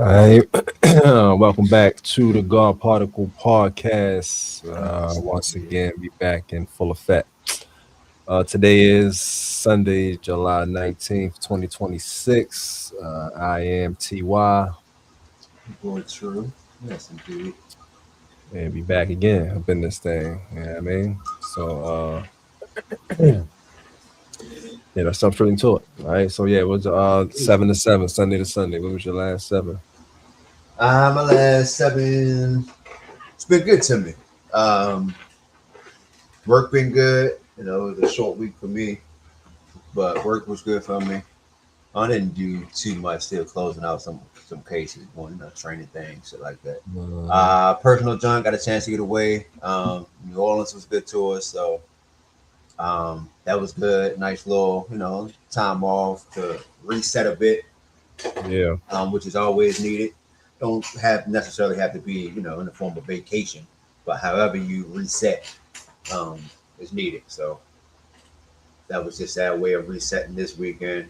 Hi, welcome back to the God Particle Podcast. Once again, we back in full effect. Today is Sunday, July 19th, 2026. I am TY, Going true. Yes, indeed. and we back again up in this thing. You know what I mean? So, yeah, let's jump straight into it. All right. So, yeah, it was 7 to 7, Sunday to Sunday. What was your last seven? My last seven. It's been good to me. Um, Work been good. It was a short week for me, but work was good for me. I didn't do too much. Still closing out some cases, going training things, shit like that. Uh, Personal John got a chance to get away. New Orleans was good to us, so that was good. Nice little time off to reset a bit, yeah. which is always needed. Don't have necessarily have to be in the form of vacation, but however you reset um, is needed. So that was just that way of resetting this weekend.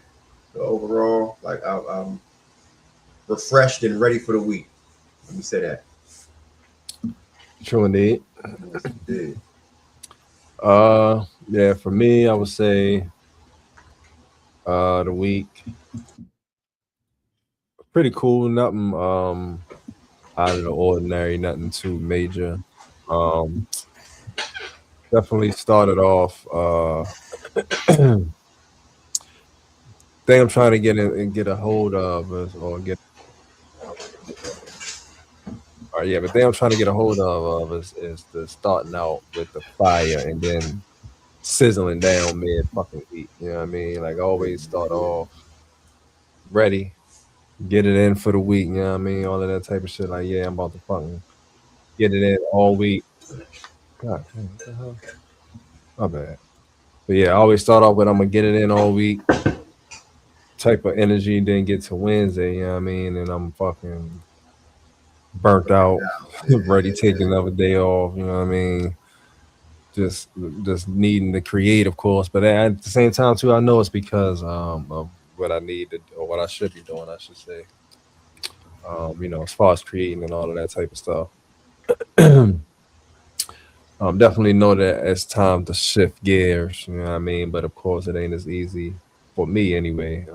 So overall, I'm refreshed and ready for the week. Let me say that. True indeed. Yes, indeed. Yeah, for me, I would say the week pretty cool. Nothing out of the ordinary, nothing too major. Um Definitely started off thing I'm trying to get in and get a hold of or get or yeah, but thing I'm trying to get a hold of is the starting out with the fire and then sizzling down mid fucking heat. You know what I mean? Like always start off ready, get it in for the week, you know what I mean? All of that type of shit. Like, yeah, I'm about to fucking get it in all week. God damn, what the hell? My bad. But yeah, I always start off with I'm gonna get it in all week type of energy, then get to Wednesday, you know what I mean? And I'm fucking burnt Burned out, out. ready to take Yeah. another day off, you know what I mean? Just just needing to create, of course. But at the same time too, I know it's because of what I need to or what I should be doing, I should say. As far as creating and all of that type of stuff. Definitely know that it's time to shift gears, you know what I mean? But of course, it ain't as easy for me anyway,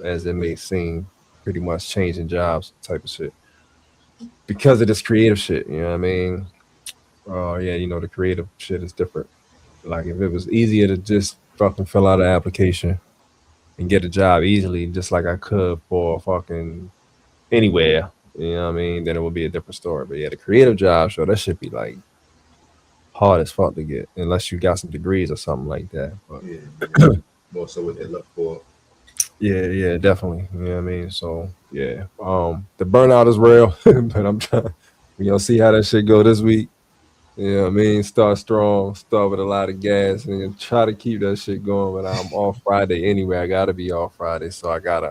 as it may seem, pretty much changing jobs type of shit. Because of this creative shit, you know what I mean? Yeah, the creative shit is different. Like, if it was easier to just fucking fill out an application and get a job easily, just like I could for fucking anywhere, you know what I mean? Then it would be a different story. But yeah, the creative job, sure, that should be like hard as fuck to get unless you got some degrees or something like that. But Yeah, yeah. More so what they look for. yeah, yeah, definitely. You know what I mean? So yeah. The burnout is real, but I'm trying we gonna see how that shit go this week. You know what I mean? Start strong, start with a lot of gas and then try to keep that shit going. But I'm off Friday anyway. I gotta be off Friday. So I gotta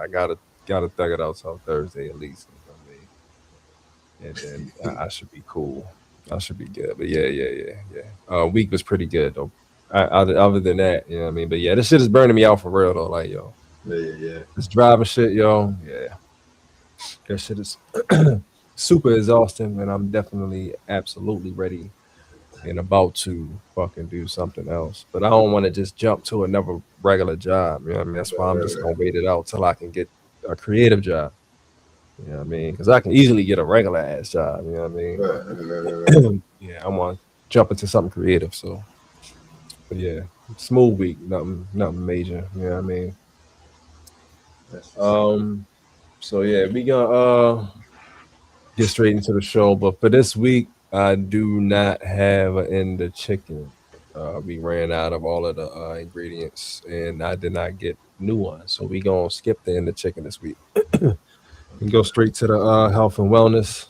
thug it out till Thursday at least. You know what I mean? And then I should be cool. I should be good. But yeah, yeah, yeah, yeah. Week was pretty good though. Other than that, you know what I mean. But yeah, this shit is burning me out for real though. Like, yo, Yeah, yeah, yeah. this driving shit, yo, yeah, that shit is super exhausting, and I'm definitely absolutely ready and about to fucking do something else. But I don't want to just jump to another regular job. You know what I mean? That's Right, why I'm right, just right. gonna wait it out till I can get a creative job. You know what I mean? Because I can easily get a regular ass job. You know what I mean? Right, But right, right, right, right. yeah, I want to jump into something creative. So, but yeah, smooth week, nothing major. You know what I mean? That's what's up. Um. So yeah, we gonna get straight into the show. But for this week, I do not have an end of chicken. We ran out of all of the ingredients, and I did not get new ones. So we gonna skip the end of chicken this week and go straight to the health and wellness,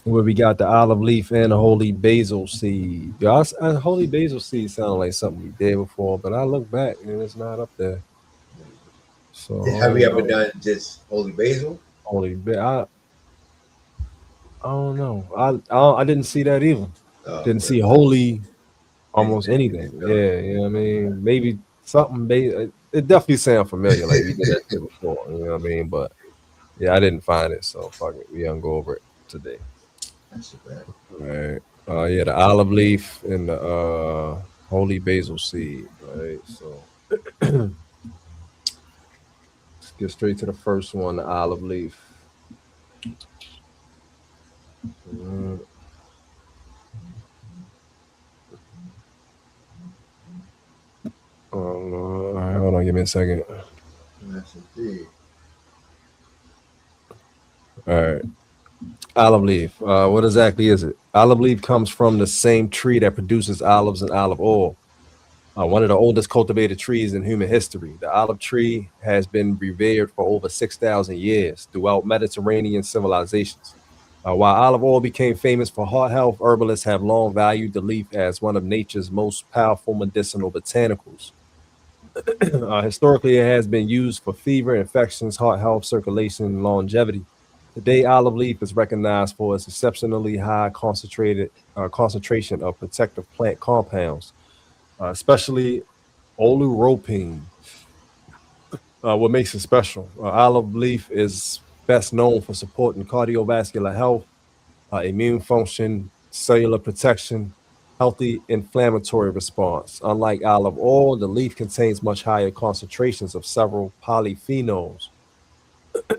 where we got the olive leaf and the holy basil seed. Yeah, holy basil seed sounded like something we did before, but I look back and it's not up there. So I Have we don't ever know. done just holy basil? I don't know. I didn't see that either. Oh, Didn't okay. see holy almost Anything, anything. anything else? Yeah, you know what I mean? Maybe something. It definitely sound familiar, like we did that shit before. You know what I mean? But Yeah, I didn't find it, so fuck it. We gonna go over it today. That's too bad. All right. Yeah, the olive leaf and the holy basil seed. Right. So let's get straight to the first one, the olive leaf. Mm, all right, hold on, give me a second. Yes, indeed. All right. Olive leaf. What exactly is it? Olive leaf comes from the same tree that produces olives and olive oil. One of the oldest cultivated trees in human history. The olive tree has been revered for over 6,000 years throughout Mediterranean civilizations. While olive oil became famous for heart health, herbalists have long valued the leaf as one of nature's most powerful medicinal botanicals. Historically, it has been used for fever, infections, heart health, circulation, and longevity. Today, olive leaf is recognized for its exceptionally high concentration of protective plant compounds, especially oleuropein. What makes it special? Olive leaf is best known for supporting cardiovascular health, immune function, cellular protection, healthy inflammatory response. Unlike olive oil, the leaf contains much higher concentrations of several polyphenols.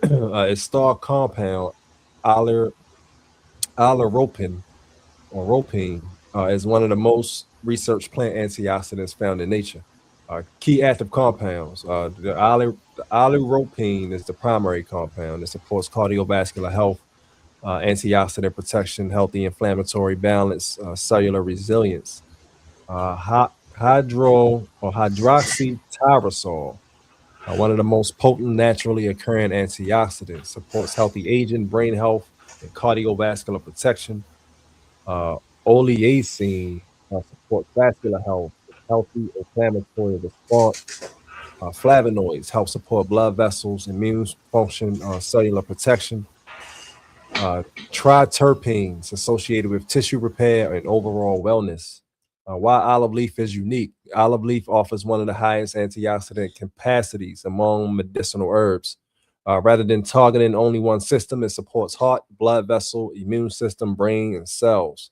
Its star compound, aller, alleropin or ropine, is one of the most researched plant antioxidants found in nature. Key active compounds. The alleropine is the primary compound that supports cardiovascular health, antioxidant protection, healthy inflammatory balance, cellular resilience. Hydro or hydroxytyrosol, one of the most potent naturally occurring antioxidants, supports healthy aging, brain health, and cardiovascular protection. Uh, Oleacin supports vascular health, healthy inflammatory response. Flavonoids help support blood vessels, immune function, cellular protection. uh, Triterpenes associated with tissue repair and overall wellness. Why olive leaf is unique. Olive leaf offers one of the highest antioxidant capacities among medicinal herbs. Rather than targeting only one system, it supports heart, blood vessel, immune system, brain, and cells.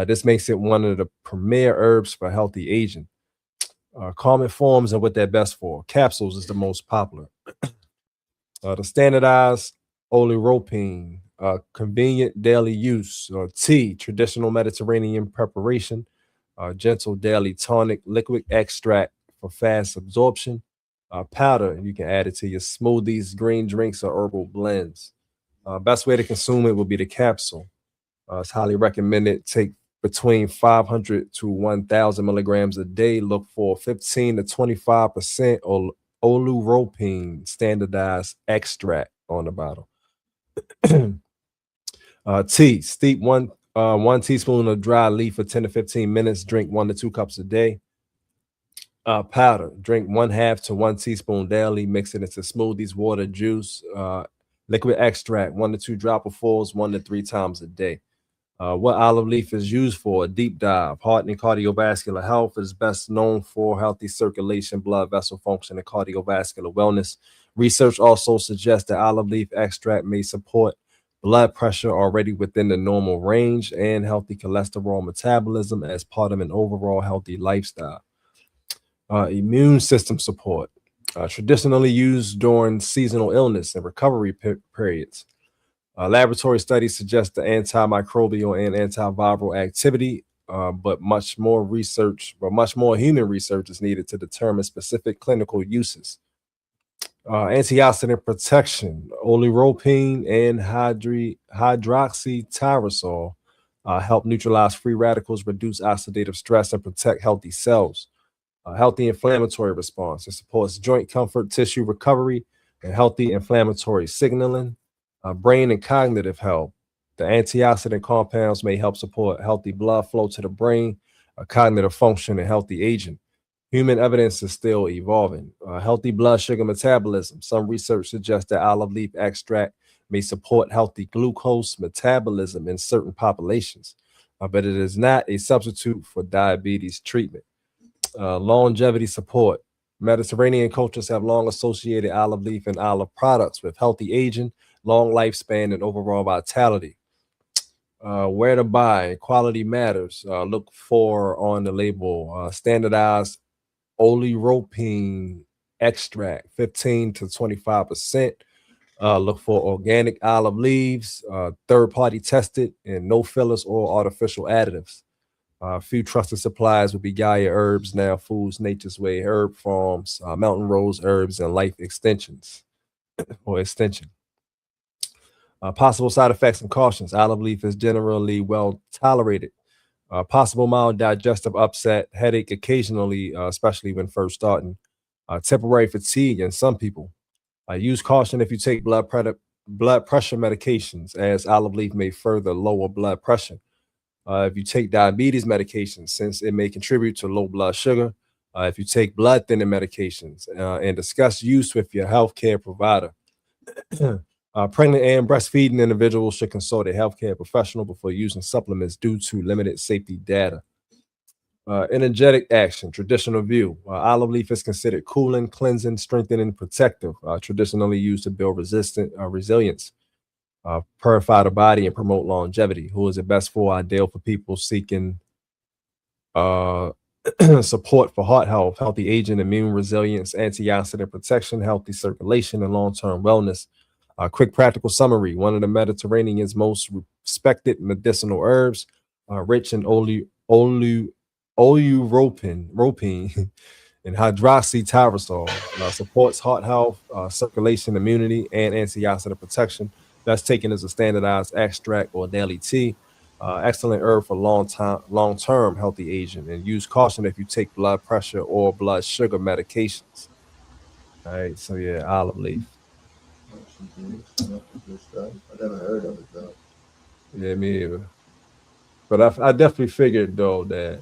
This makes it one of the premier herbs for healthy aging. Common forms are what they're best for. Capsules is the most popular. The standardized oleuropein, convenient daily use, tea, traditional Mediterranean preparation, gentle daily tonic, liquid extract for fast absorption, powder, you can add it to your smoothies, green drinks, or herbal blends. Best way to consume it will be the capsule. It's highly recommended. Take between 500 to 1,000 milligrams a day. Look for 15 to 25% oleuropein standardized extract on the bottle. Tea. Steep one teaspoon of dry leaf for 10 to 15 minutes. Drink 1 to 2 cups a day. Powder. Drink 1/2 to 1 teaspoon daily. Mix it into smoothies, water, juice, liquid extract. 1 to 2 dropperfuls, 1 to 3 times a day. What olive leaf is used for? A deep dive. Heart and cardiovascular health is best known for healthy circulation, blood vessel function, and cardiovascular wellness. Research also suggests that olive leaf extract may support blood pressure already within the normal range and healthy cholesterol metabolism as part of an overall healthy lifestyle. Immune system support. Traditionally used during seasonal illness and recovery periods. Laboratory studies suggest the antimicrobial and antiviral activity, but much more human research is needed to determine specific clinical uses. Antioxidant protection, oleuropein and hydroxytyrosol help neutralize free radicals, reduce oxidative stress, and protect healthy cells. Healthy inflammatory response. It supports joint comfort, tissue recovery, and healthy inflammatory signaling. Brain and cognitive health. The antioxidant compounds may help support healthy blood flow to the brain, cognitive function, and healthy aging. Human evidence is still evolving. Healthy blood sugar metabolism. Some research suggests that olive leaf extract may support healthy glucose metabolism in certain populations, but it is not a substitute for diabetes treatment. Longevity support. Mediterranean cultures have long associated olive leaf and olive products with healthy aging, long lifespan, and overall vitality. Where to buy, quality matters. Look for on the label standardized oleuropein extract, 15 to 25%. Look for organic olive leaves, third party tested, and no fillers or artificial additives. A few trusted suppliers would be Gaia Herbs, Now Foods, Nature's Way, Herb Farms, Mountain Rose Herbs, and Life Extensions or Extension. Possible side effects and cautions. Olive leaf is generally well tolerated. Possible mild digestive upset, headache occasionally, especially when first starting. Temporary fatigue in some people. Use caution if you take blood pressure medications, as olive leaf may further lower blood pressure. If you take diabetes medications, since it may contribute to low blood sugar. If you take blood thinning medications, and discuss use with your healthcare provider. Pregnant and breastfeeding individuals should consult a healthcare professional before using supplements due to limited safety data. Energetic action, traditional view. Olive leaf is considered cooling, cleansing, strengthening, protective, traditionally used to build resilience, purify the body, and promote longevity. Who is it best for? Ideal for people seeking support for heart health, healthy aging, immune resilience, antioxidant protection, healthy circulation, and long-term wellness. Quick practical summary. One of the Mediterranean's most respected medicinal herbs, rich in oleuropein and hydroxytyrosol, supports heart health, circulation, immunity, and antioxidant protection. That's taken as a standardized extract or daily tea. Excellent herb for long-term healthy aging, and use caution if you take blood pressure or blood sugar medications. All right, so yeah, olive leaf. I never heard of it though. Yeah, me either. But I definitely figured though that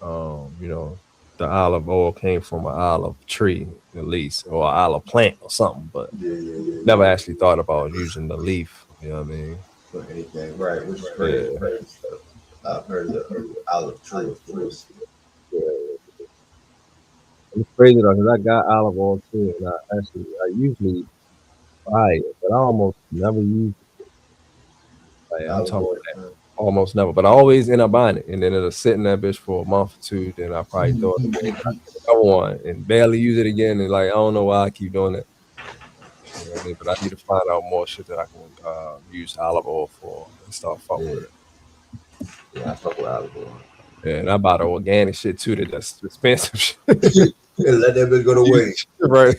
the olive oil came from an olive tree at least, or an olive plant or something. But never actually thought about using the leaf. You know what I mean? For anything, right? Which is crazy. Yeah. I've heard of the olive tree, of course. It's crazy though, because I got olive oil too, and I usually buy it, but I almost never use it. Like, I'm Olive talking oil. about almost never, but I always end up buying it, and then it'll sit in that bitch for a month or two. Then I probably throw it away, I get another one, and barely use it again. And like I don't know why I keep doing it. You know what I mean? But I need to find out more shit that I can use olive oil for and start fucking with it. Yeah, I fuck with olive oil. Yeah, and I buy the organic shit too. That's expensive shit. Yeah, let that bitch go to waste. Right.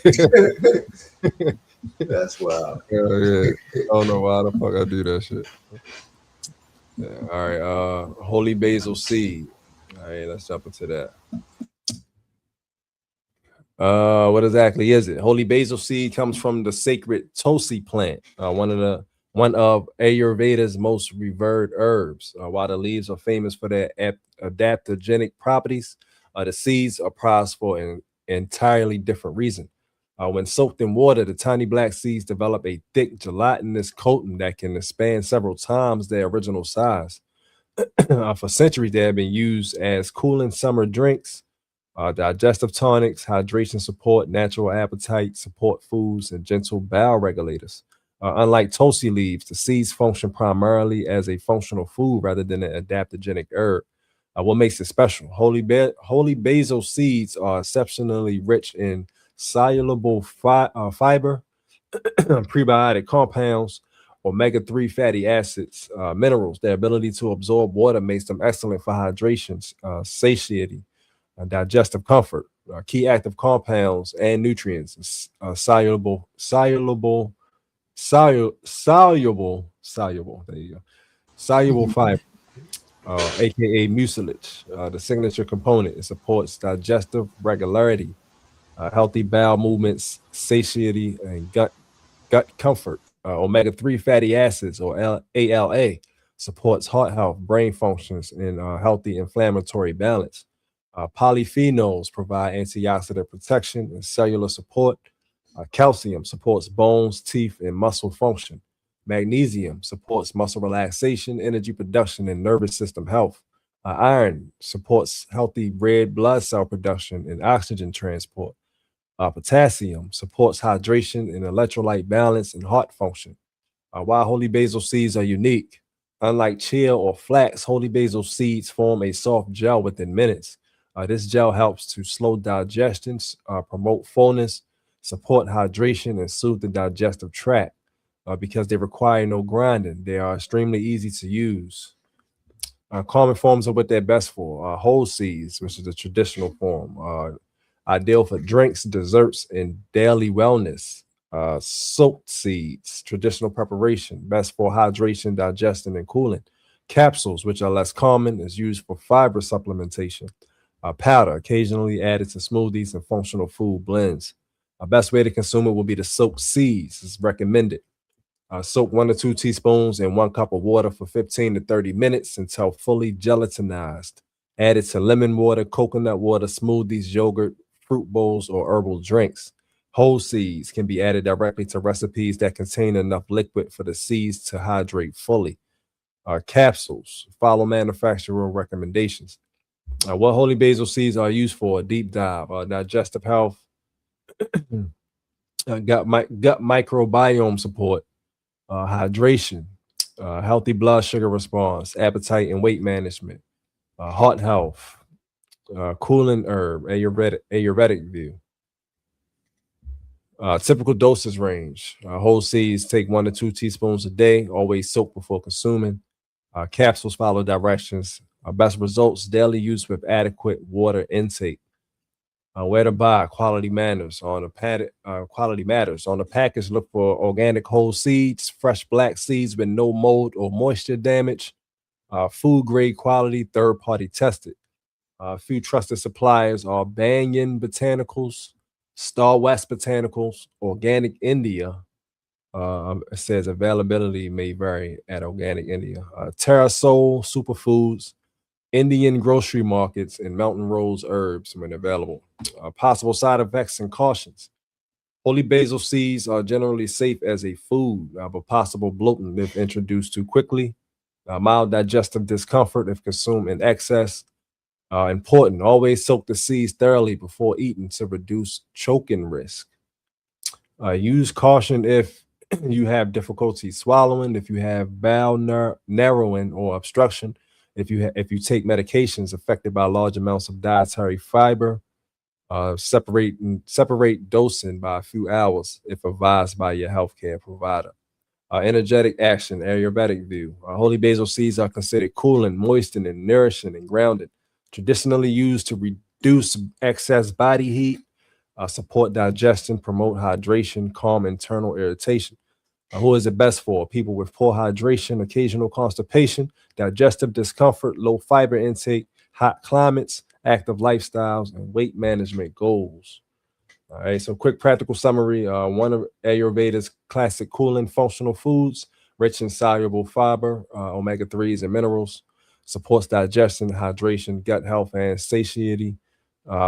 That's wild. Yeah. I don't know why the fuck I do that shit. Yeah, all right. Holy basil seed. All right, let's jump into that. What exactly is it? Holy basil seed comes from the sacred Tulsi plant, one of Ayurveda's most revered herbs. While the leaves are famous for their adaptogenic properties, the seeds are prized for an entirely different reason. When soaked in water, the tiny black seeds develop a thick gelatinous coating that can expand several times their original size. For centuries, they have been used as cooling summer drinks, digestive tonics, hydration support, natural appetite support foods, and gentle bowel regulators. Unlike Tulsi leaves, the seeds function primarily as a functional food rather than an adaptogenic herb. What makes it special? Holy basil seeds are exceptionally rich in soluble fiber, prebiotic compounds, omega-3 fatty acids, minerals. Their ability to absorb water makes them excellent for hydration, satiety, digestive comfort. Key active compounds and nutrients, soluble. There you go. Soluble fiber, aka mucilage, the signature component. It supports digestive regularity, healthy bowel movements, satiety, and gut comfort. Omega-3 fatty acids, or ALA, supports heart health, brain functions, and healthy inflammatory balance. Polyphenols provide antioxidant protection and cellular support. Calcium supports bones, teeth, and muscle function. Magnesium supports muscle relaxation, energy production, and nervous system health. Iron supports healthy red blood cell production and oxygen transport. Potassium supports hydration and electrolyte balance and heart function. Why holy basil seeds are unique. Unlike chia or flax, holy basil seeds form a soft gel within minutes. This gel helps to slow digestion, promote fullness, support hydration, and soothe the digestive tract. Because they require no grinding, they are extremely easy to use. Common forms are what they're best for. Whole seeds, which is the traditional form, ideal for drinks, desserts, and daily wellness. Soaked seeds, traditional preparation, best for hydration, digestion, and cooling. Capsules, which are less common, is used for fiber supplementation. Powder, occasionally added to smoothies and functional food blends. Best way to consume it will be the soaked seeds. It's recommended. Soak 1 to 2 teaspoons in 1 cup of water for 15 to 30 minutes until fully gelatinized. Add it to lemon water, coconut water, smoothies, yogurt, fruit bowls, or herbal drinks. Whole seeds can be added directly to recipes that contain enough liquid for the seeds to hydrate fully. Capsules, follow manufacturer recommendations. What holy basil seeds are used for? A deep dive, digestive health, gut microbiome support, hydration, healthy blood sugar response, appetite and weight management, heart health, cooling herb, Ayurvedic view. Typical dosage range. Whole seeds take 1 to 2 teaspoons a day, always soak before consuming. Capsules follow directions. Best results, daily use with adequate water intake. Where to buy, quality matters. On the package, look for organic whole seeds, fresh black seeds with no mold or moisture damage, food grade quality, third party tested. A few trusted suppliers are Banyan Botanicals, Star West Botanicals, Organic India. It says availability may vary at Organic India. Terrasol Superfoods, Indian grocery markets, and Mountain Rose Herbs when available. Possible side effects and cautions. Holy basil seeds are generally safe as a food, but possible bloating if introduced too quickly. Mild digestive discomfort if consumed in excess. Important, always soak the seeds thoroughly before eating to reduce choking risk. Use caution if you have difficulty swallowing, if you have bowel narrowing or obstruction, if you take medications affected by large amounts of dietary fiber. Separate dosing by a few hours if advised by your healthcare provider. Energetic action, Ayurvedic view. Holy basil seeds are considered cooling, moistening, nourishing, and grounding. Traditionally used to reduce excess body heat, support digestion, promote hydration, calm internal irritation. Who is it best for? People with poor hydration, occasional constipation, digestive discomfort, low fiber intake, hot climates, active lifestyles, and weight management goals. All right, so quick practical summary. One of Ayurveda's classic cooling functional foods, rich in soluble fiber, omega-3s, and minerals, supports digestion, hydration, gut health, and satiety.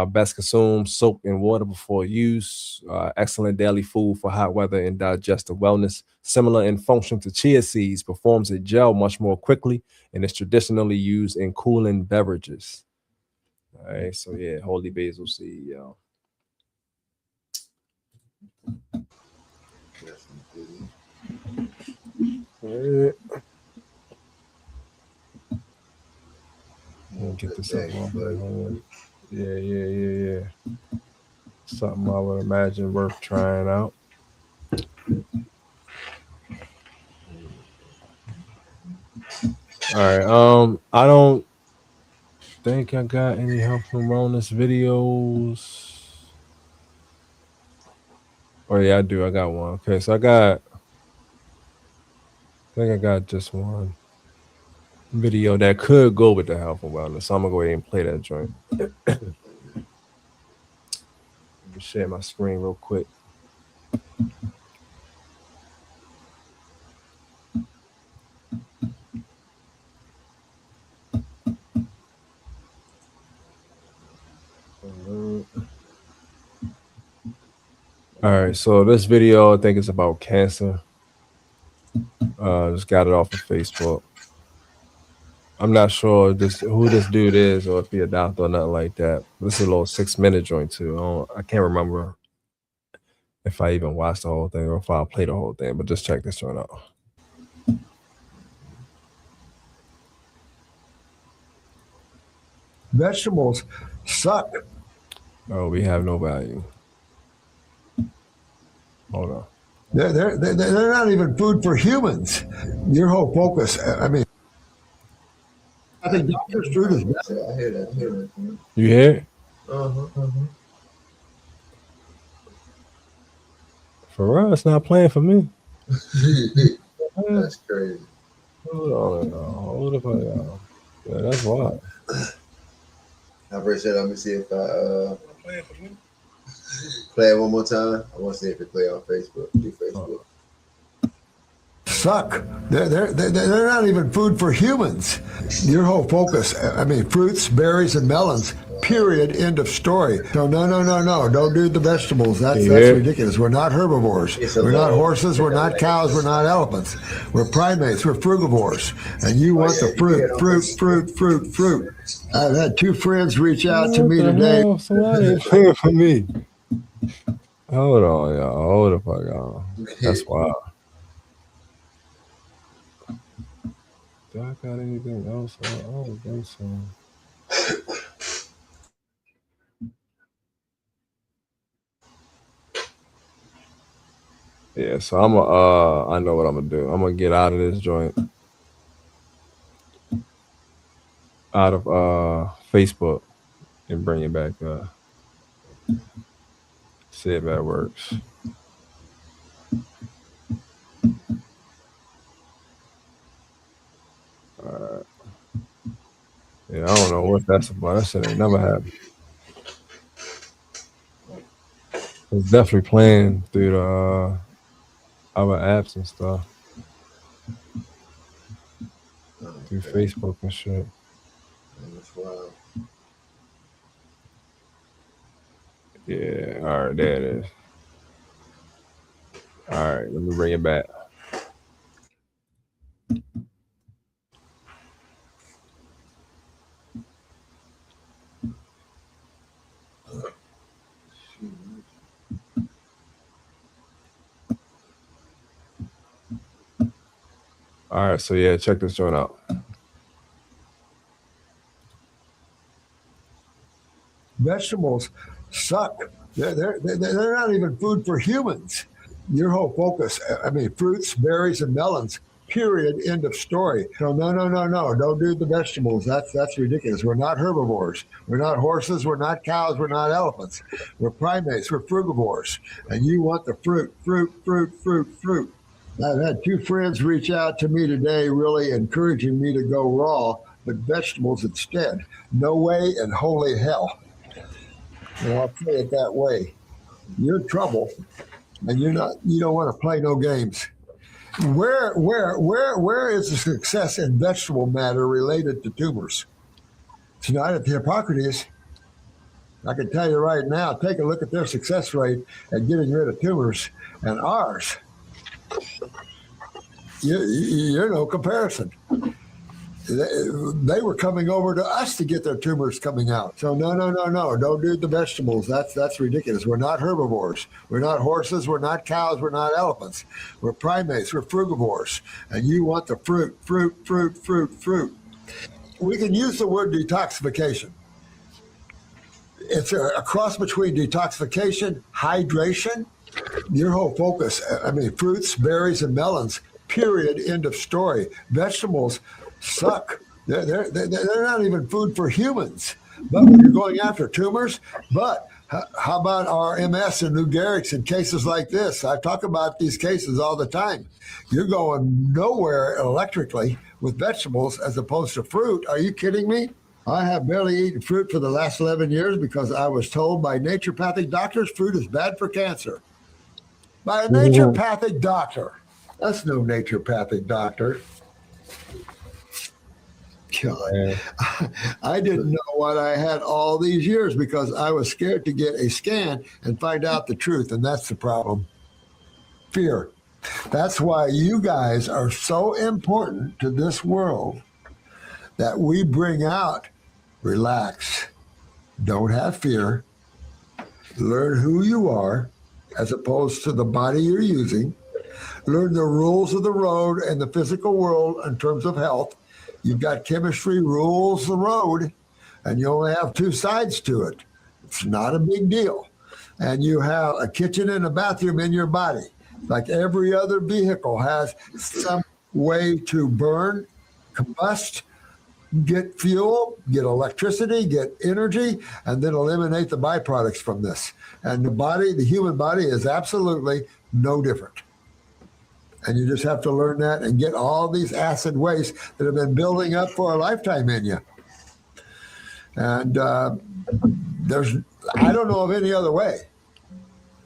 Best consumed soaked in water before use. Excellent daily food for hot weather and digestive wellness. Similar in function to chia seeds, performs a gel much more quickly and is traditionally used in cooling beverages. All right, so yeah, holy basil seed, y'all. All right. We'll get this up on. Yeah. Something I would imagine worth trying out. All right. I don't think I got any health and wellness videos. Oh yeah, I do. I got one. Okay, so I think I got just one video that could go with the health and wellness. So I'm gonna go ahead and play that joint. Let me share my screen real quick. All right, so this video I think is about cancer. Just got it off of Facebook. I'm not sure who this dude is or if he a doctor or nothing like that. This is a little 6-minute joint too. I can't remember if I even watched the whole thing or if I played the whole thing, but just check this joint out. Vegetables suck. Oh, we have no value. Hold on. They're not even food for humans. Your whole focus, I mean, I think doctor's food is bad. I hear that. I hear that. You hear it? For real, it's not playing for me. That's crazy. Hold on, hold the fuck on. Yeah, that's wild. I first said, let me see if I play it one more time. I want to see if it play on Facebook. Do Facebook. Suck. They're not even food for humans. Your whole focus, I mean, fruits, berries, and melons. Period. End of story. So no. Don't do the vegetables. That's ridiculous. We're not herbivores. We're not horses. We're not cows. We're not elephants. We're primates. We're frugivores. And you want the fruit. I've had 2 friends reach out to me today. Somebody ain't playing for me. Hold on, y'all. Hold the fuck on. That's wild. Do I got anything else? I don't think so. Yeah, so I know what I'm gonna do. I'm gonna get out of this joint. Out of Facebook and bring it back see if that works. Alright. Yeah, I don't know what that's about. That shit ain't never happened. It's definitely playing through the other apps and stuff. Through Facebook and shit. That's wild. Yeah, alright, there it is. Alright, let me bring it back. Alright, so yeah, check this joint out. Vegetables suck. They're not even food for humans. Your whole focus, I mean, fruits, berries, and melons. Period. End of story. So no. Don't do the vegetables. That's ridiculous. We're not herbivores. We're not horses. We're not cows. We're not elephants. We're primates. We're frugivores. And you want the fruit. I've had 2 friends reach out to me today, really encouraging me to go raw, but vegetables instead. No way in holy hell. And I'll say it that way. You're in trouble, and you don't want to play no games. Where is the success in vegetable matter related to tumors? It's not at the Hippocrates. I can tell you right now, take a look at their success rate at getting rid of tumors and ours. You're no comparison. They were coming over to us to get their tumors coming out. So no. Don't do the vegetables. That's ridiculous. We're not herbivores. We're not horses. We're not cows. We're not elephants. We're primates. We're frugivores. And you want the fruit. We can use the word detoxification. It's a cross between detoxification, hydration. Your whole focus, I mean, fruits, berries, and melons. Period. End of story. Vegetables suck. They're not even food for humans. But when you're going after tumors, but how about our MS and Lou Gehrig's in cases like this? I talk about these cases all the time. You're going nowhere electrically with vegetables as opposed to fruit. Are you kidding me? I have barely eaten fruit for the last 11 years because I was told by naturopathic doctors fruit is bad for cancer. By a naturopathic doctor. That's no naturopathic doctor. God. I didn't know what I had all these years because I was scared to get a scan and find out the truth, and that's the problem. Fear. That's why you guys are so important to this world that we bring out, relax, don't have fear, learn who you are as opposed to the body you're using, learn the rules of the road and the physical world in terms of health. You've got chemistry rules the road. and you only have two sides to it. It's not a big deal. And you have a kitchen and a bathroom in your body. Like every other vehicle has some way to burn, combust, get fuel, get electricity, get energy, and then eliminate the byproducts from this. And the human body is absolutely no different. And you just have to learn that and get all these acid wastes that have been building up for a lifetime in you. And I don't know of any other way.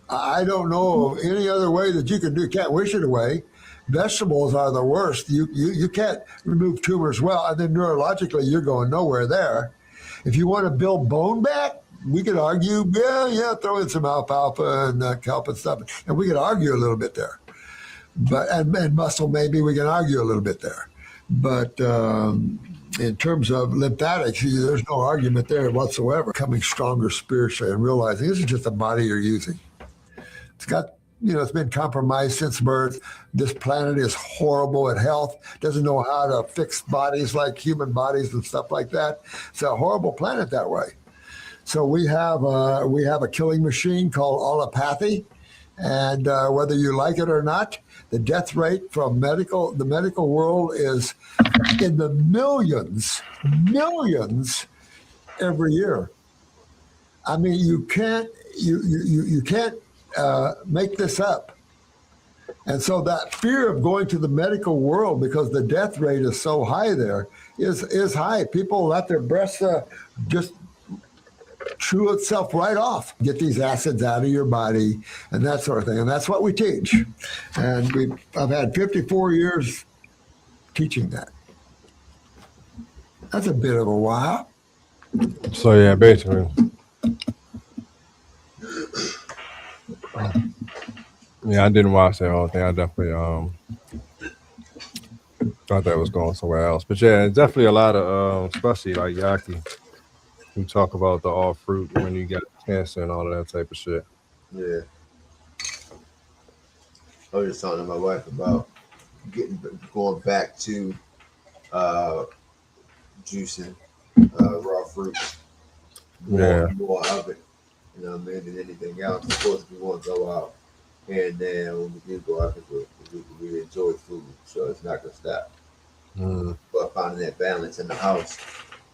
I don't know of any other way that you can do. Can't wish it away. Vegetables are the worst. You can't remove tumors well, and then neurologically you're going nowhere there. If you want to build bone back, we could argue, yeah, throw in some alfalfa and kelp and stuff, and we could argue a little bit there. But and muscle, maybe we can argue a little bit there. But in terms of lymphatics, there's no argument there whatsoever. Becoming stronger spiritually and realizing this is just a body you're using. It's got, it's been compromised since birth. This planet is horrible at health, doesn't know how to fix bodies like human bodies and stuff like that. It's a horrible planet that way. So we have a killing machine called allopathy. And whether you like it or not, the death rate from the medical world is in the millions every year. I mean, you can't make this up. And so that fear of going to the medical world because the death rate is so high there is high. People let their breaths just chew itself right off. Get these acids out of your body and that sort of thing. And that's what we teach. And I've had 54 years teaching that. That's a bit of a while. So yeah, basically. Yeah, I didn't watch that whole thing. I definitely thought that was going somewhere else. But yeah, definitely a lot of especially like Yaki, who talk about the all fruit when you get cancer and all of that type of shit. Yeah. I was just talking to my wife about going back to juicing raw fruit. More of it. You know what I mean, than anything else. Of course, we want to go out. And then when we do go out, we enjoy food. So it's not going to stop. But finding that balance in the house,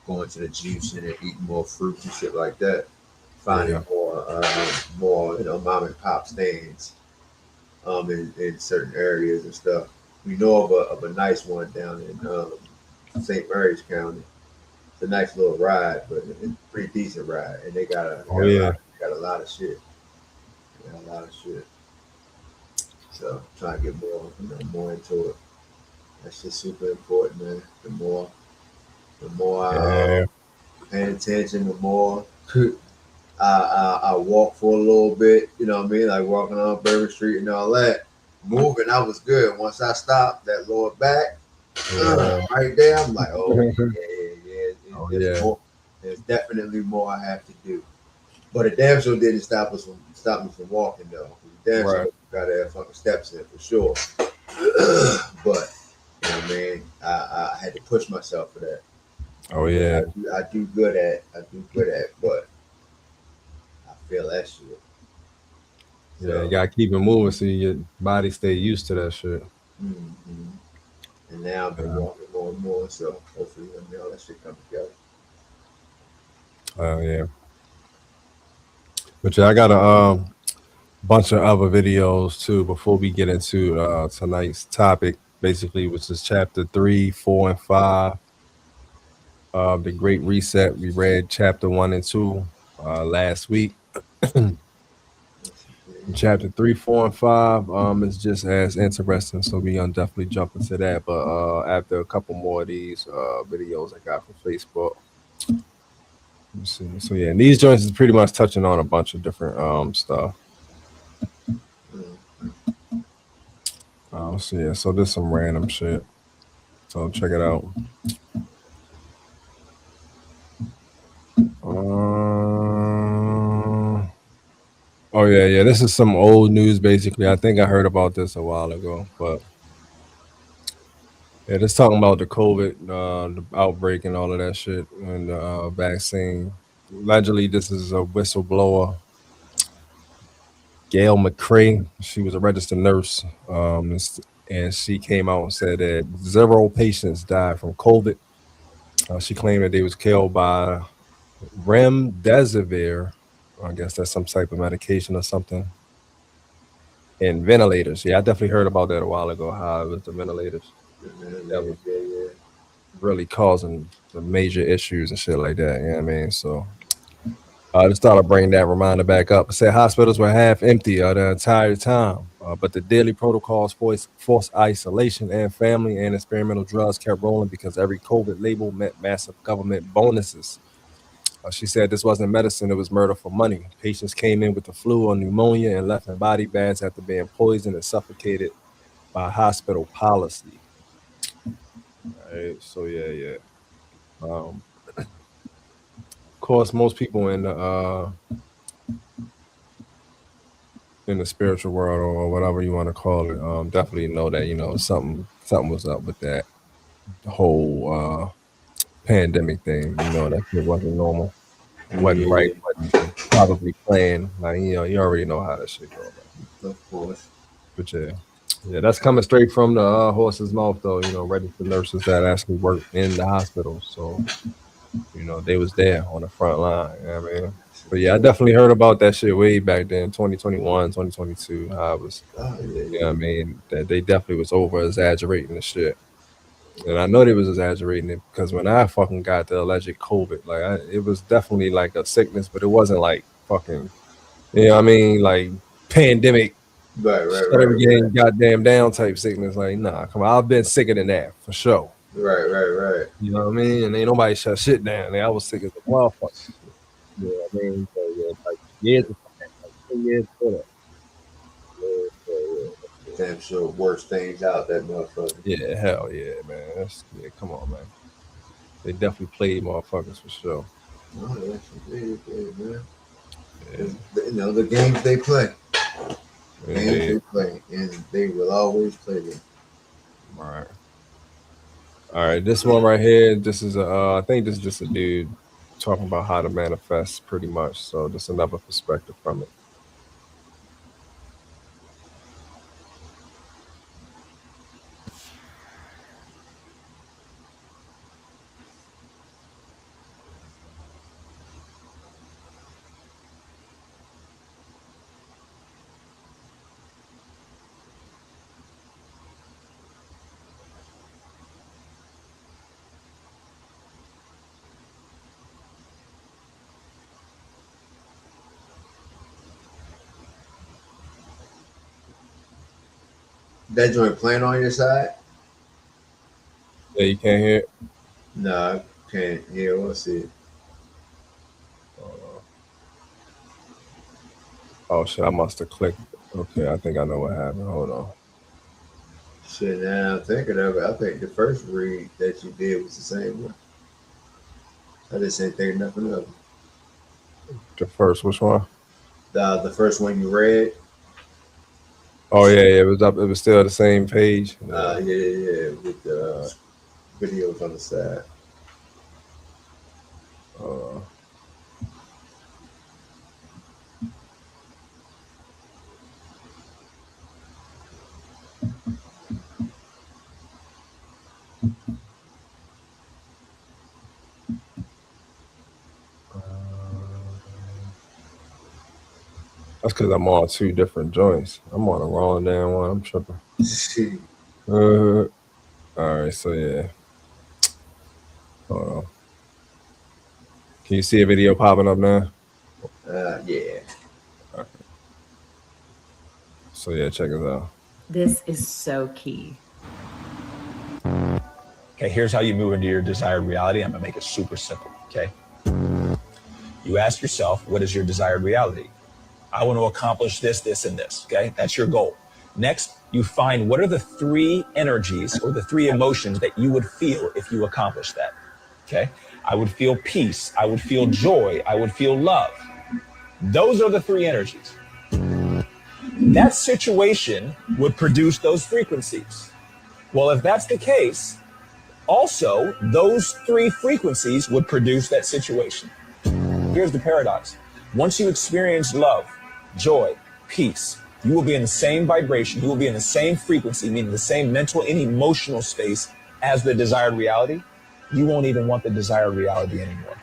going to the juice and eating more fruits and shit like that. Finding more, mom and pop stands in certain areas and stuff. We know of a nice one down in St. Mary's County. It's a nice little ride, but it's a pretty decent ride. And they got a lot of shit. So trying to get more into it. That's just super important, man. The more I pay attention, the more I walk for a little bit, you know what I mean? Like walking on Bourbon Street and all that. Moving, I was good. Once I stopped that lower back, right there, I'm like, there's definitely more I have to do. But it damn sure didn't stop me from walking though. Damn sure gotta have fucking steps in for sure. But you know what I mean? I had to push myself for that. Oh yeah. I do good at, but I feel that shit. Yeah, you gotta keep it moving so your body stay used to that shit. Mm-hmm. And now I've been walking more and more, so hopefully all that shit come together. Oh yeah. But yeah, I got a bunch of other videos too before we get into tonight's topic, basically, which is chapter 3, 4, and 5 of the Great Reset. We read chapter 1 and 2 last week. Chapter 3, 4, and 5 is just as interesting, so we gonna definitely jump into that. But after a couple more of these videos I got from Facebook. Let me see. So yeah, and these joints is pretty much touching on a bunch of different stuff. So yeah, so there's some random shit. So check it out. Oh yeah, this is some old news basically. I think I heard about this a while ago, but Yeah, just talking about the COVID, the outbreak and all of that shit, and the vaccine. Allegedly, this is a whistleblower, Gail McCrae. She was a registered nurse, and she came out and said that 0 patients died from COVID. She claimed that they was killed by remdesivir. I guess that's some type of medication or something. And ventilators. Yeah, I definitely heard about that a while ago. How it was the ventilators that was Yeah. really causing the major issues and shit like that. You know what I mean? So I just thought I'd bring that reminder back up. It said hospitals were half empty the entire time, but the daily protocols forced isolation and family and experimental drugs kept rolling because every COVID label meant massive government bonuses. She said this wasn't medicine, it was murder for money. Patients came in with the flu or pneumonia and left in body bags after being poisoned and suffocated by hospital policy. All right, so yeah. Of course, most people in the spiritual world or whatever you want to call it, definitely know that something was up with that whole pandemic thing. That shit wasn't normal, wasn't right, wasn't probably planned. Like you already know how that shit goes. Of course. But yeah, that's coming straight from the horse's mouth, though. Registered nurses that actually work in the hospital, so they was there on the front line. You know what I mean? But yeah, I definitely heard about that shit way back then, 2021, 2022. How it was, you know what I mean? That they definitely was over exaggerating the shit. And I know they was exaggerating it because when I fucking got the alleged COVID, like it was definitely like a sickness, but it wasn't like fucking, you know what I mean? Like pandemic, Right. goddamn down type sickness. Like, nah, come on, I've been sicker than that for sure. Right. You know what I mean? And ain't nobody shut shit down. Like, I was sick as a motherfucker. You know what I mean? So yeah, like years, like 10 years for that. Damn sure worse things out that motherfucker. Yeah, hell yeah, man. Come on, man. They definitely played motherfuckers for sure. Oh, that's man. Yeah. The games they play. Indeed. They play, and they will always play them. All right. This one right here. This is I think this is just a dude talking about how to manifest, pretty much. So just another perspective from it. That joint playing on your side? Yeah, you can't hear it? No, I can't hear or see it. Oh shit! I must have clicked. Okay, I think I know what happened. Hold on. Shit, now I'm thinking of it. I think the first read that you did was the same one. I just ain't thinking nothing of it. The first, which one? The first one you read. Oh yeah, it was up. It was still the same page. Yeah, with the videos on the side. That's because I'm on 2 different joints. I'm on the wrong damn one. I'm tripping. All right, so yeah. Hold on. Can you see a video popping up now? Yeah. Okay. So yeah, check this out. This is so key. Okay, here's how you move into your desired reality. I'm gonna make it super simple, okay? You ask yourself, what is your desired reality? I want to accomplish this, this, and this, okay? That's your goal. Next, you find what are the 3 energies or the 3 emotions that you would feel if you accomplished that, okay? I would feel peace, I would feel joy, I would feel love. Those are the 3 energies. That situation would produce those frequencies. Well, if that's the case, Also, those three frequencies would produce that situation. Here's the paradox. Once you experience love, joy, peace, you will be in the same vibration, you will be in the same frequency, meaning the same mental and emotional space as the desired reality. You won't even want the desired reality anymore.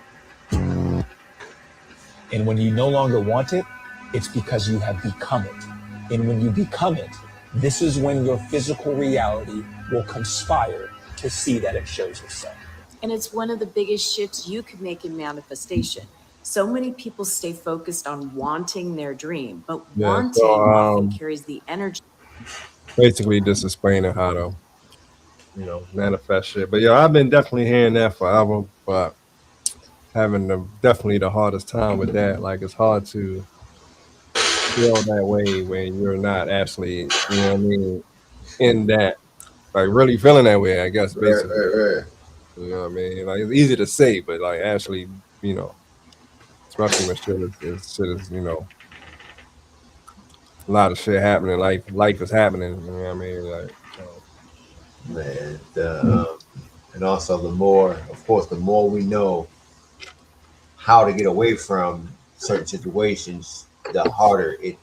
And when you no longer want it, it's because you have become it. And when you become it, this is when your physical reality will conspire to see that it shows itself. And it's one of the biggest shifts you could make in manifestation. So many people stay focused on wanting their dream, but Yeah, wanting so, often carries the energy. basically just explaining how to, manifest shit. But yeah, I've been definitely hearing that forever, but having definitely the hardest time with that. Like, it's hard to feel that way when you're not actually, you know what I mean, in that, like really feeling that way, I guess, basically. Right. You know what I mean? Like, it's easy to say, but like actually, especially when shit is, a lot of shit happening. Life is happening. You know what I mean? Like, Man, and also the more we know how to get away from certain situations, the harder it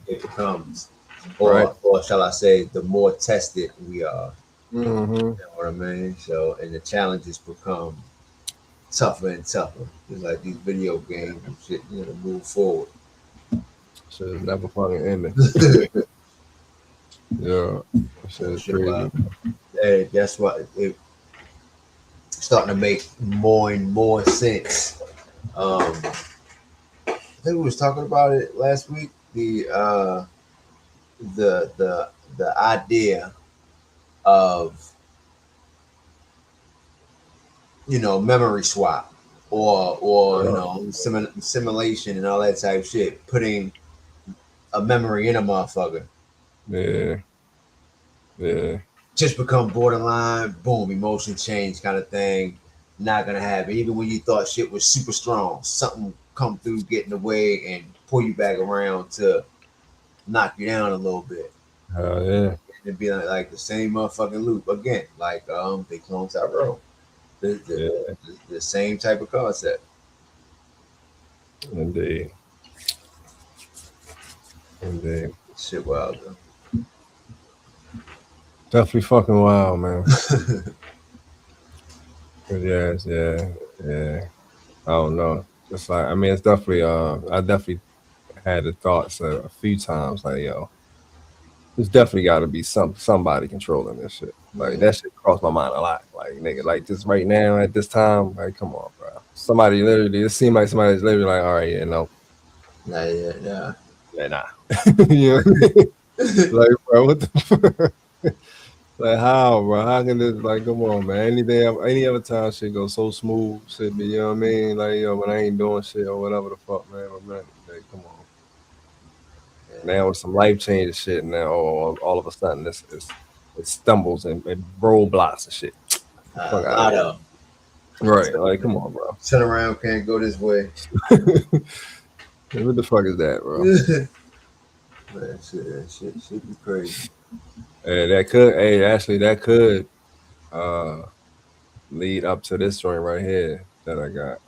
becomes, Right. or shall I say, the more tested we are. mm-hmm. You know what I mean? So, and the challenges become tougher and tougher. Just like these video games and shit, move forward. Shit is never fucking ending. Yeah, shit is Shit, crazy. wow. Hey, that's what it starting to make more and more sense. I think we was talking about it last week. The idea of memory swap or simulation and all that type of shit, putting a memory in a motherfucker. Yeah. Just become borderline, boom, emotion change kind of thing. Not gonna happen. Even when you thought shit was super strong, something come through, get in the way, and pull you back around to knock you down a little bit. Yeah. It'd be like the same motherfucking loop again, like they clone Tyrell. The same type of concept. Indeed. Shit wild though. Definitely fucking wild, man. Yeah. I don't know. It's like, I mean, it's definitely I definitely had the thoughts a few times, like, yo, there's definitely got to be somebody controlling this shit. Like, that shit crossed my mind a lot. Like, nigga, like, just right now at this time, like, come on, bro. Somebody literally, it seemed like somebody's literally like, all right, yeah, no. Yeah. Nah. You know what I mean? Like, bro, what the fuck? Like, how, bro? How can this, like, come on, man? Any other time shit goes so smooth, shit, you know what I mean? Like, yo, when I ain't doing shit or whatever the fuck, man, like, come on. Now with some life changing shit, now all of a sudden it stumbles and roadblocks and shit. A lot of right, like, come on, bro. Turn around, can't go this way. What the fuck is that, bro? Man, shit should be crazy. That could lead up to this joint right here that I got.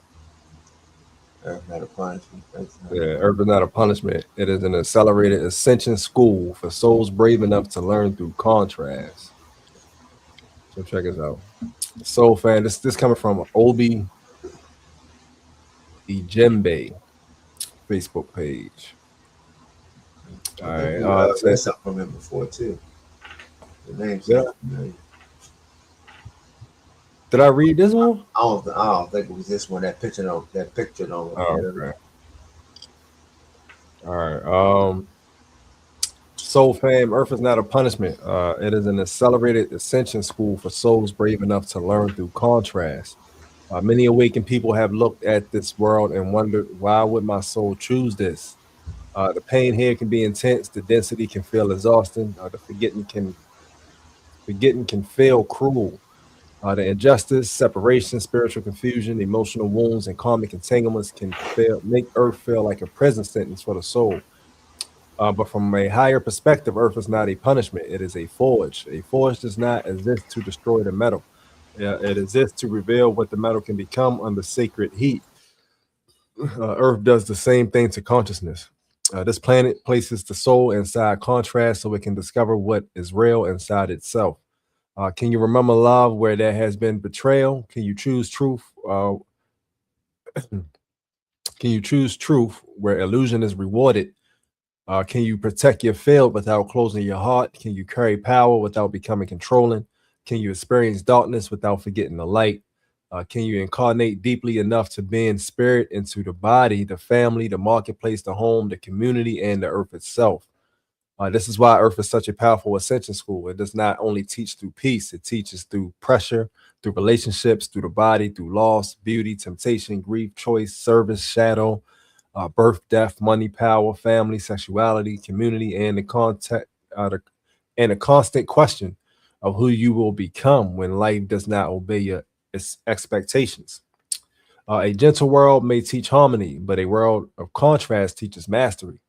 Earth Not a Punishment. Earth is Not a Punishment. It is an accelerated ascension school for souls brave enough to learn through contrast. So check this out. Soul fan, this coming from Obi Ijembe Facebook page. All right. I've read something from him before too. The name's familiar. Did I read this one? I don't think it was this one. That picture on. Okay. All right. Soul fam, Earth is not a punishment. It is an accelerated ascension school for souls brave enough to learn through contrast. Many awakened people have looked at this world and wondered, why would my soul choose this? The pain here can be intense. The density can feel exhausting. The forgetting can feel cruel. The injustice, separation, spiritual confusion, emotional wounds, and karmic entanglements can make Earth feel like a prison sentence for the soul. But from a higher perspective, Earth is not a punishment. It is a forge. A forge does not exist to destroy the metal. It exists to reveal what the metal can become under sacred heat. Earth does the same thing to consciousness. This planet places the soul inside contrast so it can discover what is real inside itself. Can you remember love where there has been betrayal? Can you choose truth? Can you choose truth where illusion is rewarded? Can you protect your field without closing your heart? Can you carry power without becoming controlling? Can you experience darkness without forgetting the light? Can you incarnate deeply enough to bend spirit into the body, the family, the marketplace, the home, the community, and the earth itself? This is why Earth is such a powerful ascension school. It does not only teach through peace, it teaches through pressure, through relationships, through the body, through loss, beauty, temptation, grief, choice, service, shadow, birth, death, money, power, family, sexuality, community, and the constant question of who you will become when life does not obey your expectations. A gentle world may teach harmony, but a world of contrast teaches mastery.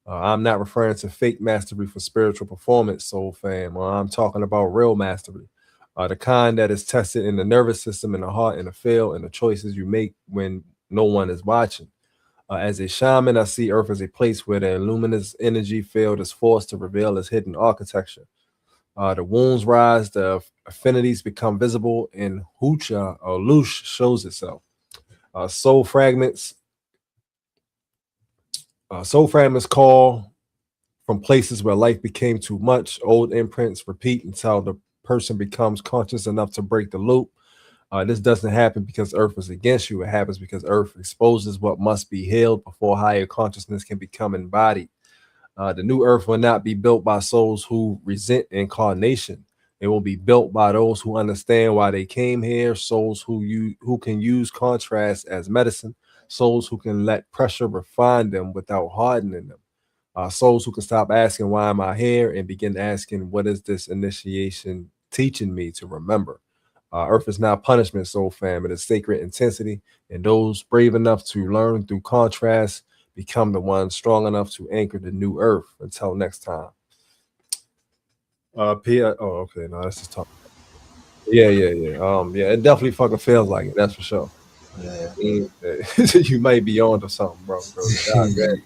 I'm not referring to fake mastery for spiritual performance, soul fam. I'm talking about real mastery, the kind that is tested in the nervous system, in the heart, in the field, and the choices you make when no one is watching. As a shaman, I see Earth as a place where the luminous energy field is forced to reveal its hidden architecture. The wounds rise, the affinities become visible, and Hucha or Lush shows itself. Soul fragments Soul fragments call from places where life became too much. Old imprints repeat until the person becomes conscious enough to break the loop. This doesn't happen because Earth is against you. It happens because Earth exposes what must be healed before higher consciousness can become embodied. The new Earth will not be built by souls who resent incarnation. It will be built by those who understand why they came here, souls who can use contrast as medicine, souls who can let pressure refine them without hardening them, souls who can stop asking, why am I here? And begin asking, what is this initiation teaching me to remember? Earth is not punishment, soul fam. It is sacred intensity. And those brave enough to learn through contrast become the ones strong enough to anchor the new Earth. Until next time. Pia, oh, okay. No, that's just talk. Yeah. Yeah, it definitely fucking feels like it. That's for sure. Yeah. You might be on to something, bro. God, damn.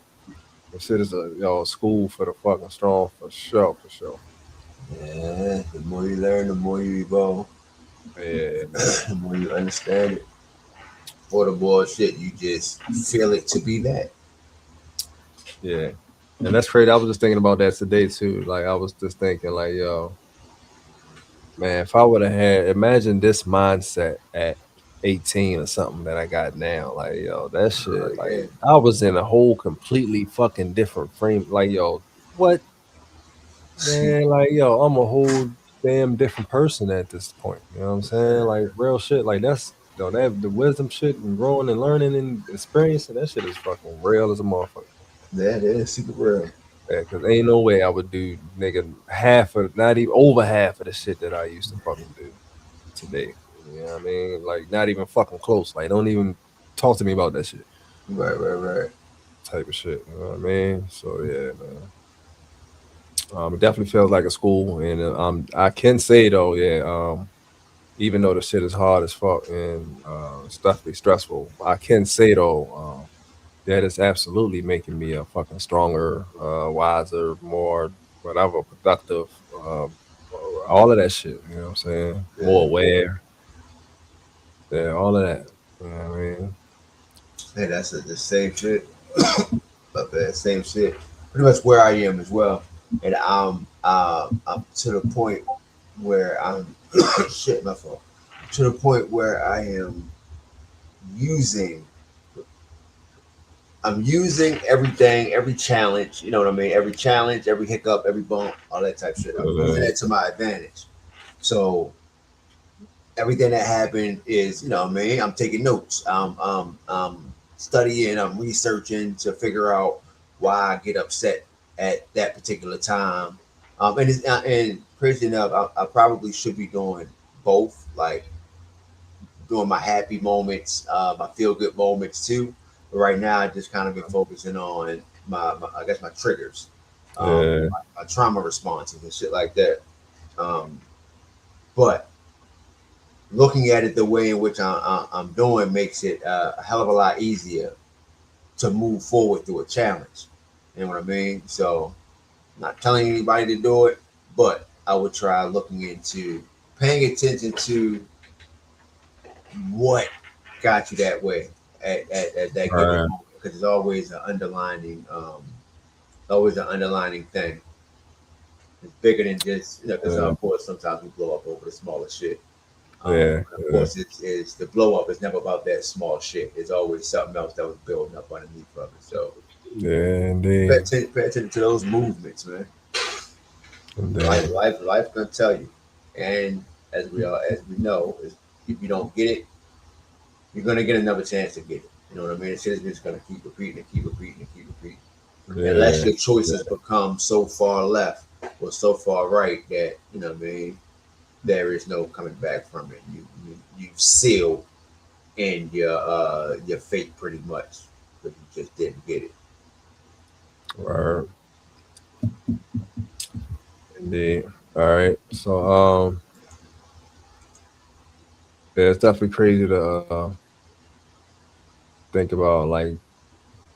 This shit is a school for the fucking strong, for sure, for sure. Yeah. The more you learn, the more you evolve. Yeah, The more you understand it. For the bullshit, you just feel it to be that. yeah. And that's crazy. I was just thinking about that today too. Like I was just thinking, like, yo, man, if I would have had, imagine this mindset at 18 or something that I got now. Like, yo, that shit, like, Yeah. I was in a whole completely fucking different frame. Like, yo, what, man? Like, yo, I'm a whole damn different person at this point. You know what I'm saying? Like, real shit. Like, that's, yo, that the wisdom shit and growing and learning and experiencing, that shit is fucking real as a motherfucker. That is super real. Yeah, cause ain't no way I would do nigga half of, not even over half of the shit that I used to fucking do today. You know what I mean? Like not even fucking close. Like don't even talk to me about that shit Right. type of shit. You know what I mean? So yeah, man. It definitely feels like a school, and I can say though, yeah, even though the shit is hard as fuck and it's definitely stressful, I can say though, that is absolutely making me a fucking stronger, wiser, more whatever productive, all of that shit. You know what I'm saying? More aware. Yeah, all of that. You know what I mean? Hey, that's the same shit. But that same shit. Pretty much where I am as well. And I'm to the point where I'm shit, my fault. To the point where using I'm using everything, every challenge, you know what I mean? Every challenge, every hiccup, every bump, all that type of shit. I'm using that to my advantage. So everything that happened is, you know what I mean? I'm taking notes. I'm studying, I'm researching to figure out why I get upset at that particular time. And crazy enough, I probably should be doing both, like doing my happy moments, my feel good moments too. But right now, I just kind of been focusing on I guess my triggers, Yeah. my trauma responses and shit like that. But looking at it the way in which I'm doing makes it a hell of a lot easier to move forward through a challenge. You know what I mean? So, not telling anybody to do it, but I would try looking into paying attention to what got you that way at that given Right. moment, because it's always an underlining thing. It's bigger than just, because Yeah. of course sometimes we blow up over the smallest shit. Yeah, Of course, it's the blow up is never about that small shit. It's always something else that was building up underneath of it. So Yeah, indeed. pay attention to those movements, man. Indeed. Life gonna tell you. And as we know, if you don't get it, you're gonna get another chance to get it. You know what I mean? It's just gonna keep repeating and keep repeating and keep repeating. Unless Yeah. your choices become so far left or so far right that, you know what I mean, there is no coming back from it. You've sealed in your fate pretty much, but you just didn't get it. Right. Indeed. All right. So yeah, it's definitely crazy to think about like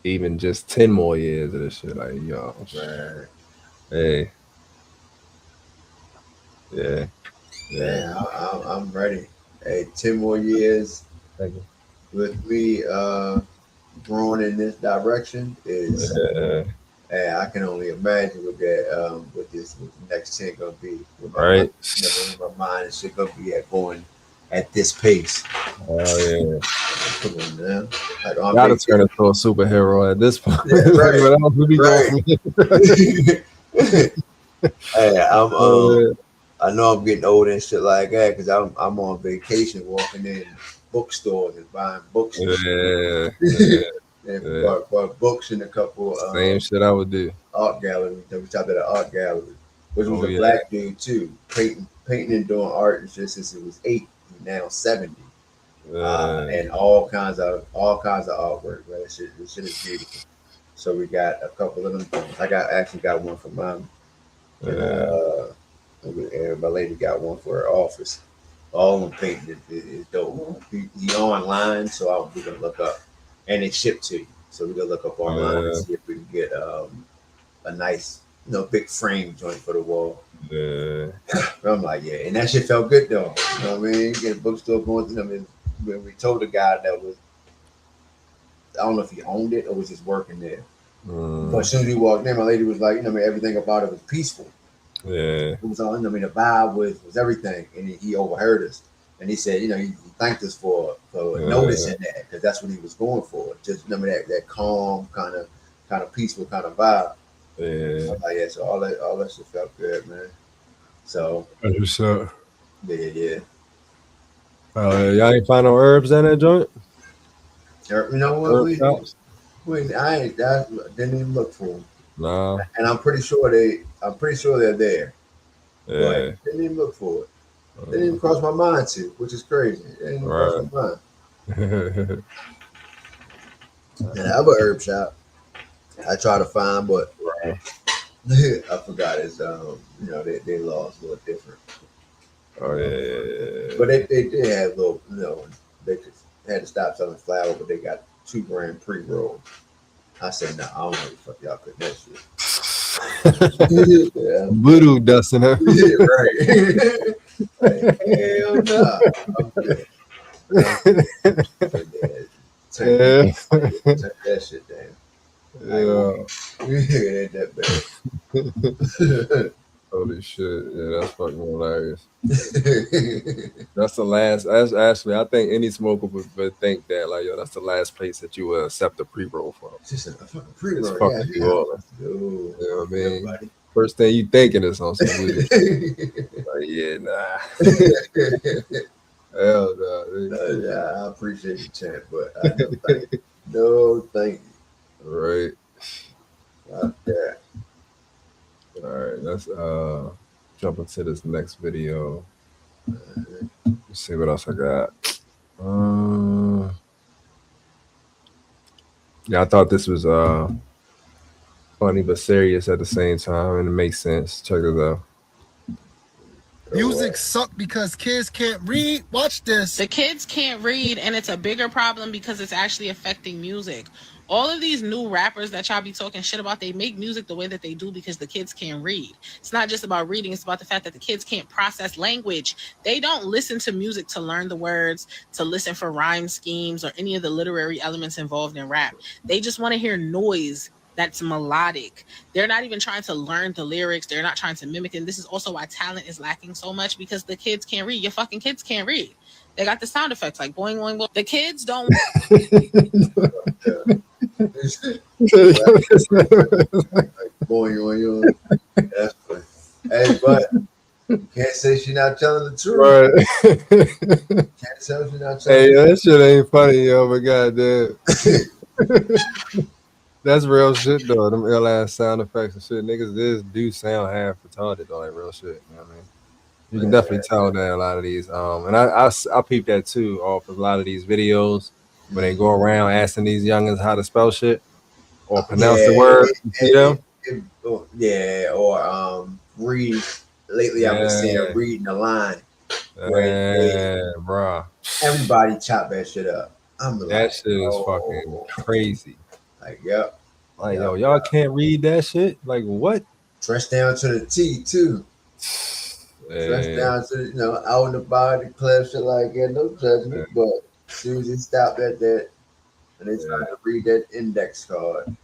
even just 10 more years of this shit. Like, yo, Right. hey. Yeah. Yeah, I'm ready. Hey, 10 more years Thank you. with me growing in this direction is, Yeah. hey, I can only imagine what the next 10 gonna be. Right. My mind and shit gonna be going at this pace. Oh yeah. Come on, man. Like, I'm Gotta big- turn into a superhero at this point. Yeah, right. What else would be going Hey, from I know I'm getting old and shit like that because I'm on vacation, walking in bookstores and buying books and shit. Yeah. And Yeah. bought books in a couple Same shit I would do. art galleries. We stopped at an art gallery, which was Oh, a yeah. black dude too, painting and doing art and shit since it was 8. He's now 70, and all kinds of artwork. Right, this shit is beautiful. So we got a couple of them things. I actually got one for mine. And my lady got one for her office. All of them painted is dope. He online, so we're gonna look up, and they ship to you. So we're gonna look up online and see if we can get a nice, big frame joint for the wall. Yeah. But I'm like, yeah, and that shit felt good though. You know what I mean? Get a bookstore going through them. And when we told the guy that was, I don't know if he owned it or was just working there. But as soon as we walked in, my lady was like, everything about it was peaceful. Yeah. It was on. The vibe was everything, and he overheard us, and he said, he thanked us for noticing that, because that's what he was going for. Just that calm kind of peaceful kind of vibe. Yeah. I'm like, yeah, so all that shit felt good, man. So That's what's up. yeah. Y'all ain't find no herbs in that joint? You know what? Herb shops? I didn't even look for them, Nah. and I'm pretty sure they're there. Yeah. But didn't even look for it. It didn't even cross my mind to, which is crazy. It didn't even cross my mind. And I have a herb shop. I try to find, but I forgot it's they laws a little different. Oh yeah. But they did have little, they had to stop selling flour, but they got 2 grand pre-roll. I said, no, I don't know what the fuck y'all put that shit. Yeah. Voodoo dust in her. Yeah, right. Like, hell no. I'm good. Turn that shit down. Yeah. It ain't that bad. Holy shit. Yeah, that's fucking hilarious. That's the last. That's actually, I think any smoker would think that, like, yo, that's the last place that you would accept a pre-roll from. Just a fucking It's pre-roll. fucking Yeah, New Orleans. Dude. You know what I mean? Everybody. First thing you thinking is on some voodoo. Like, yeah, nah. Hell no. Yeah, I appreciate the chant, but I don't think, no, thank you. Right. Not that. All right. Let's jump into this next video. Let's see what else I got. Yeah, I thought this was funny but serious at the same time, and it makes sense. Check it out. Music suck because kids can't read. Watch this. The kids can't read, and it's a bigger problem because it's actually affecting music. All of these new rappers that y'all be talking shit about, they make music the way that they do because the kids can't read. It's not just about reading, it's about the fact that the kids can't process language. They don't listen to music to learn the words, to listen for rhyme schemes, or any of the literary elements involved in rap. They just want to hear noise that's melodic. They're not even trying to learn the lyrics. They're not trying to mimic it. And this is also why talent is lacking so much, because the kids can't read. Your fucking kids can't read. They got the sound effects like boing, boing, boing. The kids don't. Boing. That's funny. Hey, but you can't say she's not telling the truth. Right. Can't say she's not telling Hey, the that shit ain't funny, yo, but goddamn. That's real shit though. Them ill ass sound effects and shit. Niggas do sound half retarded though, like real shit. You know what I mean? You can definitely tell that a lot of these. And I peep that too off of a lot of these videos when they go around asking these youngins how to spell shit or pronounce the word. You know? Yeah, or read. Lately, I've been seeing reading the line. Yeah, bro. Everybody chop that shit up. I'm That like, shit is fucking crazy. Like, yep. Like, yo, y'all can't read that shit? Like, what? Fresh down to the T, too. Fresh down to, out and about the club, shit like that. No judgment, but as soon as they stopped at that, and they started to read that index card.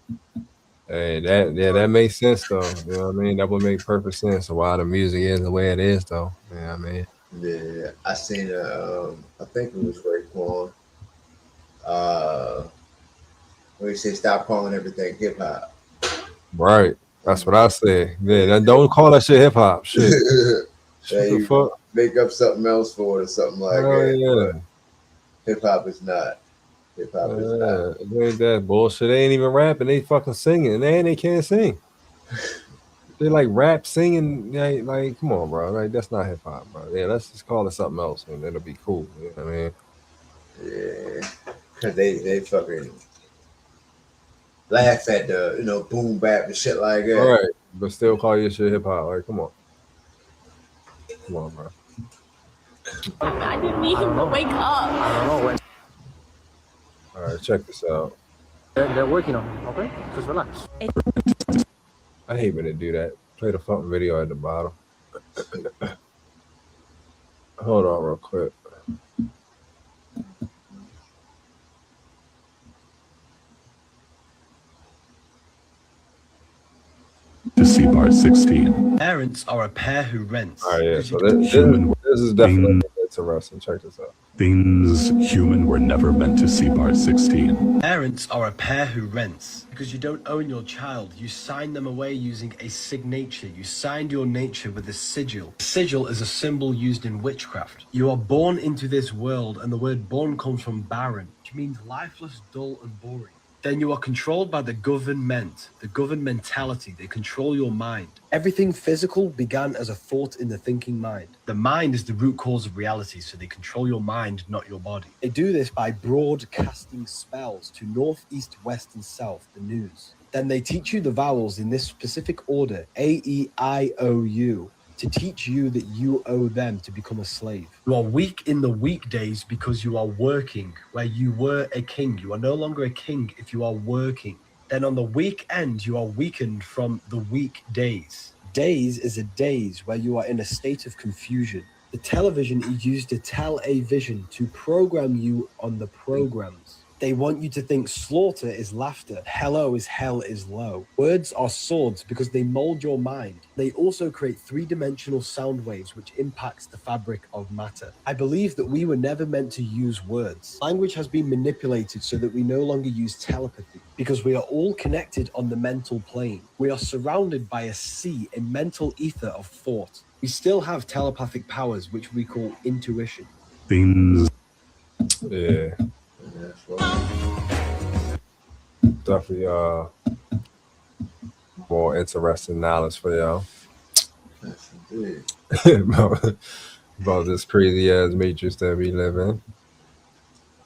Hey, that makes sense, though. You know what I mean? That would make perfect sense of why the music is the way it is, though. You know what I mean? Yeah, I seen I think it was Raekwon. Where he said, "Stop calling everything hip hop." Right. That's what I say. Yeah, don't call that shit hip hop. Shit. Yeah, you fuck? make up something else for it or something like that. Yeah. Hip hop is not. Hip hop is not. It ain't that bullshit. They ain't even rapping. They fucking singing. And they can't sing. They like rap singing. Like, come on, bro. Like, that's not hip hop, bro. Yeah, let's just call it something else and it'll be cool. You know what I mean? Yeah. Because they fucking laugh at the boom bap and shit like that. All right, but still call your shit hip hop. Like, come on, bro. I didn't need him to wake up. All right, check this out. They're working on it, okay? Just relax. I hate when they do that. Play the fucking video at the bottom. Hold on, real quick. To CBAR 16. Parents are a pair who rents. All right, yeah. So this is definitely interesting. Check this out. Things human were never meant to CBAR 16. Parents are a pair who rents. Because you don't own your child, you sign them away using a signature. You signed your nature with a sigil. A sigil is a symbol used in witchcraft. You are born into this world, and the word born comes from barren, which means lifeless, dull, and boring. Then you are controlled by the government, the governmentality. They control your mind. Everything physical began as a thought in the thinking mind. The mind is the root cause of reality, so they control your mind, not your body. They do this by broadcasting spells to north, east, west, and south, the news. Then they teach you the vowels in this specific order, A, E, I, O, U, to teach you that you owe them to become a slave. You are weak in the weekdays because you are working. Where you were a king, you are no longer a king if you are working. Then on the weekend, you are weakened from the weekdays. Days is a daze where you are in a state of confusion. The television is used to tell a vision, to program you on the programs. They want you to think slaughter is laughter, hello is hell is low. Words are swords because they mold your mind. They also create three-dimensional sound waves which impacts the fabric of matter. I believe that we were never meant to use words. Language has been manipulated so that we no longer use telepathy because we are all connected on the mental plane. We are surrounded by a sea, a mental ether of thought. We still have telepathic powers which we call intuition. Things. Yeah. Definitely more interesting knowledge for y'all about this crazy ass matrix that we live in.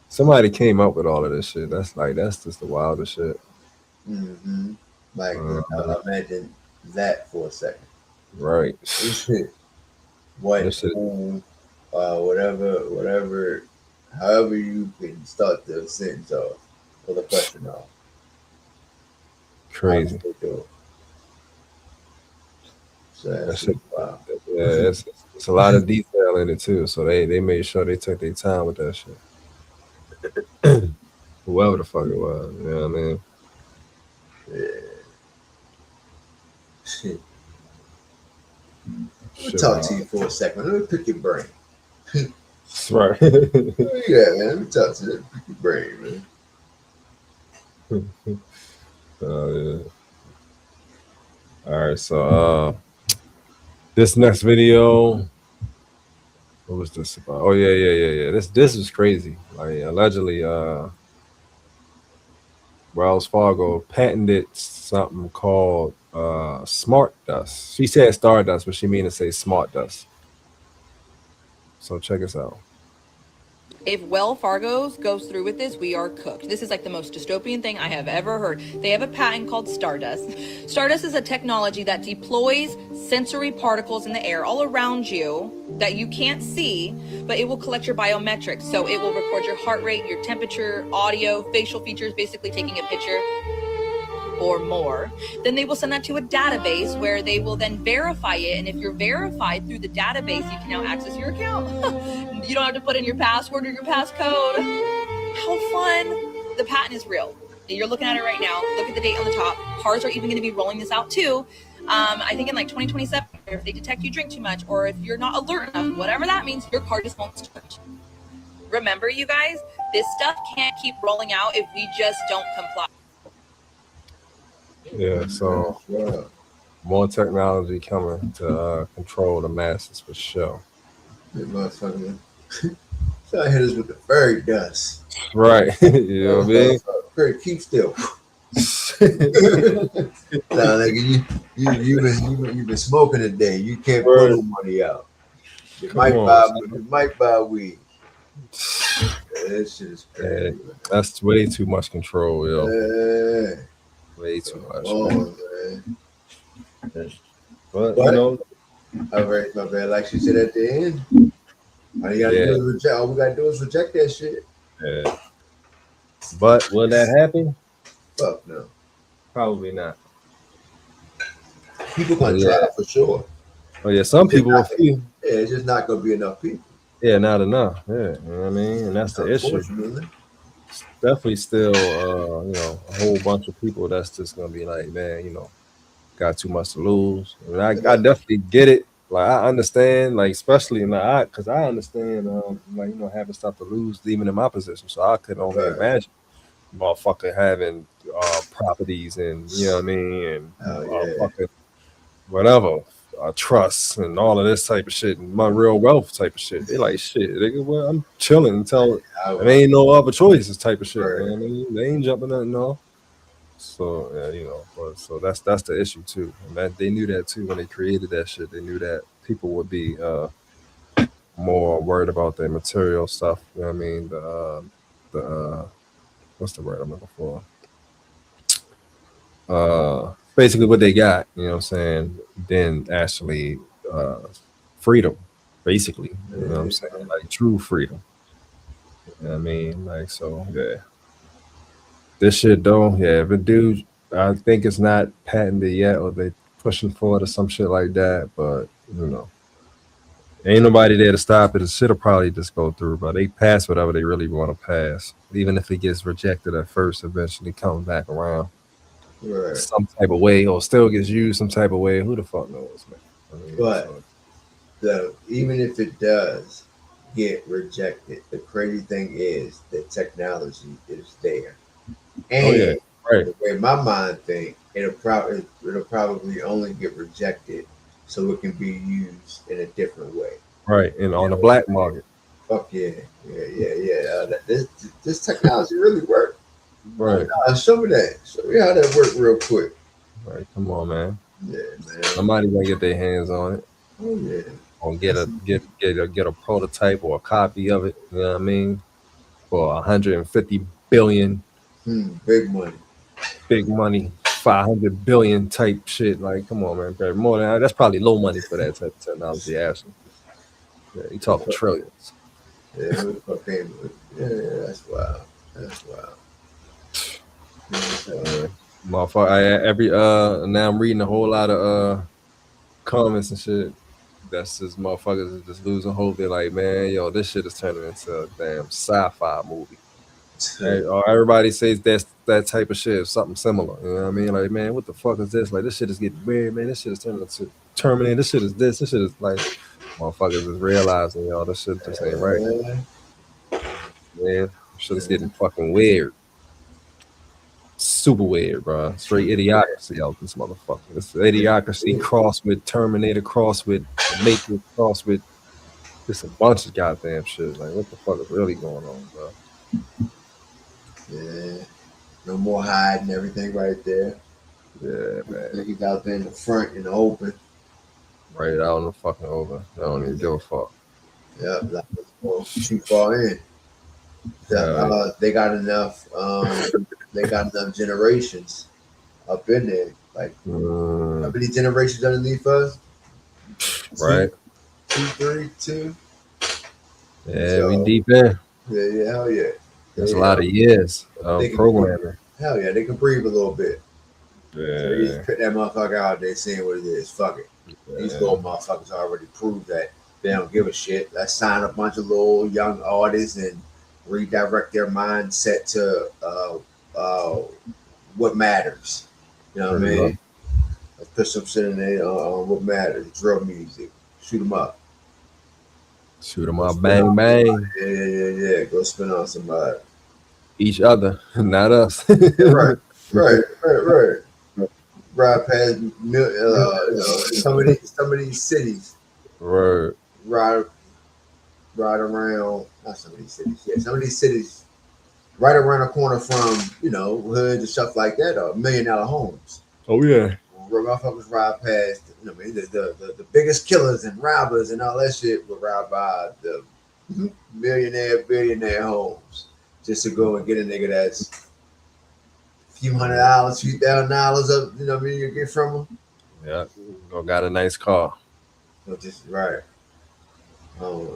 Somebody came up with all of this shit. That's just the wildest shit. Mm-hmm. Like, imagine that for a second. Right. what, That shit- who, whatever, however you can start the sentence off or the question off. Crazy. So That that's shit, wow. yeah, it's a lot of detail in it too. So they made sure they took their time with that shit. Whoever the fuck it was, you know what I mean? Shit. Let me Shit, talk man. to you for a second. Let me pick your brain. That's right. Yeah, man. Let me talk to you. Let me pick your brain, man. Yeah. All right, so this next video, what was this about? Oh yeah. This is crazy. Like allegedly, Wells Fargo patented something called smart dust. She said stardust, but she mean to say smart dust. So check us out. If Wells Fargo goes through with this, we are cooked. This is like the most dystopian thing I have ever heard. They have a patent called Stardust. Stardust is a technology that deploys sensory particles in the air all around you that you can't see, but it will collect your biometrics. So it will record your heart rate, your temperature, audio, facial features, basically taking a picture or more. Then they will send that to a database where they will then verify it. And if you're verified through the database, you can now access your account. You don't have to put in your password or your passcode. How fun. The patent is real. You're looking at it right now. Look at the date on the top. Cars are even going to be rolling this out too. I think in like 2027, if they detect you drink too much, or if you're not alert enough, whatever that means, your car just won't start. Remember, you guys, this stuff can't keep rolling out if we just don't comply. Yeah, so Yeah. more technology coming to control the masses for sure. That motherfucker. So I hit us with the fairy dust. Right. You know what I mean? Fairy, keep still. Nah, nigga, you've been smoking today. You can't pull no money out. You Come might on, buy weed. Yeah, that shit is crazy. Yeah, that's way too much control, yo. Yeah. Way too much. Oh, Man. man. But What? you know, All right, my bad. Like she said at the end, all you gotta Yeah. do is reject. All we gotta do is reject that shit. yeah. But will that happen? Fuck no. Probably not. People gonna Yeah. try for sure. Oh yeah, some people will feel. Yeah, it's just not gonna be enough people. Yeah, not enough. Yeah, you know what I mean, and that's the issue. Unfortunately. Definitely still, a whole bunch of people that's just gonna be like, man, got too much to lose. And I definitely get it. Like I understand, like especially because I understand, having stuff to lose, even in my position. So I could only Right. imagine, motherfucker having properties and you know what I mean, and Oh, yeah. fucking whatever, trusts and all of this type of shit, and my real wealth type of shit. They like shit. They go, well, I'm chilling until there ain't no other choices type of shit. You know what I mean? They ain't jumping nothing off. So but so that's the issue too, and that they knew that too when they created that shit. They knew that people would be more worried about their material stuff. You know what I mean? The what's the word I'm looking for? Basically what they got. You know what I'm saying? Then actually freedom, basically. You know what I'm saying? Like true freedom. You know what I mean? Like so, yeah. This shit though, yeah, if a dude, I think it's not patented yet, or they pushing for it or some shit like that. But ain't nobody there to stop it. The shit'll probably just go through. But they pass whatever they really want to pass, even if it gets rejected at first. Eventually, comes back around Right. some type of way, or still gets used some type of way. Who the fuck knows, man? I mean, But even if it does get rejected, the crazy thing is that technology is there. And right. the way my mind think, it'll probably only get rejected so it can be used in a different way. Right, and on the black market. Fuck yeah. This technology really works. Right. Show me that. Show me how that worked real quick. Right, come on, man. Yeah, man. Somebody gonna get their hands on it. Oh yeah. Or get a prototype or a copy of it. You know what I mean? For 150 billion. Big money. Big money. 500 billion type shit. Like, come on, man. More than that's probably low money for that type of technology, actually. Yeah, you talking trillions. Yeah, that's wild. That's wild. Motherfucker, now I'm reading a whole lot of comments and shit. That's just motherfuckers is just losing hope. They're like, man, yo, this shit is turning into a damn sci-fi movie. Or everybody says that's that type of shit, something similar. You know what I mean? Like, man, what the fuck is this? Like, this shit is getting weird, man. This shit is turning into Terminator. This shit is this. This shit is like, motherfuckers is realizing, y'all, this shit just ain't right. Man, shit is getting fucking weird. Super weird, bro. Straight idiocracy out this motherfucker. It's idiocracy crossed with Terminator, crossed with Matrix, crossed with just a bunch of goddamn shit. Like, what the fuck is really going on, bro? Yeah. No more hiding, everything right there. Yeah, man. He's out there in the front, in the open. Right out in the fucking open. I don't even give a fuck. Yeah, too far in. They got enough. They got enough generations up in there. Like how many generations underneath us? Right. 2, 3, 2. Yeah, So, we deep in. Yeah, hell yeah. That's a lot of years of programming. Hell yeah, they can breathe a little bit. Yeah. So you just put that motherfucker out there seeing what it is. Fuck it. Yeah. These little motherfuckers already proved that they don't give a shit. Let's sign a bunch of little young artists and redirect their mindset to what matters. You know what I mean? Let's put some shit in there on what matters. Drill music. Shoot them up. Shoot them up. Bang, bang. Yeah. Go spin on somebody. Each other, not us. Right. Ride past some of these cities. Right. Ride around, not some of these cities. Yeah, some of these cities right around the corner from, hoods and stuff like that are $1 million homes. Oh yeah. Motherfuckers ride past, the biggest killers and robbers and all that shit will ride by the billionaire homes just to go and get a nigga that's a few $100, few $1,000 up, you get from them. Yeah. Got a nice car. So just right.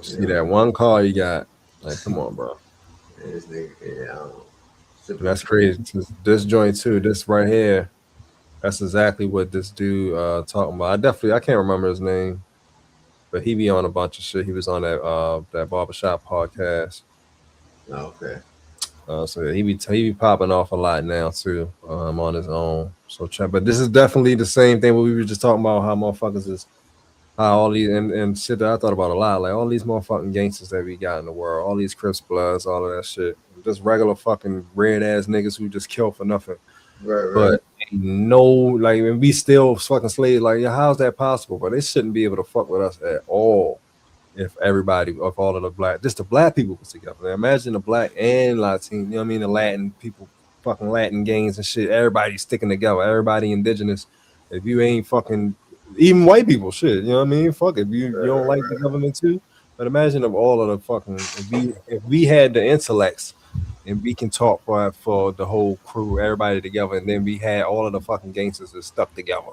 See that one car you got? Like, come on, bro. Yeah, this nigga, that's crazy. This joint too. This right here. That's exactly what this dude talking about. I can't remember his name, but he be on a bunch of shit. He was on that barbershop podcast. Oh, okay. So he be popping off a lot now too. On his own. So but this is definitely the same thing what we were just talking about. How motherfuckers is how all these and shit that I thought about a lot. Like all these motherfucking gangsters that we got in the world, all these Crips Bloods, all of that shit. Just regular fucking red ass niggas who just kill for nothing. Right. But and we still fucking slaves. Like, how's that possible? But they shouldn't be able to fuck with us at all. If all of the black people was together. Now imagine the black and Latin, the Latin people, fucking Latin gangs and shit. Everybody sticking together. Everybody indigenous. If you ain't fucking, even white people, shit. You know what I mean? Fuck it. You don't like the government too. But imagine if all of the fucking, if we had the intellects. And we can talk for the whole crew, everybody together, and then we had all of the fucking gangsters that stuck together.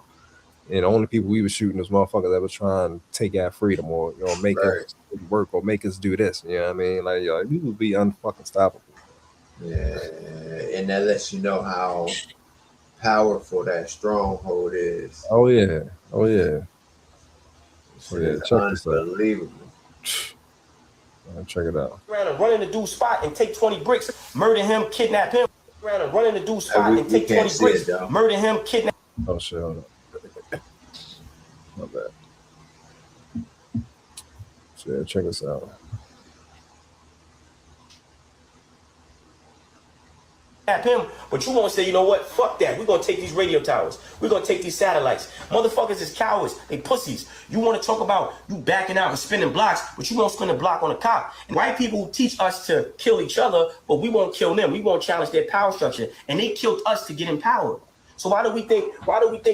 And the only people we were shooting was motherfuckers that were trying to take our freedom or make us work or make us do this. You know what I mean? Like, we would be unfucking stoppable. Yeah, and that lets you know how powerful that stronghold is. Oh yeah. So yeah, check this out. Unbelievable. Check it out. Run in the dude's spot and take 20 bricks, murder him, kidnap him. Run in the dude's spot and take 20 bricks, murder him, kidnap. Oh shit, hold on. My bad. So yeah, check this out. Him, but you won't say, you know what? Fuck that. We're gonna take these radio towers. We're gonna take these satellites. Motherfuckers is cowards. They pussies. You want to talk about you backing out and spinning blocks, but you won't spin a block on a cop. And white people teach us to kill each other, but we won't kill them. We won't challenge their power structure. And they killed us to get in power. So why do we think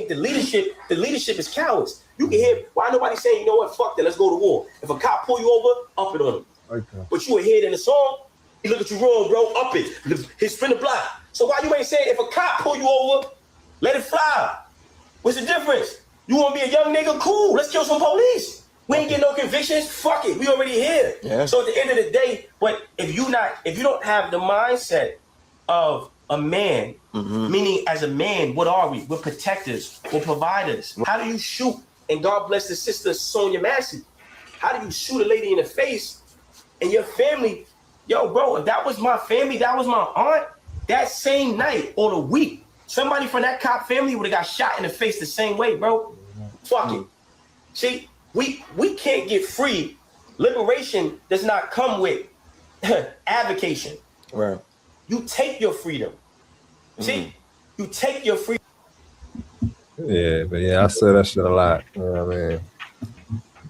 the leadership is cowards? You can hear why nobody saying, you know what? Fuck that. Let's go to war. If a cop pull you over, up it on him. Okay. But you were here in the song. He look at you wrong, bro. Up it. He spin the block. So why you ain't saying if a cop pull you over, let it fly? What's the difference? You want to be a young nigga? Cool. Let's kill some police. We ain't getting no convictions. Fuck it. We already here. Yeah. So at the end of the day, but if you don't have the mindset of a man, meaning as a man, what are we? We're protectors. We're providers. How do you shoot? And God bless the sister Sonia Massey. How do you shoot a lady in the face and your family? Yo, bro, if that was my family, that was my aunt, that same night or the week, somebody from that cop family would have got shot in the face the same way, bro. Fuck it. See, we can't get free. Liberation does not come with advocation. Right. You take your freedom. See, you take your freedom. Yeah, but yeah, I say that shit a lot. You know what I mean?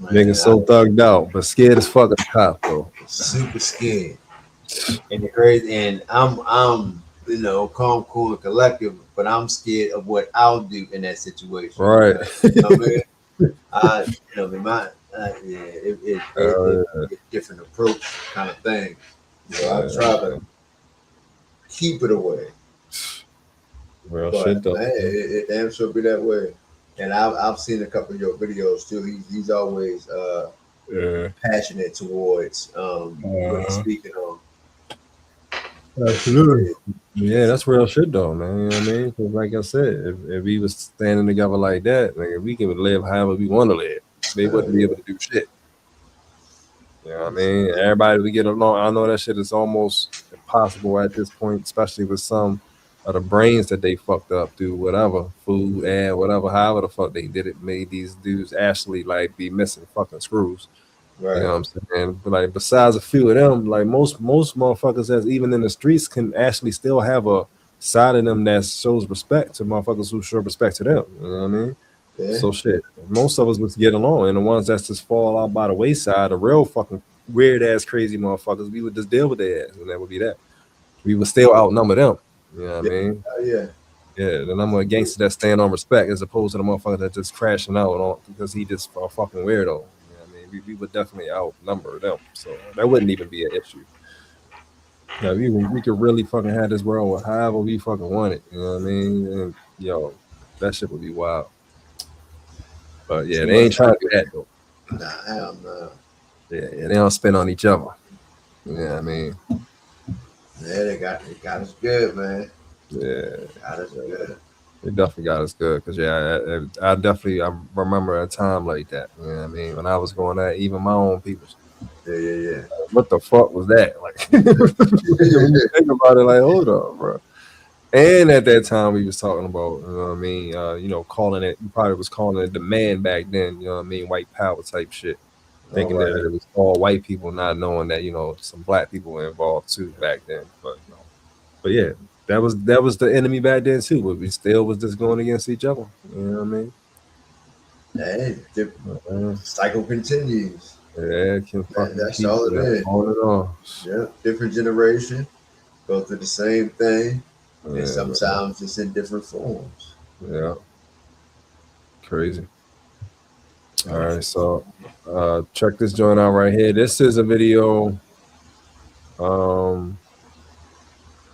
Niggas so thugged out, but scared as fuck of the cop, though. Super scared. And the crazy, and I'm calm, cool, and collective, but I'm scared of what I'll do in that situation. Right. It's a different approach kind of thing. So I try to keep it away. Real But, shit, though. man, it damn sure be that way. And I've seen a couple of your videos too. He's always passionate towards what he's speaking on. Absolutely. Yeah, that's real shit though, man. You know what I mean? 'Cause like I said, if we was standing together like that, like we can live however we want to live. They wouldn't be able to do shit. You know what I mean? Everybody we get along. I know that shit is almost impossible at this point, especially with some of the brains that they fucked up through whatever, food, air, whatever, however the fuck they did it, made these dudes actually like be missing fucking screws. Right. You know what I'm saying? But like besides a few of them, like most motherfuckers that's even in the streets can actually still have a side of them that shows respect to motherfuckers who show respect to them. You know what I mean? Yeah. So shit. Most of us must get along, and the ones that just fall out by the wayside, the real fucking weird ass crazy motherfuckers, we would just deal with their ass, and that would be that. We would still outnumber them. You know what I mean? Yeah. Yeah, the number of gangsters that stand on respect as opposed to the motherfucker that just crashing out on because he just a fucking weirdo. You know what I mean? We would definitely outnumber them. So that wouldn't even be an issue. Yeah, we could really fucking have this world with however we fucking want it. You know what I mean? And yo, that shit would be wild. But yeah, they ain't trying to do that though. Nah, hell no. Yeah, they don't spin on each other. You know what I mean? Yeah, they got us good, man. Yeah. Got us good. They definitely got us good because I remember a time like that. You know what I mean? When I was going at even my own people. Yeah. What the fuck was that? Like when you think about it, like, hold on, bro. And at that time we was talking about, you know what I mean, calling it, you probably was calling it the man back then, you know what I mean, white power type shit. Thinking that it was all white people, not knowing that, some black people were involved too back then. But yeah, that was the enemy back then too, but we still was just going against each other. You know what I mean? Hey, the cycle continues. Yeah, that's all it is. On and on. Yeah, different generation go through the same thing, and sometimes it's in different forms. Yeah, crazy. All right, so check this joint out right here. This is a video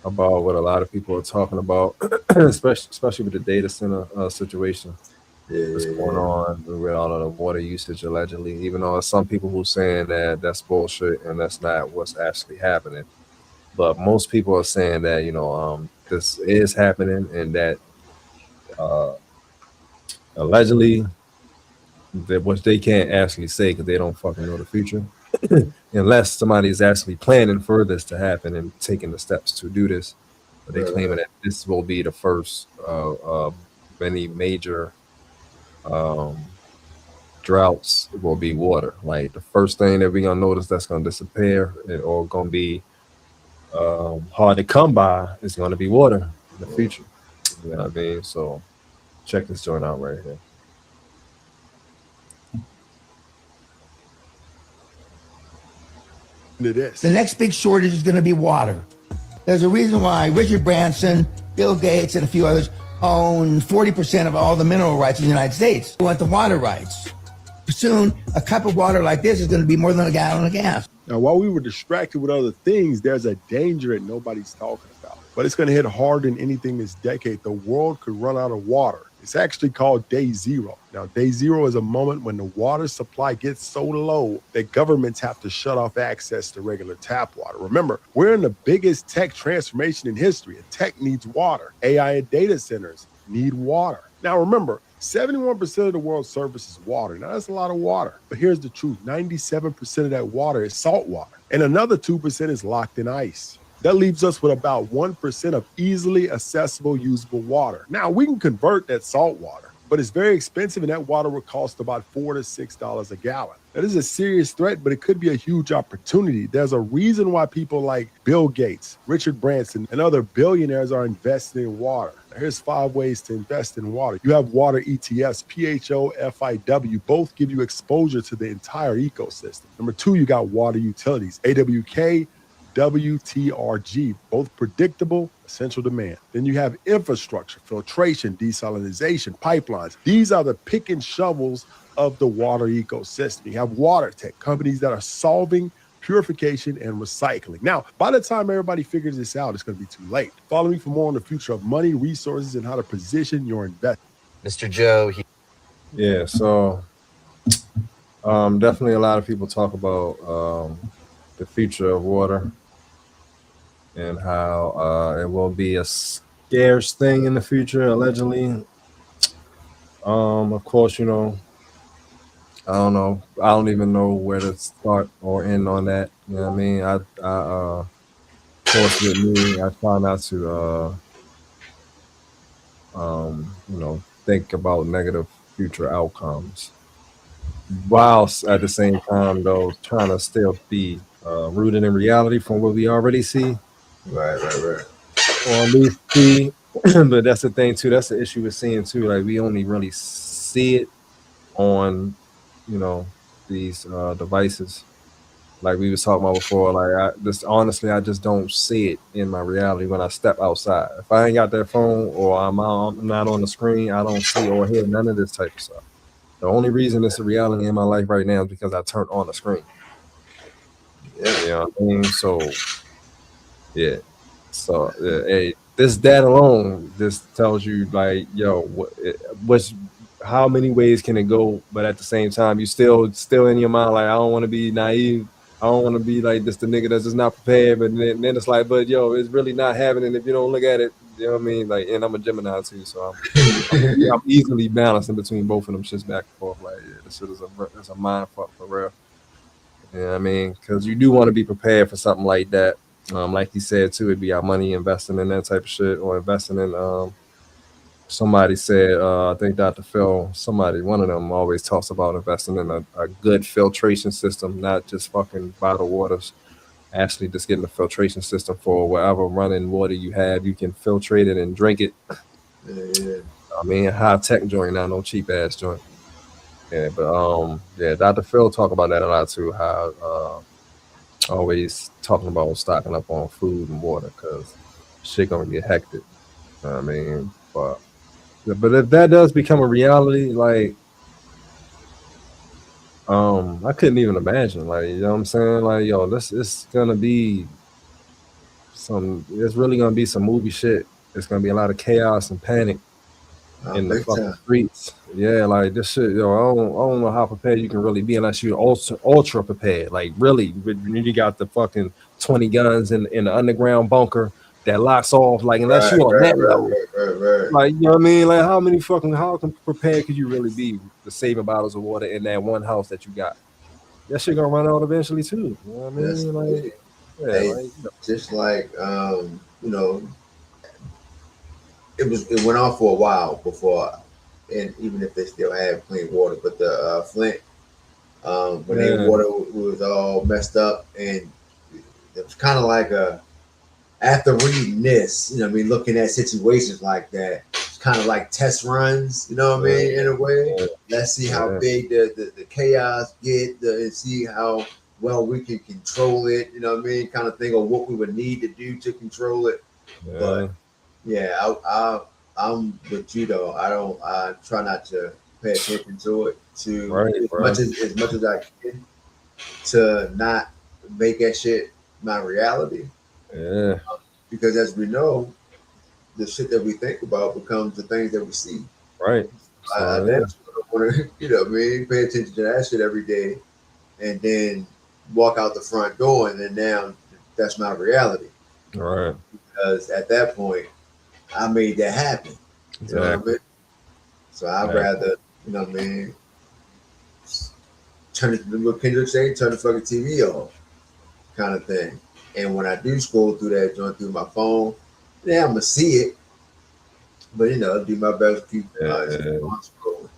about what a lot of people are talking about, especially with the data center situation. What's going on with all of the water usage allegedly, even though some people who are saying that that's bullshit and that's not what's actually happening. But most people are saying that, this is happening and that allegedly, which they can't actually say because they don't fucking know the future, unless somebody is actually planning for this to happen and taking the steps to do this. But they claiming that this will be the first of many major droughts will be water. Like the first thing that we're gonna notice that's gonna disappear or gonna be hard to come by is gonna be water in the future. You know what I mean? So check this joint out right here. The next big shortage is going to be water. There's a reason why Richard Branson, Bill Gates, and a few others own 40% of all the mineral rights in the United States. We want the water rights. Soon, a cup of water like this is going to be more than a gallon of gas. Now, while we were distracted with other things, there's a danger that nobody's talking about. But it's going to hit harder than anything this decade. The world could run out of water. It's actually called day zero. Now, day zero is a moment when the water supply gets so low that governments have to shut off access to regular tap water. Remember, we're in the biggest tech transformation in history, and tech needs water. AI and data centers need water. Now, remember, 71% of the world's surface is water. Now, that's a lot of water. But here's the truth. 97% of that water is salt water, and another 2% is locked in ice. That leaves us with about 1% of easily accessible, usable water. Now, we can convert that salt water, but it's very expensive, and that water would cost about $4 to $6 a gallon. That is a serious threat, but it could be a huge opportunity. There's a reason why people like Bill Gates, Richard Branson, and other billionaires are investing in water. Here's 5 ways to invest in water. You have water ETFs, PHOFIW, both give you exposure to the entire ecosystem. Number 2, you got water utilities, AWK, WTRG, both predictable, essential demand. Then you have infrastructure, filtration, desalination, pipelines. These are the pick and shovels of the water ecosystem. You have water tech, companies that are solving purification and recycling. Now, by the time everybody figures this out, it's going to be too late. Follow me for more on the future of money, resources, and how to position your investment. Mr. Joe. Yeah, so definitely a lot of people talk about the future of water and how it will be a scarce thing in the future, allegedly. Of course, you know, I don't know. I don't even know where to start or end on that. You know what I mean? Of course, with me, I try not to, you know, think about negative future outcomes, whilst at the same time, though, trying to still be rooted in reality from what we already see. Right. Or at least see. But that's the thing, too. That's the issue with seeing, too. Like, we only really see it on, you know, these devices, like we was talking about before. Like, honestly, I just don't see it in my reality when I step outside. If I ain't got that phone or I'm not on the screen, I don't see or hear none of this type of stuff. The only reason it's a reality in my life right now is because I turned on the screen. Yeah, you know what I mean? So, yeah. So, hey, that alone just tells you, like, yo, how many ways can it go? But at the same time, you still in your mind, like, I don't want to be naive. I don't want to be like this, the nigga that's just not prepared. But then it's like, but yo, it's really not happening if you don't look at it. You know what I mean? Like, and I'm a Gemini too, so I'm easily balancing between both of them shits back and forth. Like, yeah, this shit is a mind fuck for real. You know what I mean? Because you do want to be prepared for something like that. Like you said too, it'd be our money investing in that type of shit, or investing in somebody said, I think Dr. Phil, one of them always talks about investing in a good filtration system, not just fucking bottled waters. Actually, just getting a filtration system for whatever running water you have. You can filtrate it and drink it. Yeah. I mean, high tech joint, not no cheap ass joint. Yeah, but yeah, Dr. Phil talk about that a lot too. How always talking about stocking up on food and water because shit gonna get hectic. You know what I mean, but if that does become a reality, like, I couldn't even imagine, like, you know what I'm saying? Like, yo, it's gonna be it's really gonna be some movie shit. It's gonna be a lot of chaos and panic in the fucking streets. Yeah, like this shit, yo, I don't know how prepared you can really be unless you're ultra prepared. Like, really, you got the fucking 20 guns in the underground bunker that locks off, like, unless you're on that level. Like, you know what I mean? Like, how prepared could you really be to saving bottles of water in that one house that you got? That shit gonna run out eventually too. You know what I mean? Like, yeah, hey, like, just like you know, it went on for a while before, and even if they still have clean water, but the Flint, when their water was all messed up, and it was kind of like after reading this, you know what I mean, looking at situations like that, it's kind of like test runs, you know what I mean, in a way. Let's see how big the chaos get, and see how well we can control it, you know what I mean, kind of thing, or what we would need to do to control it. Yeah. But yeah, I'm with you though. I try not to pay attention to it as much as I can, to not make that shit my reality. Yeah. Because as we know, the shit that we think about becomes the things that we see. Right. So, yeah. That's what I want to, you know what I mean? Pay attention to that shit every day, and then walk out the front door, and then now that's my reality. Right. Because at that point, I made that happen. You know what I mean? So I'd rather, you know what I mean, turn it, what Kendrick say, turn the fucking TV off, kind of thing. And when I do scroll through that joint through my phone, yeah, I'm gonna see it. But you know, do my best to keep on scrolling.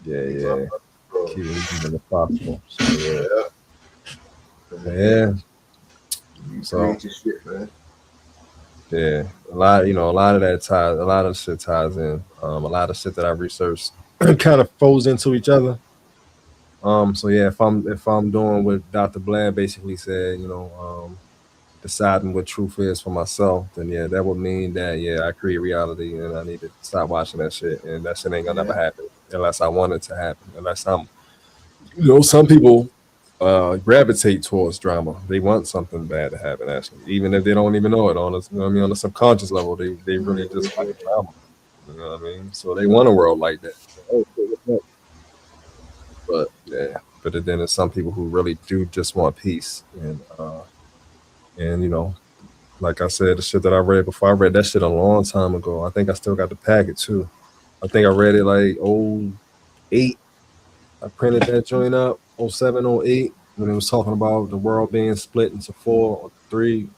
Yeah. Keep it even as possible. So, yeah. So create your shit, man. Yeah, a lot of that ties, a lot of shit ties in. A lot of shit that I researched kind of folds into each other. So yeah, if I'm doing what Dr. Blair basically said, deciding what truth is for myself, then yeah, that would mean that I create reality, and I need to stop watching that shit, and that shit ain't gonna never happen unless I want it to happen. Unless I'm, some people gravitate towards drama. They want something bad to happen, actually, even if they don't even know it on on a subconscious level. They really just like drama. You know what I mean? So they want a world like that. But then there's some people who really do just want peace, and like I said, the shit that I read before, I read that shit a long time ago. I think I still got the packet too. I think I read it like 08. I printed that joint up 07, 08, when it was talking about the world being split into 2 or 3,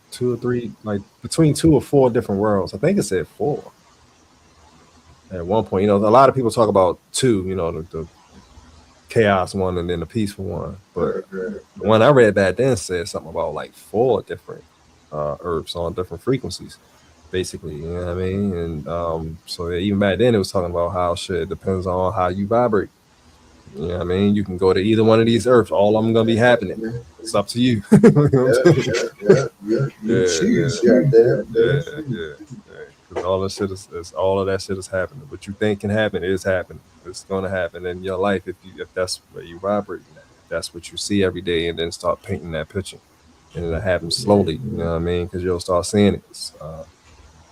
like between 2 or 4 different worlds. I think it said 4 at one point. A lot of people talk about 2, the chaos one and then the peaceful one. But the one I read back then said something about like 4 different herbs on different frequencies, basically. You know what I mean? And so even back then it was talking about how shit depends on how you vibrate. You know what I mean? You can go to either one of these earths. All of them gonna be happening. It's up to you. Because all of that shit is happening. What you think can happen is happening. It's gonna happen in your life if that's where you vibrate. If that's what you see every day, and then start painting that picture, and it'll happen slowly. You know what I mean? Because you'll start seeing it.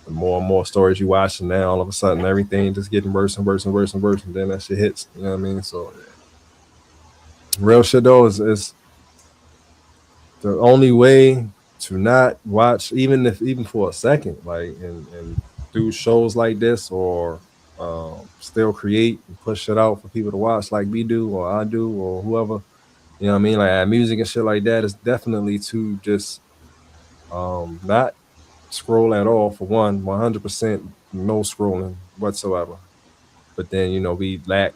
The more and more stories you watch, and now all of a sudden everything just getting worse and worse and worse and worse, and then that shit hits. You know what I mean? So real shit though is the only way to not watch, even for a second, like and do shows like this, or still create and push it out for people to watch, like we do, or I do, or whoever. You know what I mean? Like our music and shit like that is definitely to just not scroll at all, for one. 100% no scrolling whatsoever. But then we lack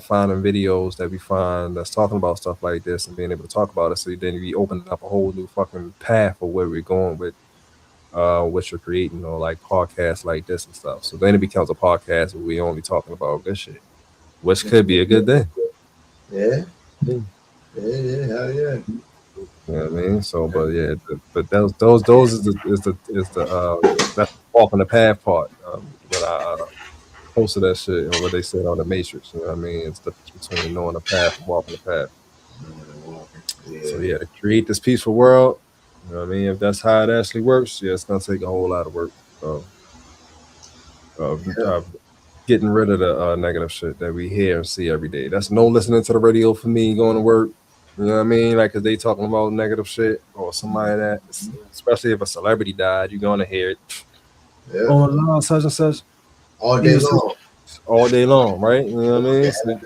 finding videos that we find that's talking about stuff like this and being able to talk about it. So then we open up a whole new fucking path of where we're going with what you're creating, or like podcasts like this and stuff. So then it becomes a podcast where we only talking about good shit, which could be a good thing. Yeah, hell yeah. You know what I mean? So, but those is the that's walking the path part. When I posted that shit, or what they said on the Matrix. You know what I mean? It's the difference between knowing the path and walking the path. So to create this peaceful world, you know what I mean? If that's how it actually works, it's gonna take a whole lot of work of getting rid of the negative shit that we hear and see every day. That's no listening to the radio for me going to work. You know what I mean? Like, cause they talking about negative shit, or somebody that, especially if a celebrity died, you're gonna hear it. Yeah. Oh, such and such. All day long. All day long, right? You know what I mean? So,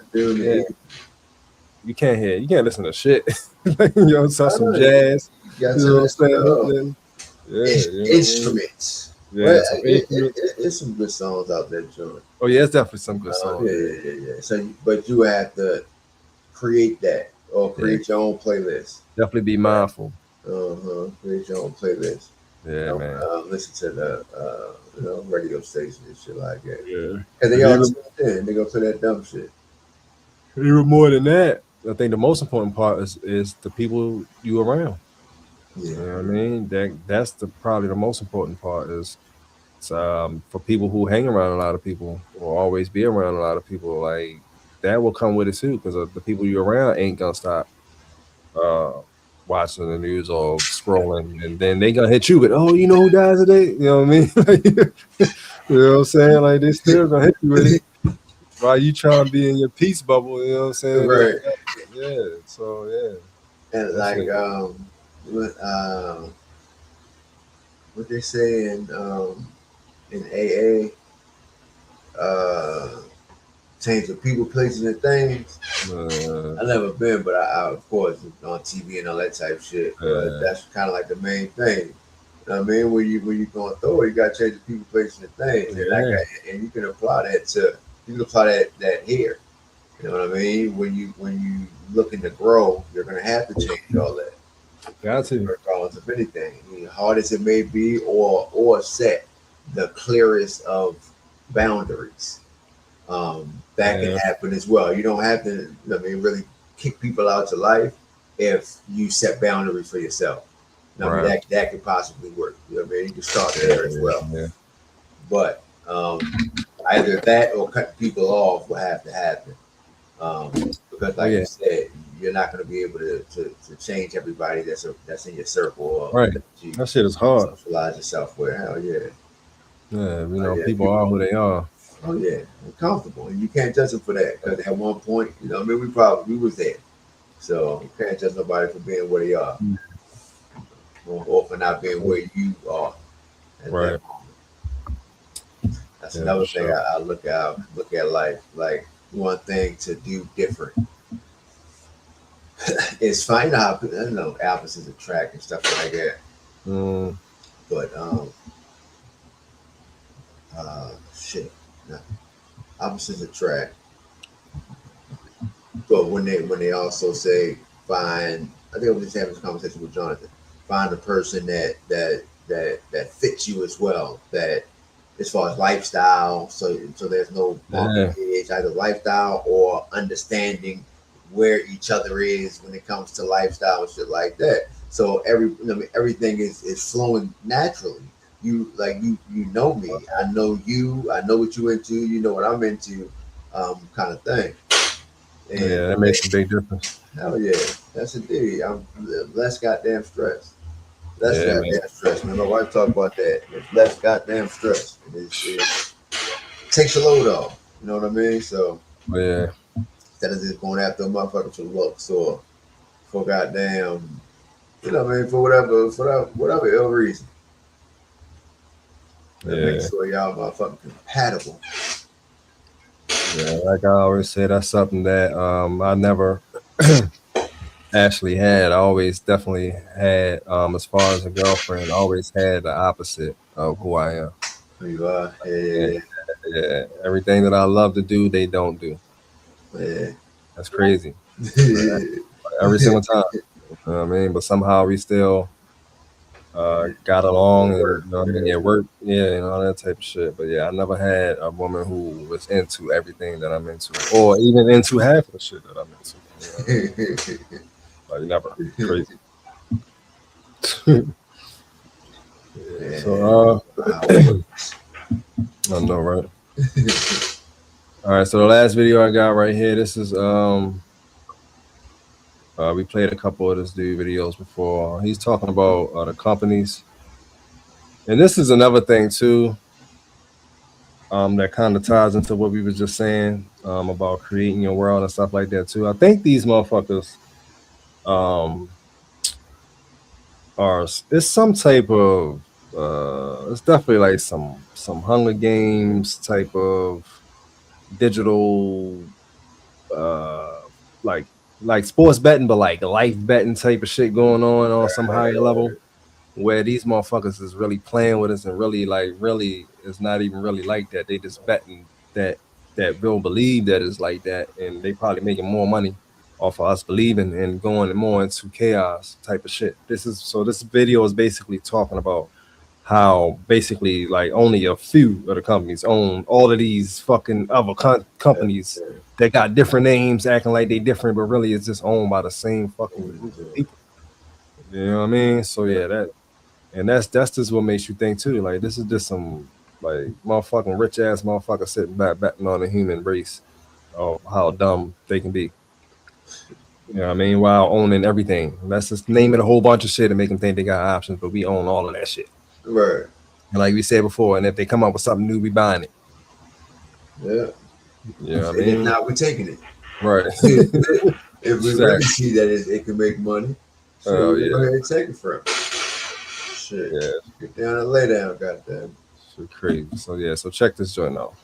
you can't listen to shit. Some jazz. You know what I'm saying? Instruments. Yeah, it's some good songs out there, John. Oh yeah, it's definitely some good songs. Yeah. So, but you have to create that, or create your own playlist. Definitely be mindful. Create your own playlist. Yeah, man. Listen to the radio station and shit like that. Yeah. Cause they all they go play that dumb shit. Even more than that, I think the most important part is the people you around. Yeah. You know what I mean? That's probably the most important part is for people who hang around a lot of people, or always be around a lot of people, like that will come with it too, because the people you're around ain't gonna stop watching the news or scrolling, and then they gonna hit you with, oh, you know who dies today? You know what I mean? You know what I'm saying? Like, they still gonna hit you with it. While you trying to be in your peace bubble, you know what I'm saying? Right. Yeah. So yeah. And That's like it. what they say in AA, change of people, places, and things. I've never been, but I of course on TV and all that type of shit. That's kind of like the main thing. You know what I mean? When you going through it, you got to change the people, places, and things. And you can apply that that here. You know what I mean? When you looking to grow, you're gonna have to change all that. Got to. Regardless of anything, I mean, hard as it may be, or set the clearest of boundaries. That can happen as well. You don't have to, really kick people out your life if you set boundaries for yourself. That could possibly work. You know what I mean? You can start there as well. Yeah. But either that or cut people off will have to happen. Because like you said, you're not going to be able to change everybody that's in your circle. Or right. That shit is hard. Socialize yourself with. Hell yeah. Yeah, people are who they are. Oh yeah, they're comfortable, and you can't judge them for that. Because at one point, we was there, so you can't judge nobody for being where they are, or for not being where you are. Right. That's another thing I look at life. Like one thing to do different is find out. I don't know, opposites attract and stuff like that. But shit. No. Opposites attract. But when they also say find, I think I was just having this conversation with Jonathan. Find a person that fits you as well. That as far as lifestyle, so there's no edge, either lifestyle or understanding where each other is when it comes to lifestyle and shit like that. So everything is flowing naturally. You know me. I know you. I know what you into. You know what I'm into, kind of thing. And that makes a big difference. Hell yeah, that's indeed. I'm less goddamn stressed. Less goddamn stress. Man, my wife talked about that. It's less goddamn stress. It takes a load off. You know what I mean? So instead of just going after a motherfucker for looks or for goddamn, for whatever ill reason. Make sure y'all motherfucking compatible. Yeah, like I always say, that's something that I never actually had. I always definitely had, as far as a girlfriend, I always had the opposite of who I am. Who you are? Yeah. Everything that I love to do, they don't do. Yeah. That's crazy. Every single time. You know what I mean? But somehow we still got along and it worked, and all that type of shit. But I never had a woman who was into everything that I'm into, or even into half of the shit that I'm into. Like never. Crazy. So I know, right? All right, so the last video I got right here, this is we played a couple of this dude videos before. He's talking about the companies. And this is another thing too, that kind of ties into what we were just saying about creating your world and stuff like that too. I think these motherfuckers it's some type of it's definitely like some Hunger Games type of digital like sports betting, but like life betting type of shit going on some higher level, where these motherfuckers is really playing with us and really it's not even really like that. They just betting that we'll believe that it's like that, and they probably making more money off of us believing and going more into chaos type of shit. This video is basically talking about how basically like only a few of the companies own all of these fucking other companies that got different names, acting like they different, but really it's just owned by the same fucking group of people. You know what I mean? So that's just what makes you think too. Like this is just some like motherfucking rich ass motherfucker sitting back betting on the human race of how dumb they can be. You know what I mean? While owning everything. Let's just name it a whole bunch of shit and make them think they got options, but we own all of that shit. Right. And like we said before, and if they come up with something new, we buying it. Yeah. Yeah, I And if mean, not, we're taking it. right. If we really see that it can make money, so Oh, go yeah. ahead and take it from it. Shit. Yeah, Get down and lay down, goddamn. shit crazy. So yeah, so check this joint out.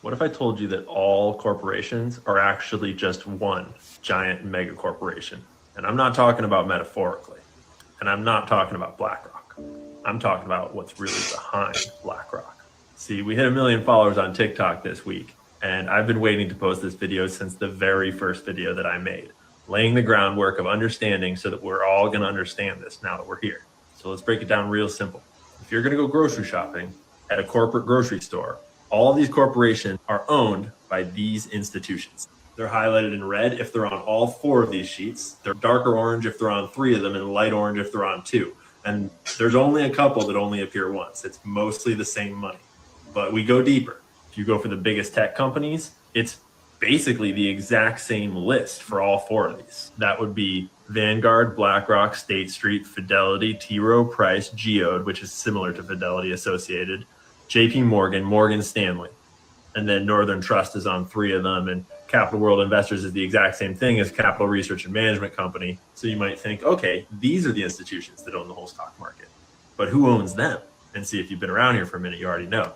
What if I told you that all corporations are actually just one giant mega corporation? And I'm not talking about metaphorically, and I'm not talking about BlackRock. I'm talking about what's really behind BlackRock. See, we hit 1 million followers on TikTok this week, and I've been waiting to post this video since the very first video that I made, laying the groundwork of understanding so that we're all going to understand this now that we're here. So let's break it down real simple. If you're going to go grocery shopping at a corporate grocery store, all of these corporations are owned by these institutions. They're highlighted in red if they're on all 4 of these sheets. They're darker orange if they're on 3 of them, and light orange if they're on 2. And there's only a couple that only appear once. It's mostly the same money. But we go deeper. If you go for the biggest tech companies, it's basically the exact same list for all 4 of these. That would be Vanguard, BlackRock, State Street, Fidelity, T. Rowe Price, Geode, which is similar to Fidelity Associated, JP Morgan, Morgan Stanley, and then Northern Trust is on 3 of them, and Capital World Investors is the exact same thing as Capital Research and Management Company. So you might think, okay, these are the institutions that own the whole stock market, but who owns them? And see, if you've been around here for a minute, you already know.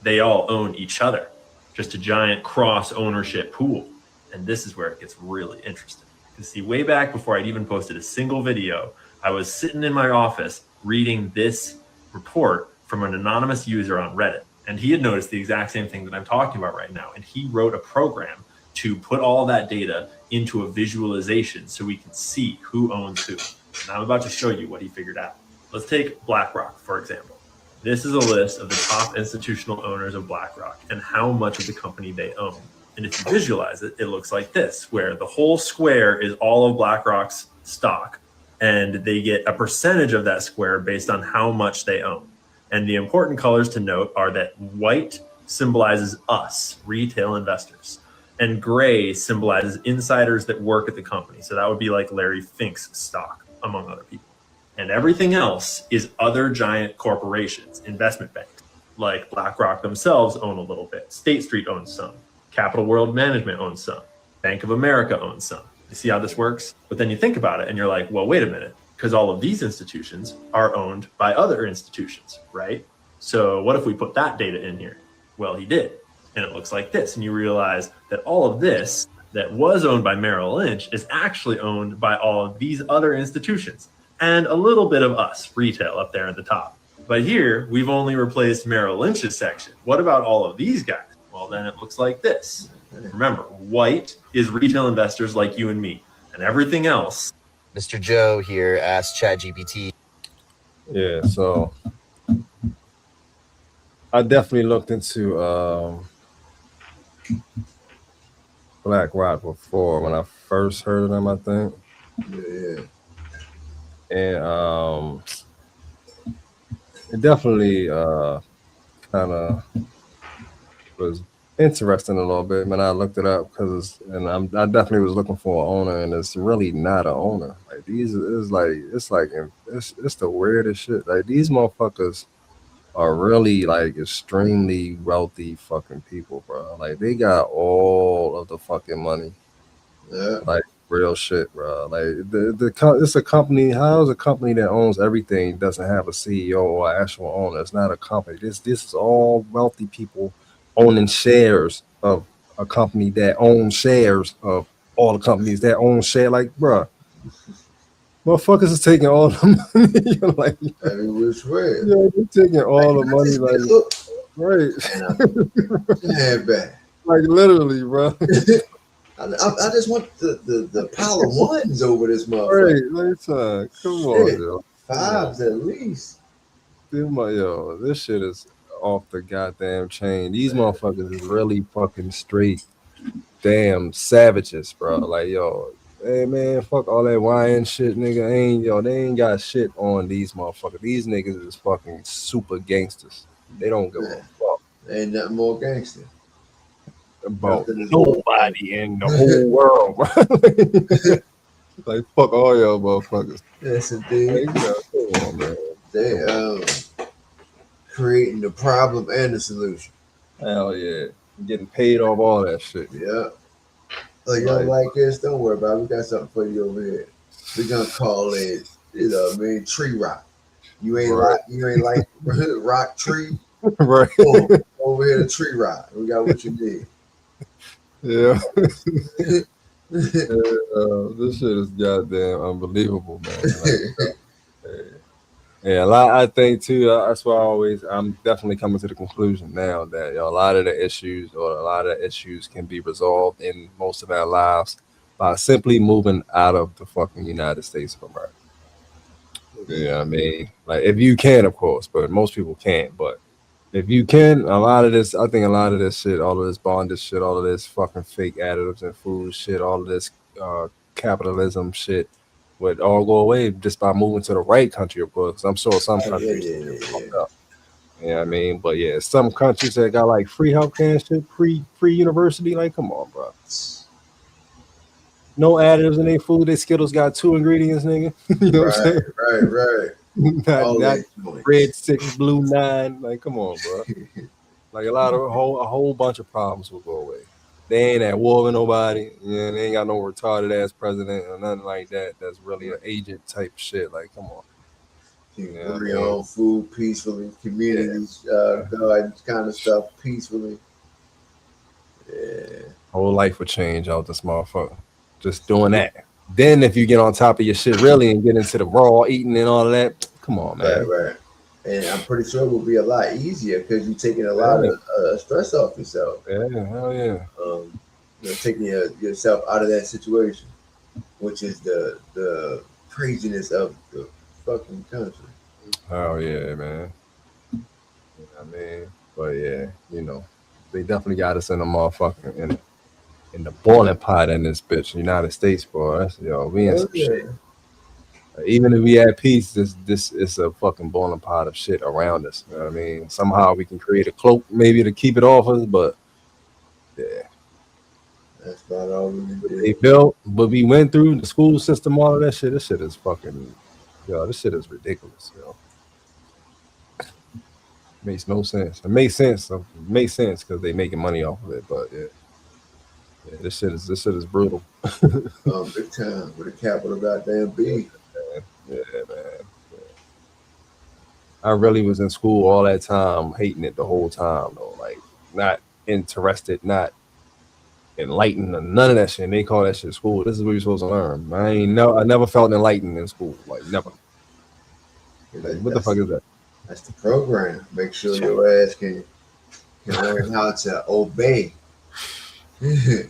They all own each other, just a giant cross ownership pool. And this is where it gets really interesting. Because see, way back before I'd even posted a single video, I was sitting in my office reading this report from an anonymous user on Reddit. And he had noticed the exact same thing that I'm talking about right now. And he wrote a program to put all that data into a visualization so we can see who owns who. And I'm about to show you what he figured out. Let's take BlackRock, for example. This is a list of the top institutional owners of BlackRock and how much of the company they own. And if you visualize it, it looks like this, where the whole square is all of BlackRock's stock, and they get a percentage of that square based on how much they own. And the important colors to note are that white symbolizes us, retail investors, and gray symbolizes insiders that work at the company. So that would be like Larry Fink's stock, among other people. And everything else is other giant corporations, investment banks, like BlackRock themselves own a little bit. State Street owns some. Capital World Management owns some. Bank of America owns some. You see how this works? But then you think about it and you're like, well, wait a minute, because all of these institutions are owned by other institutions, right? So what if we put that data in here? Well, he did. And it looks like this. And you realize that all of this that was owned by Merrill Lynch is actually owned by all of these other institutions and a little bit of us, retail, up there at the top. But here, we've only replaced Merrill Lynch's section. What about all of these guys? Well, then it looks like this. Remember, white is retail investors like you and me, and everything else. Mr. Joe here asked ChatGPT. Yeah, so I definitely looked into BlackRock before when I first heard of them, I think. Yeah. And it definitely kind of was interesting a little bit when I looked it up, because I definitely was looking for an owner, and it's really not an owner. Like these is like it's the weirdest shit. Like these motherfuckers are really like extremely wealthy fucking people, bro. Like they got all of the fucking money. Yeah. Like real shit, bro. Like it's a company. How is a company that owns everything doesn't have a CEO or actual owner? It's not a company. This is all wealthy people owning shares of a company that owns shares of all the companies that own share. Like, bro, motherfuckers is taking all the money. You're like, every which way. Yeah, they're taking all the money. Like, right. Yeah, bad. Like literally, bro. I just want the pile of ones over this motherfucker. Right, come on, Shit. yo. Fives at least. Yo, this shit is off the goddamn chain. These motherfuckers is really fucking straight damn savages, bro. Like, yo, hey man, fuck all that YN shit, nigga. They ain't got shit on these motherfuckers. These niggas is fucking super gangsters. They don't give a fuck. Ain't nothing more gangster. About nobody in the whole world, bro. Like, fuck all y'all motherfuckers. Yes, indeed. Come on, man. They creating the problem and the solution. Hell yeah. Getting paid off all that shit. Yeah. Oh, you don't like this? Don't worry about it. We got something for you over here. We're gonna call it, tree rock. You ain't like rock tree. Right. Boom, over here, the tree rock. We got what you need. Yeah. This shit is goddamn unbelievable, man. Yeah, I think too. That's why I'm definitely coming to the conclusion now that a lot of the issues can be resolved in most of our lives by simply moving out of the fucking United States of America. You know what I mean? Like, if you can, of course, but most people can't. But if you can, I think a lot of this shit, all of this bondage shit, all of this fucking fake additives and food shit, all of this capitalism shit would all go away just by moving to the right country, of course. I'm sure some countries fucked up. You know what I mean? But yeah, some countries that got like free healthcare and shit, free university, like, come on, bro. No additives in their food. Their Skittles got 2 ingredients, nigga. You know what I'm saying? Right. not red 6, blue 9. Like, come on, bro. Like, a whole bunch of problems will go away. They ain't at war with nobody. Yeah, they ain't got no retarded ass president or nothing like that. That's really an agent type shit. Like, come on. You grow your own food peacefully, communities, garden kind of stuff peacefully. Yeah. Whole life would change out this motherfucker. Just doing that. Then if you get on top of your shit really and get into the raw eating and all of that, come on, man. Right. And I'm pretty sure it will be a lot easier because you're taking a lot of stress off yourself. Yeah, hell yeah. Taking yourself out of that situation, which is the craziness of the fucking country. Oh yeah, man. You know what I mean? But yeah, they definitely got us in the motherfucking in the boiling pot in this bitch, United States, boy. That's, we in some shit. Even if we had peace, this is a fucking boiling pot of shit around us. You know what I mean? Somehow we can create a cloak maybe to keep it off us, but yeah. That's about all we can do. They built, what we went through, the school system, all of that shit, this shit is fucking, this shit is ridiculous, Makes no sense. It makes sense because they making money off of it, but yeah, this shit is brutal. Big time with a capital goddamn B. Yeah, man. I really was in school all that time, hating it the whole time, though. Like, not interested, not enlightened, or none of that shit. And they call that shit school. This is what you're supposed to learn. I never felt enlightened in school. Like, never. Like, what the fuck is that? That's the program. Make sure your ass can learn how to obey. Shit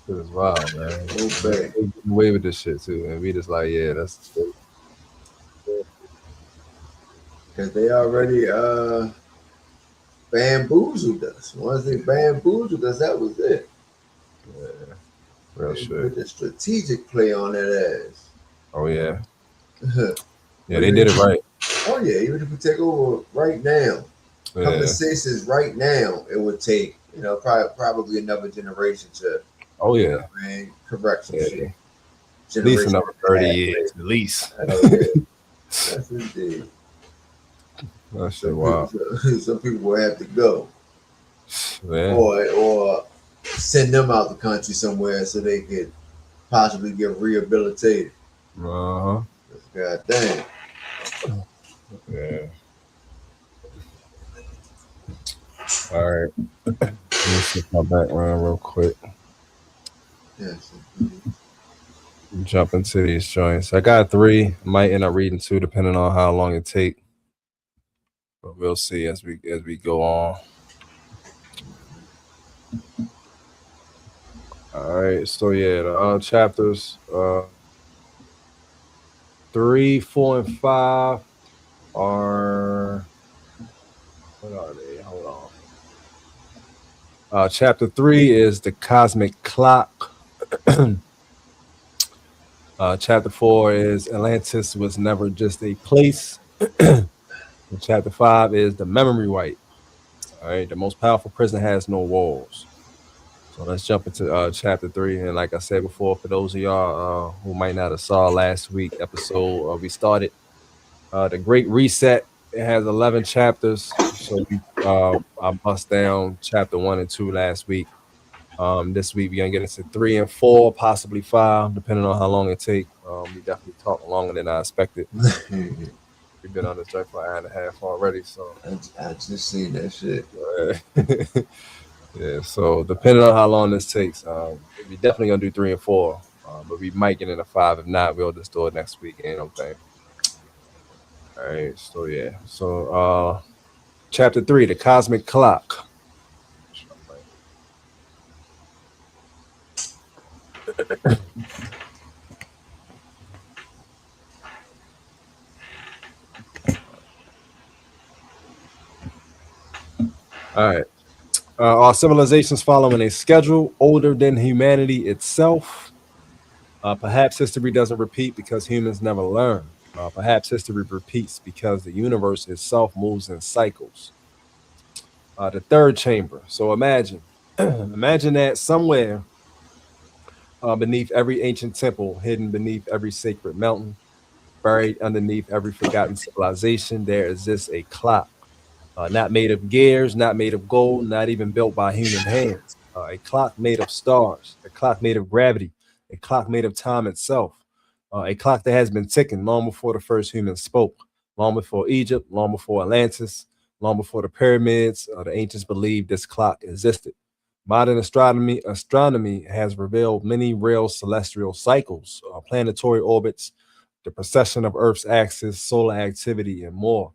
is wild, man. Obey. They get away with this shit too, and we just like, yeah, that's because they already bamboozled us. Once they bamboozled us, that was it. Yeah, real shit. Put the strategic play on that ass. Oh yeah. Yeah, they did it right. Oh yeah, even if we take over right now, conversations right now, it would take probably another generation to. Oh yeah, correct some shit. At least another 30 years, at least. That's indeed. That shit wild. Some people will have to go, man. or send them out the country somewhere so they could possibly get rehabilitated. God damn. Yeah. All right. Let's get my background real quick. Yes. Jump into these joints. I got 3. Might end up reading 2 depending on how long it take. But we'll see as we go on. All right. So yeah, the chapters 3, 4, and 5 are, what are they? Hold on. Chapter 3 is the cosmic clock. Chapter 4 is Atlantis was never just a place. And chapter 5 is the memory wipe. All right, the most powerful prison has no walls. So let's jump into chapter 3. And like I said before, for those of y'all who might not have saw last week episode, we started the Great Reset It has 11 chapters. So I bust down chapter 1 and 2 last week. This week we're gonna get into 3 and 4, possibly 5, depending on how long it takes. We definitely talk longer than I expected. We've been on this joint for an hour and a half already, so I just seen that shit. Yeah, so depending on how long this takes, we definitely gonna do 3 and 4, but we might get into 5. If not, we'll just do it next week. You know what I'm saying? All right, so yeah, so chapter 3, the cosmic clock. All right. Our civilizations following a schedule older than humanity itself. Perhaps history doesn't repeat because humans never learn. Perhaps history repeats because the universe itself moves in cycles. The third chamber. So imagine that somewhere beneath every ancient temple, hidden beneath every sacred mountain, buried underneath every forgotten civilization, there exists a clock. Not made of gears, not made of gold, not even built by human hands. A clock made of stars, a clock made of gravity, a clock made of time itself, a clock that has been ticking long before the first humans spoke, long before Egypt, long before Atlantis, long before the pyramids. The ancients believed this clock existed. Modern astronomy has revealed many real celestial cycles, planetary orbits, the precession of Earth's axis, solar activity, and more.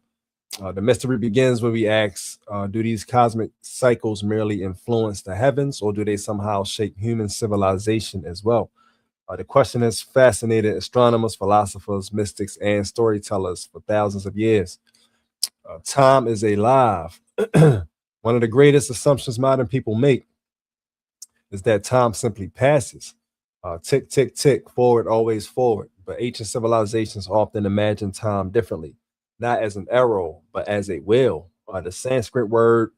The mystery begins when we ask, do these cosmic cycles merely influence the heavens, or do they somehow shape human civilization as well? The question has fascinated astronomers, philosophers, mystics, and storytellers for thousands of years. Time is alive. One of the greatest assumptions modern people make is that time simply passes. Tick, tick, tick, forward, always forward. But ancient civilizations often imagine time differently, not as an arrow, but as a wheel. The Sanskrit word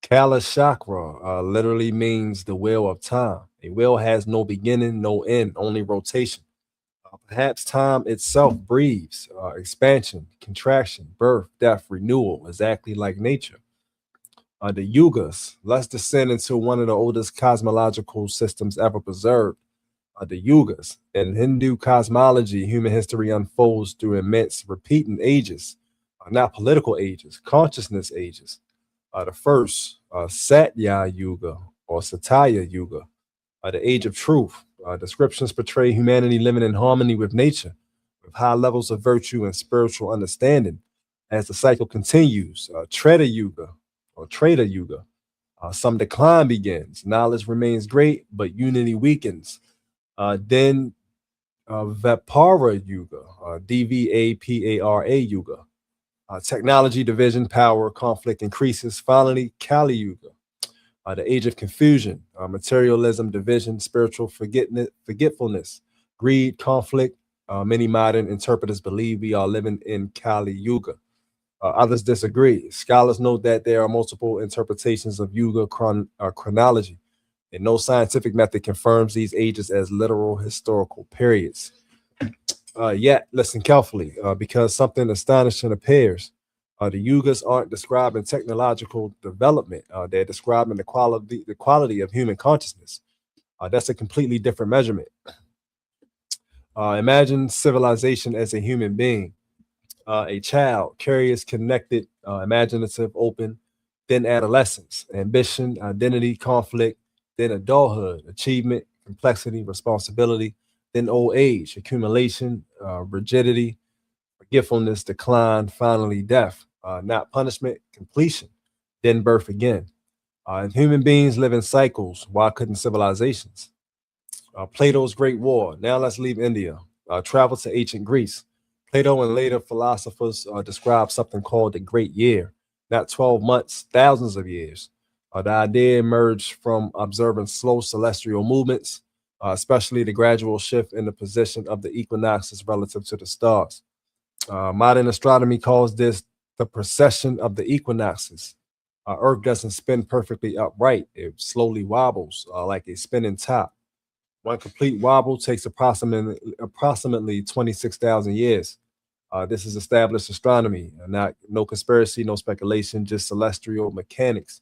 Kalashakra literally means the wheel of time. A wheel has no beginning, no end, only rotation. Perhaps time itself breathes, expansion, contraction, birth, death, renewal, exactly like nature. The yugas, let's descend into one of the oldest cosmological systems ever preserved. The yugas. In Hindu cosmology, human history unfolds through immense repeating ages, not political ages, consciousness ages. The first, Satya Yuga or Satya Yuga, the age of truth. Descriptions portray humanity living in harmony with nature, with high levels of virtue and spiritual understanding. As the cycle continues, Treta Yuga or Treta Yuga, some decline begins. Knowledge remains great, but unity weakens. Then Vapara Yuga, Dvapara Yuga. Technology, division, power, conflict increases. Finally, Kali Yuga, the age of confusion, materialism, division, spiritual forgetfulness, greed, conflict. Many modern interpreters believe we are living in Kali Yuga. Others disagree. Scholars note that there are multiple interpretations of Yuga chronology, and no scientific method confirms these ages as literal historical periods. Yet, listen carefully, because something astonishing appears. The yugas aren't describing technological development; they're describing the quality of human consciousness. That's a completely different measurement. Imagine civilization as a human being, a child, curious, connected, imaginative, open, then adolescence, ambition, identity, conflict, then adulthood, achievement, complexity, responsibility, then old age, accumulation, rigidity, forgetfulness, decline, finally death, not punishment, completion, then birth again. If human beings live in cycles, why couldn't civilizations? Plato's Great War. Now let's leave India. Travel to ancient Greece. Plato and later philosophers describe something called the Great Year, not 12 months, thousands of years. The idea emerged from observing slow celestial movements, especially the gradual shift in the position of the equinoxes relative to the stars. Modern astronomy calls this the precession of the equinoxes. Earth doesn't spin perfectly upright. It slowly wobbles like a spinning top. One complete wobble takes approximately 26,000 years. This is established astronomy, no conspiracy, no speculation, just celestial mechanics.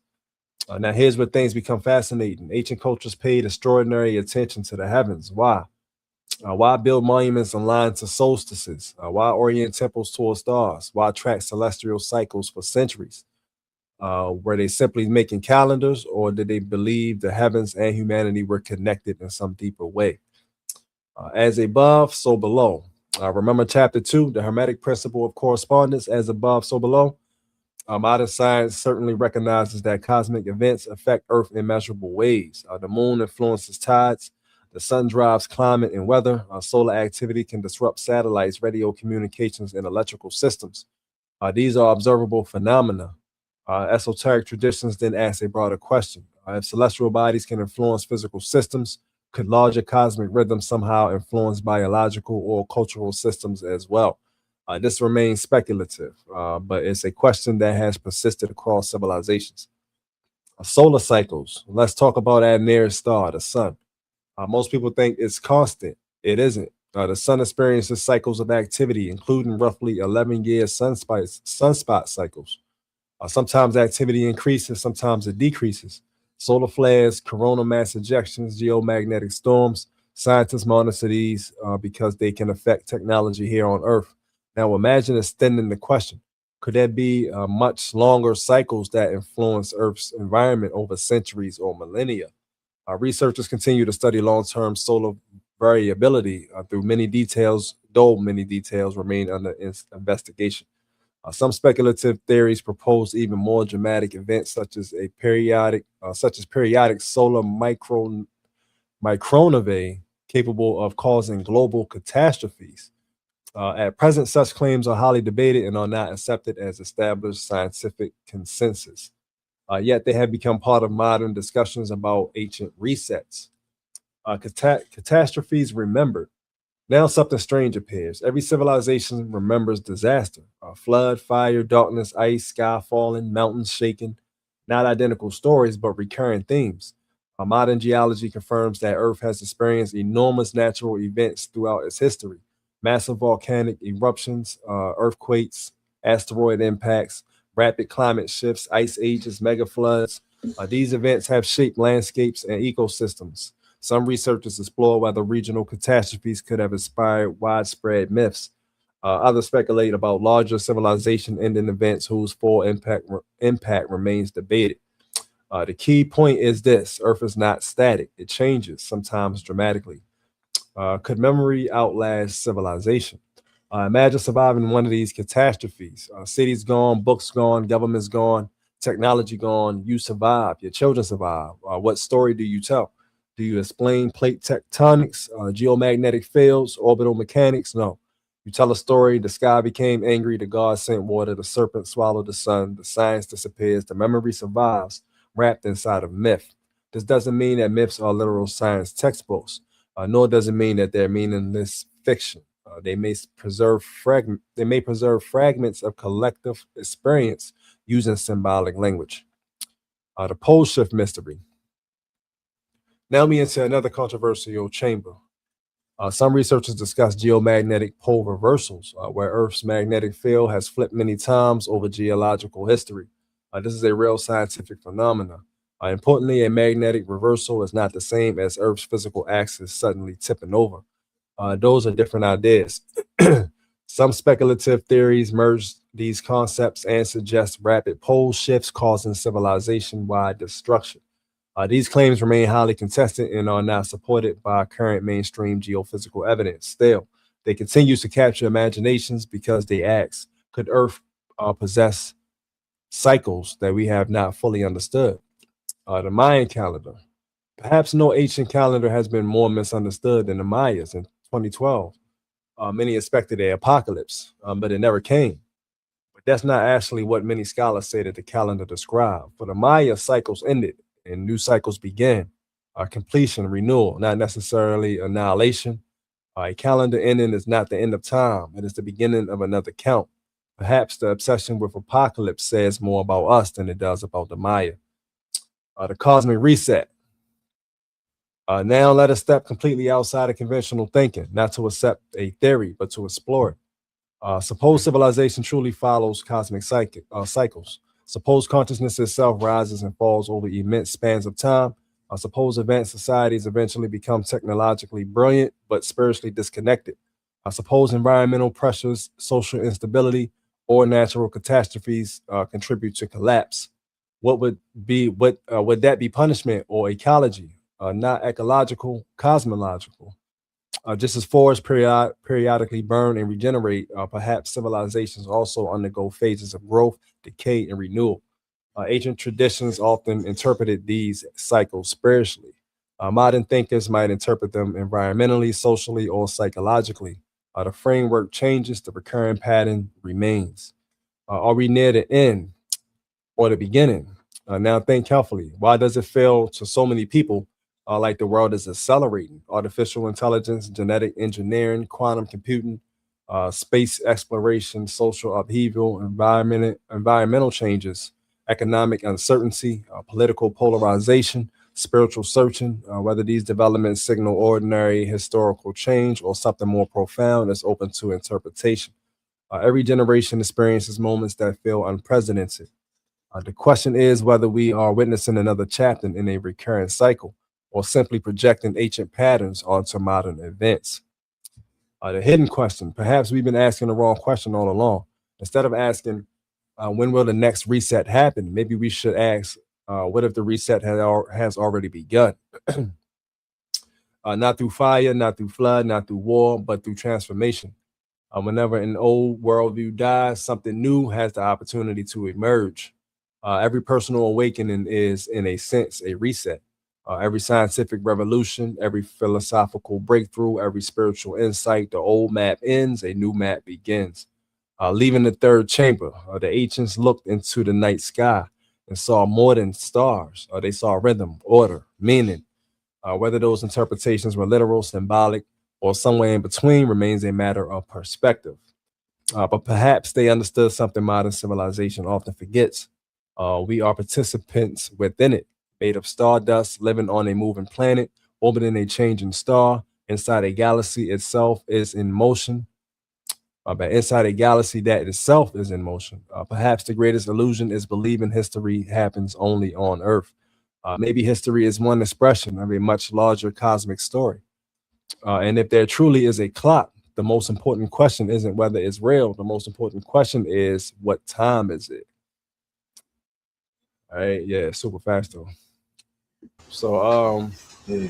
Now, here's where things become fascinating. Ancient cultures paid extraordinary attention to the heavens. Why? Why build monuments aligned to solstices? Why orient temples toward stars? Why track celestial cycles for centuries? Were they simply making calendars, or did they believe the heavens and humanity were connected in some deeper way? As above, so below. Remember chapter 2, the Hermetic principle of correspondence, as above, so below. Modern science certainly recognizes that cosmic events affect Earth in measurable ways. The moon influences tides. The sun drives climate and weather. Solar activity can disrupt satellites, radio communications, and electrical systems. These are observable phenomena. Esoteric traditions then ask a broader question. If celestial bodies can influence physical systems, could larger cosmic rhythms somehow influence biological or cultural systems as well? This remains speculative, but it's a question that has persisted across civilizations. Solar cycles. Let's talk about our nearest star, the sun. Most people think it's constant. It isn't. The sun experiences cycles of activity, including roughly 11-year sunspot cycles. Sometimes activity increases, sometimes it decreases. Solar flares, coronal mass ejections, geomagnetic storms. Scientists monitor these because they can affect technology here on Earth. Now imagine extending the question. Could there be much longer cycles that influence Earth's environment over centuries or millennia? Researchers continue to study long-term solar variability through many details, though many details remain under investigation. Some speculative theories propose even more dramatic events, such as periodic solar micronovae capable of causing global catastrophes. At present, such claims are highly debated and are not accepted as established scientific consensus. Yet they have become part of modern discussions about ancient resets. Catastrophes remembered. Now something strange appears. Every civilization remembers disaster. Flood, fire, darkness, ice, sky falling, mountains shaking. Not identical stories, but recurring themes. Modern geology confirms that Earth has experienced enormous natural events throughout its history. Massive volcanic eruptions, earthquakes, asteroid impacts, rapid climate shifts, ice ages, mega floods. These events have shaped landscapes and ecosystems. Some researchers explore whether regional catastrophes could have inspired widespread myths. Others speculate about larger civilization-ending events whose full impact remains debated. The key point is this: Earth is not static. It changes, sometimes dramatically. Could memory outlast civilization? Imagine surviving one of these catastrophes. Cities gone, books gone, governments gone, technology gone. You survive. Your children survive. What story do you tell? Do you explain plate tectonics, geomagnetic fields, orbital mechanics? No. You tell a story. The sky became angry. The gods sent water. The serpent swallowed the sun. The science disappears. The memory survives, wrapped inside of myth. This doesn't mean that myths are literal science textbooks, nor does it mean that they're meaningless fiction. They may preserve fragments of collective experience using symbolic language. The pole shift mystery. Now we enter another controversial chamber. Some researchers discuss geomagnetic pole reversals, where Earth's magnetic field has flipped many times over geological history. This is a real scientific phenomenon. Importantly, a magnetic reversal is not the same as Earth's physical axis suddenly tipping over. Those are different ideas. Some speculative theories merge these concepts and suggest rapid pole shifts causing civilization-wide destruction. These claims remain highly contested and are not supported by current mainstream geophysical evidence. Still, they continue to capture imaginations because they ask, could Earth possess cycles that we have not fully understood? The Mayan calendar. Perhaps no ancient calendar has been more misunderstood than the Mayas in 2012. Many expected an apocalypse, but it never came. But that's not actually what many scholars say that the calendar described. For the Maya, cycles ended and new cycles began. Completion, renewal, not necessarily annihilation. A calendar ending is not the end of time. It is the beginning of another count. Perhaps the obsession with apocalypse says more about us than it does about the Maya. The cosmic reset. Now let us step completely outside of conventional thinking, not to accept a theory, but to explore it. Suppose civilization truly follows cosmic cycles. Suppose consciousness itself rises and falls over immense spans of time. Suppose advanced societies eventually become technologically brilliant but spiritually disconnected. Suppose environmental pressures, social instability, or natural catastrophes contribute to collapse. What would that be punishment or ecology? Not ecological, cosmological. Just as forests periodically burn and regenerate, perhaps civilizations also undergo phases of growth, decay, and renewal. Ancient traditions often interpreted these cycles spiritually. Modern thinkers might interpret them environmentally, socially, or psychologically. The framework changes, the recurring pattern remains. Are we near the end or the beginning? Now think carefully. Why does it feel to so many people like the world is accelerating? Artificial intelligence, genetic engineering, quantum computing, space exploration, social upheaval, environmental changes, economic uncertainty, political polarization, spiritual searching. Whether these developments signal ordinary historical change or something more profound is open to interpretation. Every generation experiences moments that feel unprecedented. The question is whether we are witnessing another chapter in a recurrent cycle or simply projecting ancient patterns onto modern events. The hidden question, perhaps we've been asking the wrong question all along. Instead of asking, when will the next reset happen? Maybe we should ask, what if the reset has already begun? Not through fire, not through flood, not through war, but through transformation. Whenever an old worldview dies, something new has the opportunity to emerge. Every personal awakening is, in a sense, a reset. Every scientific revolution, every philosophical breakthrough, every spiritual insight, the old map ends, a new map begins. Leaving the third chamber, the ancients looked into the night sky and saw more than stars. They saw rhythm, order, meaning. Whether those interpretations were literal, symbolic, or somewhere in between remains a matter of perspective. But perhaps they understood something modern civilization often forgets. We are participants within it, made of stardust, living on a moving planet, orbiting a changing star. Inside a galaxy itself is in motion. But inside a galaxy that itself is in motion. Perhaps the greatest illusion is believing history happens only on Earth. Maybe history is one expression of a much larger cosmic story. And if there truly is a clock, the most important question isn't whether it's real. The most important question is, what time is it? All right, yeah, super fast though. So let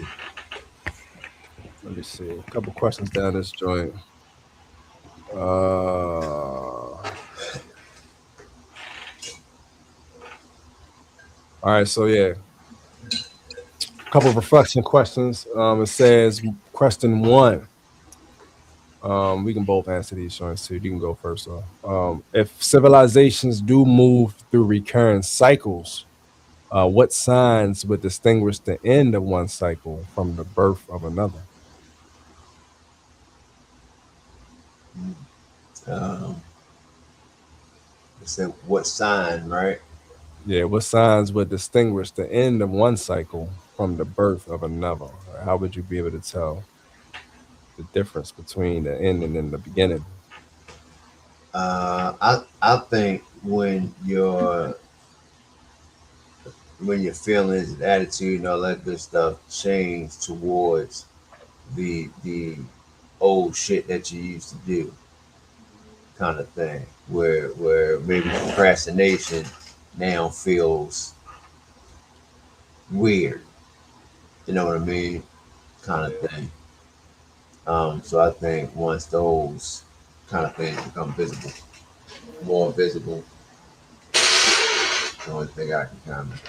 me see a couple questions down this joint. All right, so yeah, a couple of reflection questions. It says question 1. We can both answer these joints too. You can go first though. If civilizations do move through recurrent cycles, what signs would distinguish the end of one cycle from the birth of another? So what sign, right? Yeah, what signs would distinguish the end of one cycle from the birth of another? How would you be able to tell the difference between the end and then the beginning? I think when your feelings and attitude and all that good stuff change towards the old shit that you used to do, kind of thing, where maybe procrastination now feels weird, you know what I mean, kind of thing. So I think once those kind of things become visible, more visible, the only thing I can comment.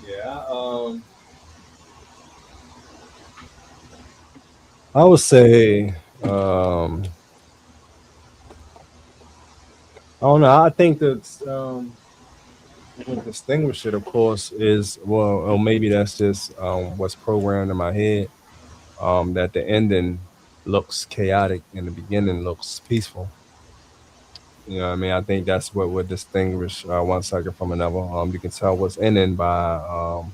Yeah, I would say, I don't know. I think that what distinguish it, of course, is or maybe that's just what's programmed in my head. That the ending looks chaotic and the beginning looks peaceful. You know what I mean? I think that's what would distinguish one cycle from another. You can tell what's ending by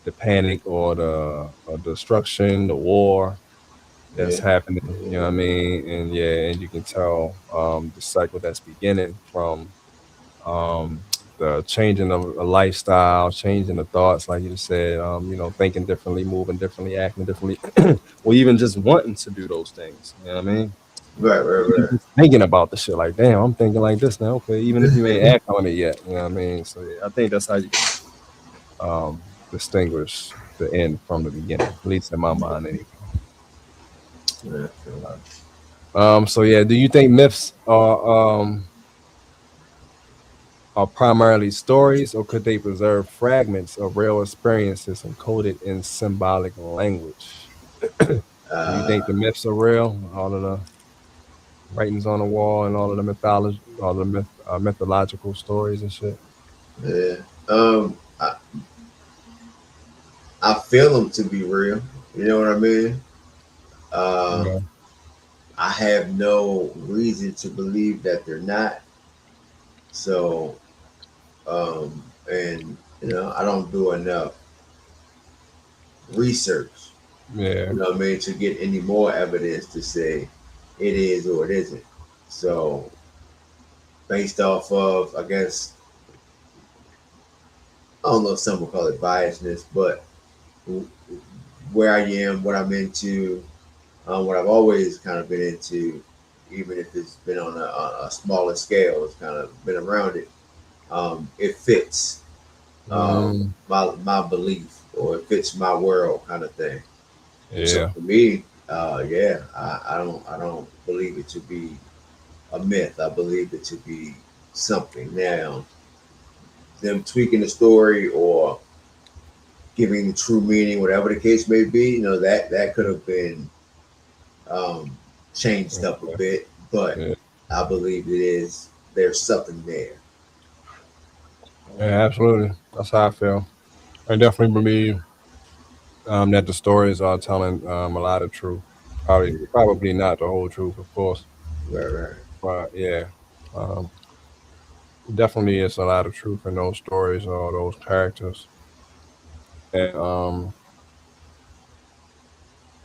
the panic or the destruction, the war, that's happening. You know what I mean? And yeah, and you can tell the cycle that's beginning from the changing of a lifestyle, changing the thoughts, like you just said, thinking differently, moving differently, acting differently, or even just wanting to do those things. You know what I mean? Right. Just thinking about the shit, like, damn, I'm thinking like this now. Okay, even if you ain't act on it yet. You know what I mean? So yeah, I think that's how you can distinguish the end from the beginning, at least in my mind, anyway. So yeah, do you think myths are primarily stories, or could they preserve fragments of real experiences encoded in symbolic language? Do you think the myths are real? All of the writings on the wall and all of the mythology, all the mythological stories and shit? Yeah. I feel them to be real. You know what I mean? I have no reason to believe that they're not. So, and I don't do enough research. Yeah. You know what I mean? To get any more evidence to say it is or it isn't. So, based off of, I guess, I don't know if some would call it biasness, but where I am, what I'm into, what I've always kind of been into, even if it's been on a smaller scale, it's kind of been around it. It fits my belief, or it fits my world, kind of thing. Yeah. So for me, I don't believe it to be a myth. I believe it to be something. Now, them tweaking the story or giving the true meaning, whatever the case may be, that could have been changed up a bit, but I believe there's something there. Yeah, absolutely. That's how I feel. I definitely believe that the stories are telling a lot of truth. Probably not the whole truth, of course. Right. But yeah, definitely is a lot of truth in those stories or those characters. And of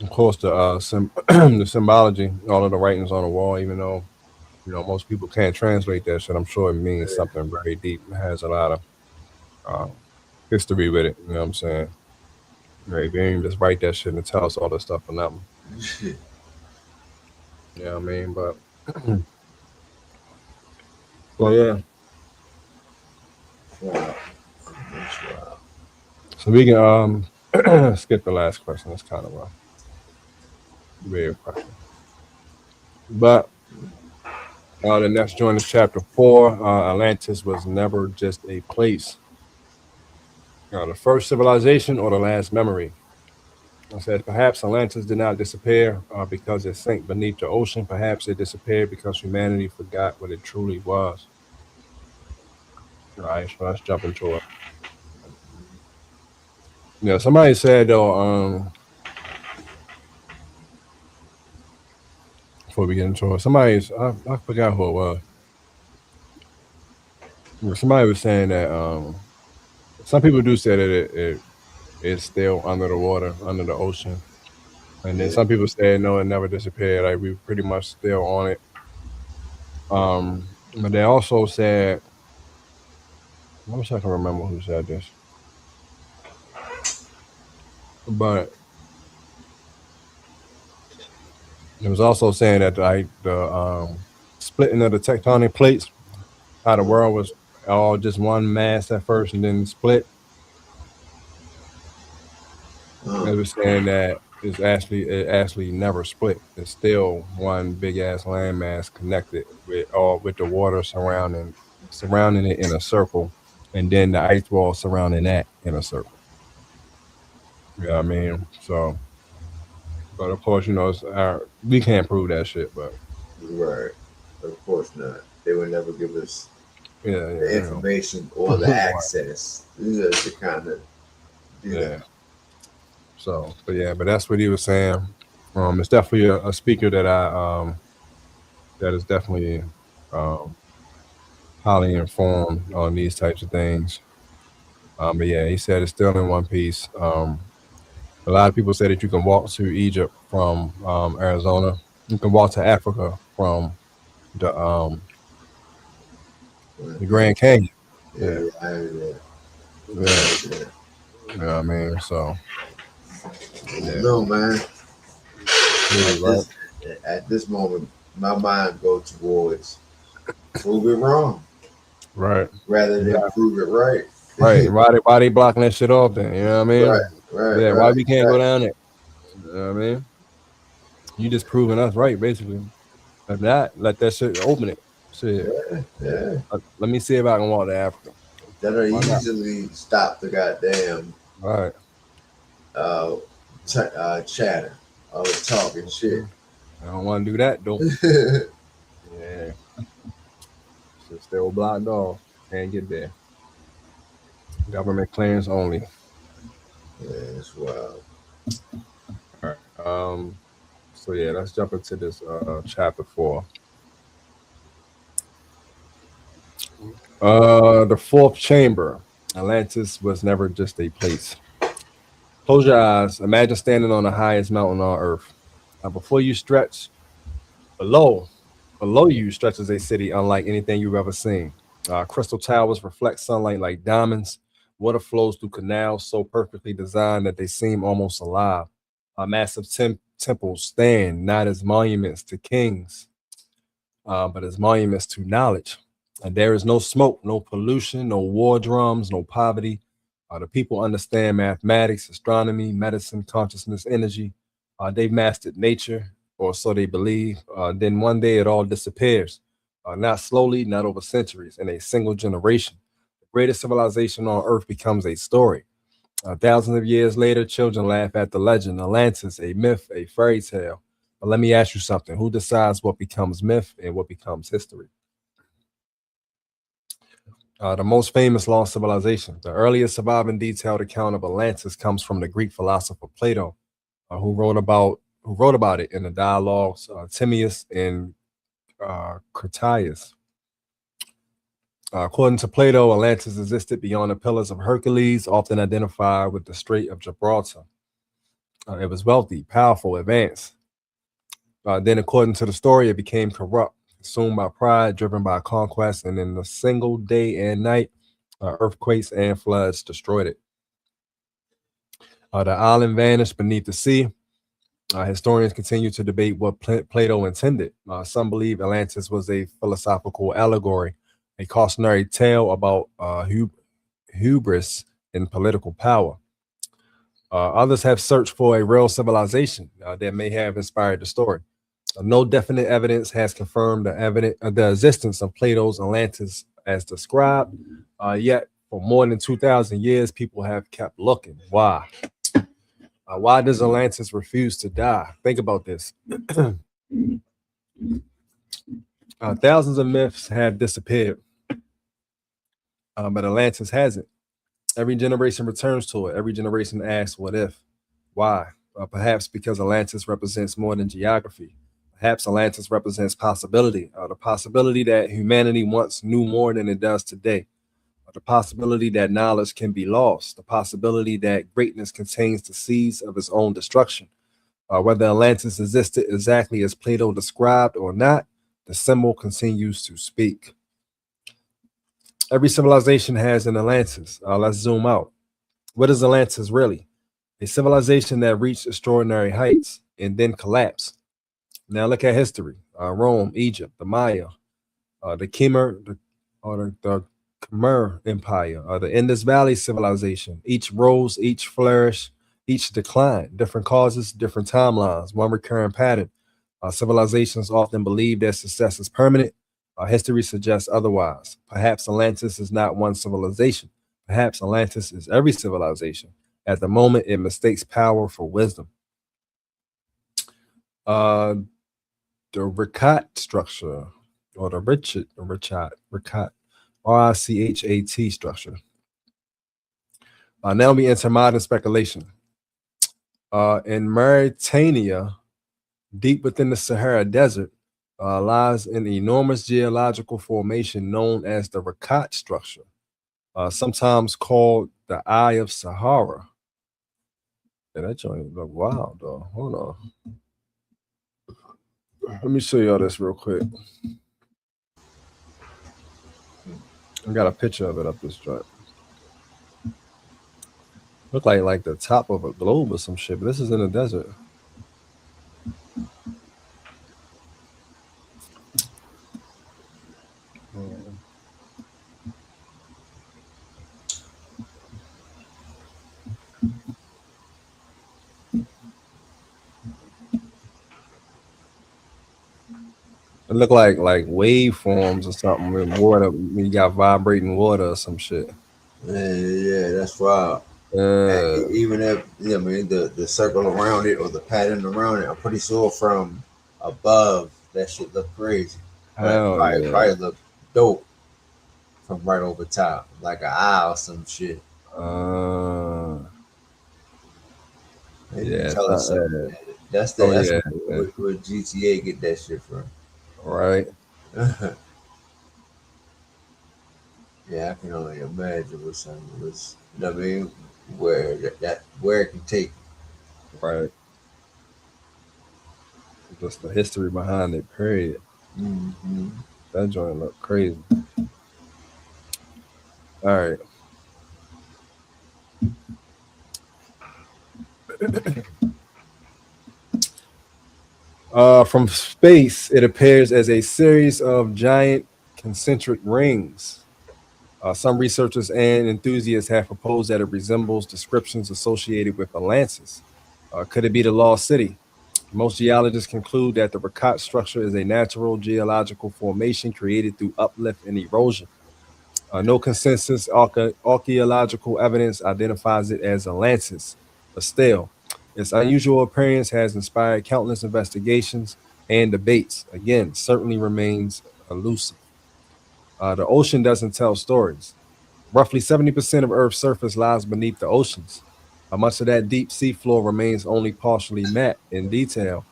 course, the the symbology, all of the writings on the wall, even though most people can't translate that shit, I'm sure it means something very deep. It has a lot of history with it. You know what I'm saying? Right, you ain't just write that shit and tell us all this stuff for nothing. You know what I mean? But well, yeah. Wow. So we can skip the last question. That's kind of a weird question. But the next joint is chapter 4. Atlantis was never just a place. The first civilization or the last memory. I said perhaps Atlantis did not disappear because it sank beneath the ocean. Perhaps it disappeared because humanity forgot what it truly was. All right, so let's jump into it. Somebody said though, before we get into it, I forgot who it was. Somebody was saying that some people do say that it's still under the water, under the ocean. And then some people say no, it never disappeared. Like we pretty much still on it. But they also said, I wish I can remember who said this. But it was also saying that the splitting of the tectonic plates, how the world was all just one mass at first and then split. They were saying that it actually never split. It's still one big ass landmass connected with the water surrounding it in a circle, and then the ice wall surrounding that in a circle. You know what I mean? So, but of course, we can't prove that shit. But right, of course not. They would never give us the information or the access. These are the kind of So, but that's what he was saying. It's definitely a speaker that that is definitely highly informed on these types of things. But yeah, he said it's still in one piece. But A lot of people say that you can walk to Egypt from Arizona. You can walk to Africa from the Grand Canyon. Yeah, I heard that. Yeah. You know what I mean? So, yeah. No, man. Right. At this moment, my mind goes towards prove it wrong, Right. rather than prove it right. Right. Why they blocking that shit off then? You know what I mean? Right. Yeah. Why we can't go down there? You know what I mean? You just proving us right, basically. If not, let that shit open it. Shit. Yeah. Let me see if I can walk to Africa. That'll easily stop the goddamn Right. chatter, all the talking shit. I don't want to do that though. Yeah. Shit still blocked off. Can't get there. Government clearance only. Yeah, it's wild. All right. So yeah, let's jump into this chapter 4. The fourth chamber. Atlantis was never just a place. Close your eyes. Imagine standing on the highest mountain on earth. Now, before you stretch, below you stretches a city unlike anything you've ever seen. Crystal towers reflect sunlight like diamonds. Water flows through canals so perfectly designed that they seem almost alive. Massive temples stand not as monuments to kings, but as monuments to knowledge. And there is no smoke, no pollution, no war drums, no poverty. The people understand mathematics, astronomy, medicine, consciousness, energy. They've mastered nature, or so they believe. Then one day it all disappears, not slowly, not over centuries, in a single generation. The greatest civilization on earth becomes a story. Thousands of years later, children laugh at the legend. Atlantis, a myth, a fairy tale. But let me ask you something. Who decides what becomes myth and what becomes history? The most famous lost civilization. The earliest surviving detailed account of Atlantis comes from the Greek philosopher Plato, who wrote about it in the dialogues Timaeus and Critias. According to Plato, Atlantis existed beyond the Pillars of Hercules, often identified with the Strait of Gibraltar. It was wealthy, powerful, advanced. Then, according to the story, it became corrupt, consumed by pride, driven by conquest, and in a single day and night, earthquakes and floods destroyed it. The island vanished beneath the sea. Historians continue to debate what Plato intended. Some believe Atlantis was a philosophical allegory, a cautionary tale about hubris and political power. Others have searched for a real civilization that may have inspired the story. No definite evidence has confirmed the existence of Plato's Atlantis as described, yet for more than 2,000 years, people have kept looking. Why? Why does Atlantis refuse to die? Think about this. Thousands of myths have disappeared, but Atlantis hasn't. Every generation returns to it. Every generation asks, what if? Why? Perhaps because Atlantis represents more than geography. Perhaps Atlantis represents possibility, the possibility that humanity once knew more than it does today, the possibility that knowledge can be lost, the possibility that greatness contains the seeds of its own destruction. Whether Atlantis existed exactly as Plato described or not, the symbol continues to speak. Every civilization has an Atlantis. Let's zoom out. What is Atlantis really? A civilization that reached extraordinary heights and then collapsed. Now look at history. Rome, Egypt, the Maya, the Khmer, the Khmer Empire, the Indus Valley civilization. Each rose, each flourish, each decline. Different causes, different timelines, one recurring pattern. Civilizations often believe their success is permanent. History suggests otherwise. Perhaps Atlantis is not one civilization. Perhaps Atlantis is every civilization. At the moment, it mistakes power for wisdom. The Richat structure, or the Richat, R-I-C-H-A-T structure. Now we enter modern speculation. In Mauritania, deep within the Sahara Desert, lies an enormous geological formation known as the Richat structure, sometimes called the Eye of Sahara. Yeah, that joint look wild though. Hold on. Let me show y'all this real quick. I got a picture of it up this joint. Look like the top of a globe or some shit, but this is in the desert. It look like waveforms or something with water. When you got vibrating water or some shit. Yeah, that's wild. Even if the circle around it or the pattern around it, I'm pretty sure from above that shit look crazy. Probably look dope from right over top, like an eye or some shit. Yeah, tell us something. That's where GTA get that shit from. Right. Yeah, I can only imagine what something was. You know what I mean? Where it can take. Right. Just the history behind it, period. Mm-hmm. That joint look crazy. All right. From space, it appears as a series of giant concentric rings. Some researchers and enthusiasts have proposed that it resembles descriptions associated with Atlantis. Could it be the Lost City? Most geologists conclude that the Rakat structure is a natural geological formation created through uplift and erosion. No consensus archaeological evidence identifies it as Atlantis, but still, its unusual appearance has inspired countless investigations and debates. Again, certainly remains elusive. The ocean doesn't tell stories. Roughly 70% of Earth's surface lies beneath the oceans. Much of that deep sea floor remains only partially mapped in detail.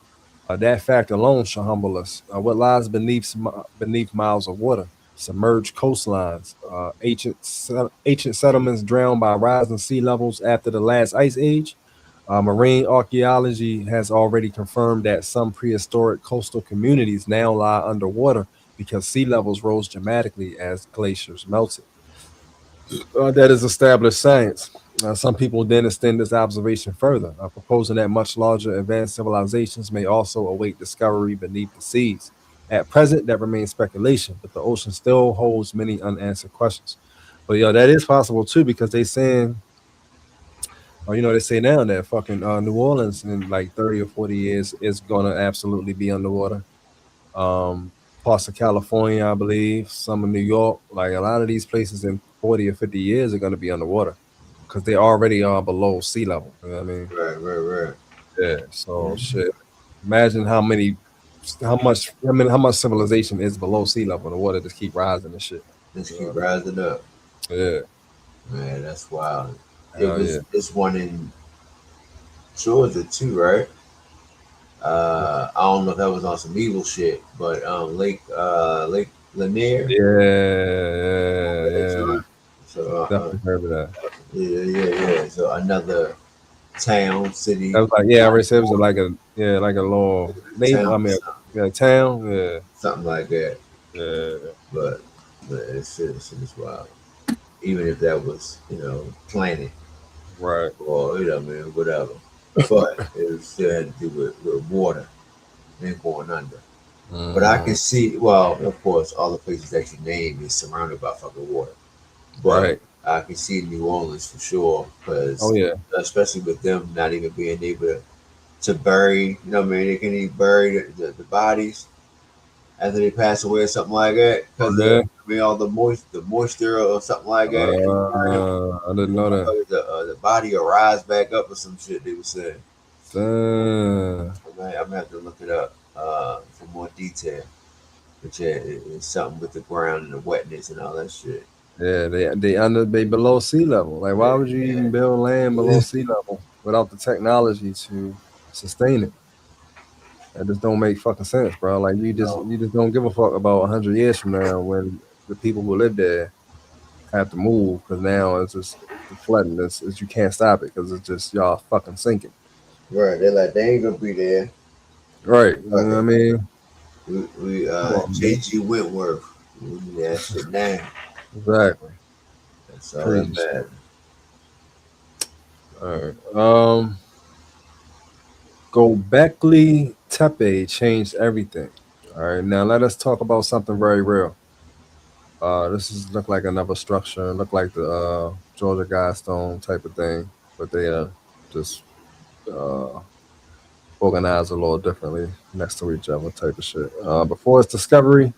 That fact alone should humble us. What lies beneath miles of water? Submerged coastlines, ancient settlements drowned by rising sea levels after the last ice age. Marine archaeology has already confirmed that some prehistoric coastal communities now lie underwater because sea levels rose dramatically as glaciers melted. That is established science. Some people then extend this observation further, proposing that much larger advanced civilizations may also await discovery beneath the seas. At present, that remains speculation, but the ocean still holds many unanswered questions. But that is possible too, because they saying, they say now that fucking New Orleans in like 30 or 40 years is gonna absolutely be underwater. Parts of California, I believe, some of New York, like a lot of these places in 40 or 50 years are gonna be underwater because they already are below sea level. You know what I mean? Right. Yeah. So shit. Imagine how much civilization is below sea level. The water just keep rising and shit. Just keep rising up. Yeah. Man, that's wild. Yeah. This one in Georgia too, right? I don't know if that was on some evil shit, but Lake Lanier. Yeah. So definitely heard of that. Yeah. So another town, city. That was like, I already said it was like a little name. Town. Yeah. Something like that. Yeah. But it's wild. Even if that was, planted. Right. Or, whatever. But it still had to do with water and going under. But I can see, well, of course, all the places that you name is surrounded by fucking water. But I can see New Orleans for sure, because especially with them not even being able to bury, they can even bury the bodies after they pass away or something like that. Because all the moisture or something like that. I didn't know that. The body will rise back up or some shit they were saying. I'm gonna have to look it up for more detail. But it's something with the ground and the wetness and all that shit. Yeah, they below sea level. Like, why would you even build land below sea level without the technology to sustain it? That just don't make fucking sense, bro. Like, you just don't give a fuck about 100 years from now when the people who live there have to move, because now it's just flooding. This is you can't stop it because it's just y'all fucking sinking. Right. They're like, they ain't gonna be there. Right. You know what I mean? We J.G. Whitworth. We need that shit down. Exactly. That's all that matters. All right. Gobekli Tepe changed everything. All right. Now let us talk about something very real. This is look like another structure. Look like the Georgia Guidestone type of thing, but they just organized a little differently next to each other type of shit. Before its discovery,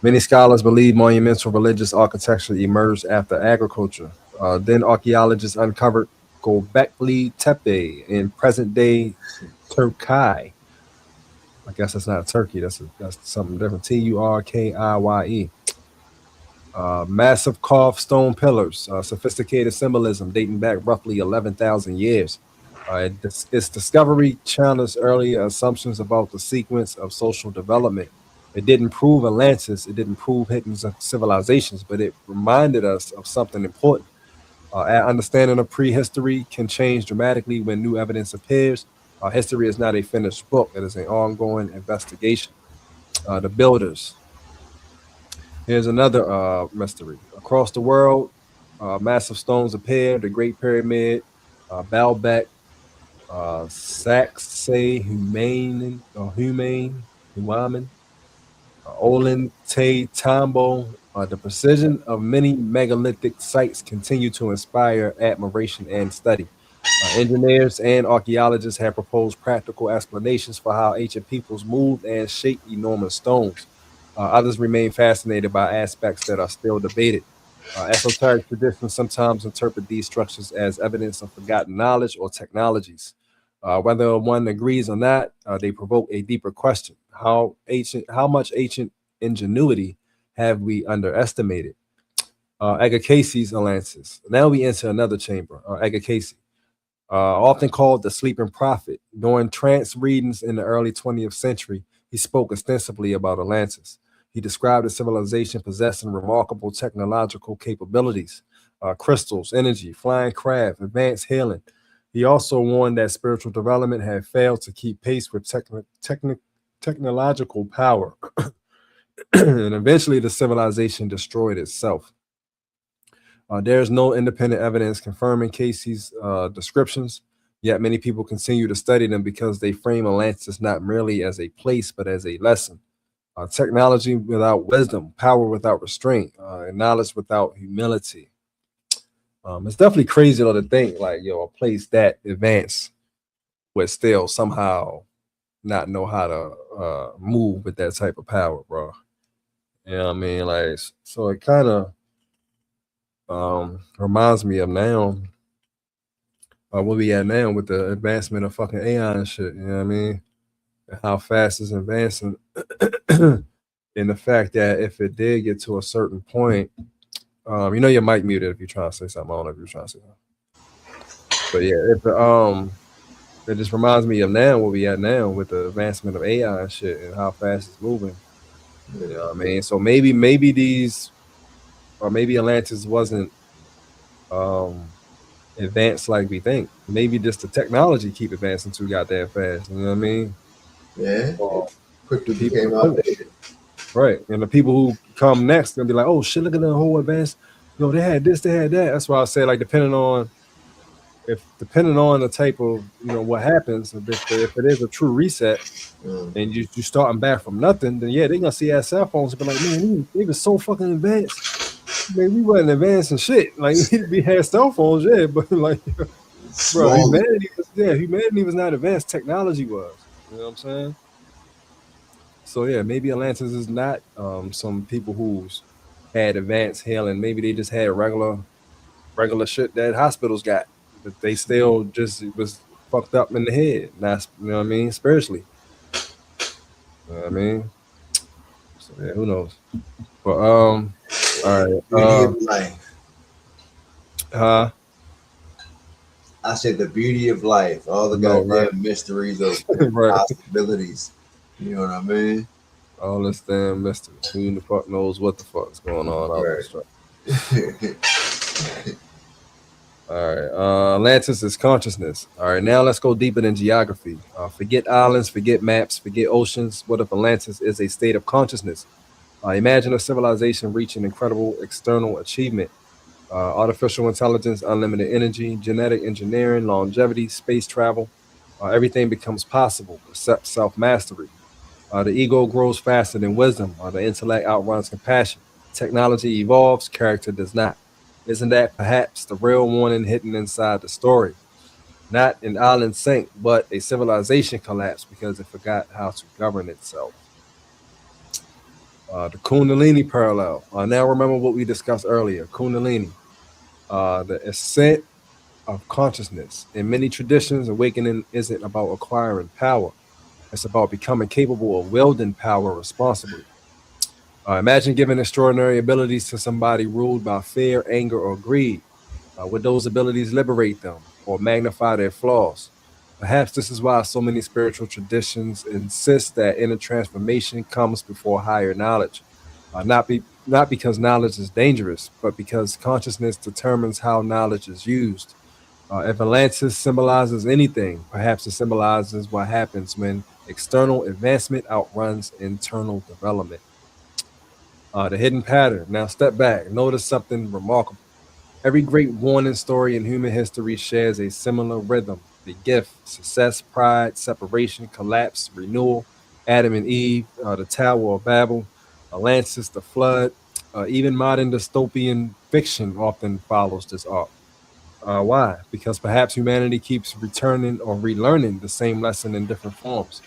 many scholars believe monumental religious architecture emerged after agriculture. Then archaeologists uncovered Gobekli Tepe in present-day Turkey. I guess that's not Turkey. That's something different. Turkiye. Massive carved stone pillars, sophisticated symbolism dating back roughly 11,000 years. Its discovery challenged earlier assumptions about the sequence of social development. It didn't prove Atlantis, it didn't prove hidden civilizations, but it reminded us of something important. Our understanding of prehistory can change dramatically when new evidence appears. History is not a finished book, it is an ongoing investigation. The builders. Here's another mystery. Across the world, massive stones appear: the Great Pyramid, Baalbek, Sacsayhuaman, Ollantay Tambo. The precision of many megalithic sites continue to inspire admiration and study. Engineers and archaeologists have proposed practical explanations for how ancient peoples moved and shaped enormous stones. Others remain fascinated by aspects that are still debated. Esoteric traditions sometimes interpret these structures as evidence of forgotten knowledge or technologies. Whether one agrees or not, they provoke a deeper question. How much ancient ingenuity have we underestimated? Agassiz Atlantis. Now we enter another chamber. Agassiz, often called the sleeping prophet. During trance readings in the early 20th century, he spoke extensively about Atlantis. He described a civilization possessing remarkable technological capabilities, crystals, energy, flying craft, advanced healing. He also warned that spiritual development had failed to keep pace with technological power. And eventually the civilization destroyed itself. There is no independent evidence confirming Casey's descriptions, yet many people continue to study them because they frame Atlantis not merely as a place, but as a lesson. Technology without wisdom, power without restraint, and knowledge without humility. It's definitely crazy though to think like, a place that advanced would still somehow not know how to move with that type of power, bro. You know what I mean? Like, so it kind of reminds me of now where we at now with the advancement of fucking AI and shit. You know what I mean? And how fast it's advancing. And the fact that if it did get to a certain point, your mic muted if you're trying to say something. I don't know if you're trying to say something. But yeah, if it just reminds me of now where we at now with the advancement of AI and shit and how fast it's moving. You know what I mean? So maybe these, or maybe Atlantis wasn't advanced like we think. Maybe just the technology keep advancing too goddamn fast. You know what I mean? Yeah. Quickly became outdated. Right. And the people who come next gonna be like, oh shit, look at the whole advanced. They had this, they had that. That's why I say, like, depending on the type of what happens, if it is a true reset and you starting back from nothing, then yeah, they're gonna see our cell phones and be like, man, they were so fucking advanced. Man, we wasn't advanced and shit. Like, we had cell phones, yeah, but like, bro, humanity was not advanced. Technology was. You know what I'm saying? So yeah, maybe Atlantis is not some people who's had advanced healing. Maybe they just had regular shit that hospitals got, but they still just was fucked up in the head. Not, you know what I mean, spiritually. You know what I mean? So yeah, who knows? But all right. Beauty of life. I said the beauty of life. All the goddamn mysteries of possibilities. You know what I mean? All this damn mystery. Who the fuck knows what the fuck's going on? All right. Atlantis is consciousness. All right. Now let's go deeper than geography. Forget islands, forget maps, forget oceans. What if Atlantis is a state of consciousness? Imagine a civilization reaching incredible external achievement. Artificial intelligence, unlimited energy, genetic engineering, longevity, space travel. Everything becomes possible except self-mastery. The ego grows faster than wisdom. The intellect outruns compassion. Technology evolves, character does not. Isn't that perhaps the real warning hidden inside the story? Not an island sank, but a civilization collapsed because it forgot how to govern itself. The Kundalini parallel. Now remember what we discussed earlier. Kundalini, the ascent of consciousness. In many traditions, awakening isn't about acquiring power. It's about becoming capable of wielding power responsibly. Imagine giving extraordinary abilities to somebody ruled by fear, anger, or greed. Would those abilities liberate them or magnify their flaws? Perhaps this is why so many spiritual traditions insist that inner transformation comes before higher knowledge. Not because knowledge is dangerous, but because consciousness determines how knowledge is used. If Atlantis symbolizes anything, perhaps it symbolizes what happens when external advancement outruns internal development. The hidden pattern. Now step back. Notice something remarkable. Every great warning story in human history shares a similar rhythm. The gift, success, pride, separation, collapse, renewal, Adam and Eve, the Tower of Babel, Atlantis, the flood. Even modern dystopian fiction often follows this arc. Why? Because perhaps humanity keeps returning or relearning the same lesson in different forms.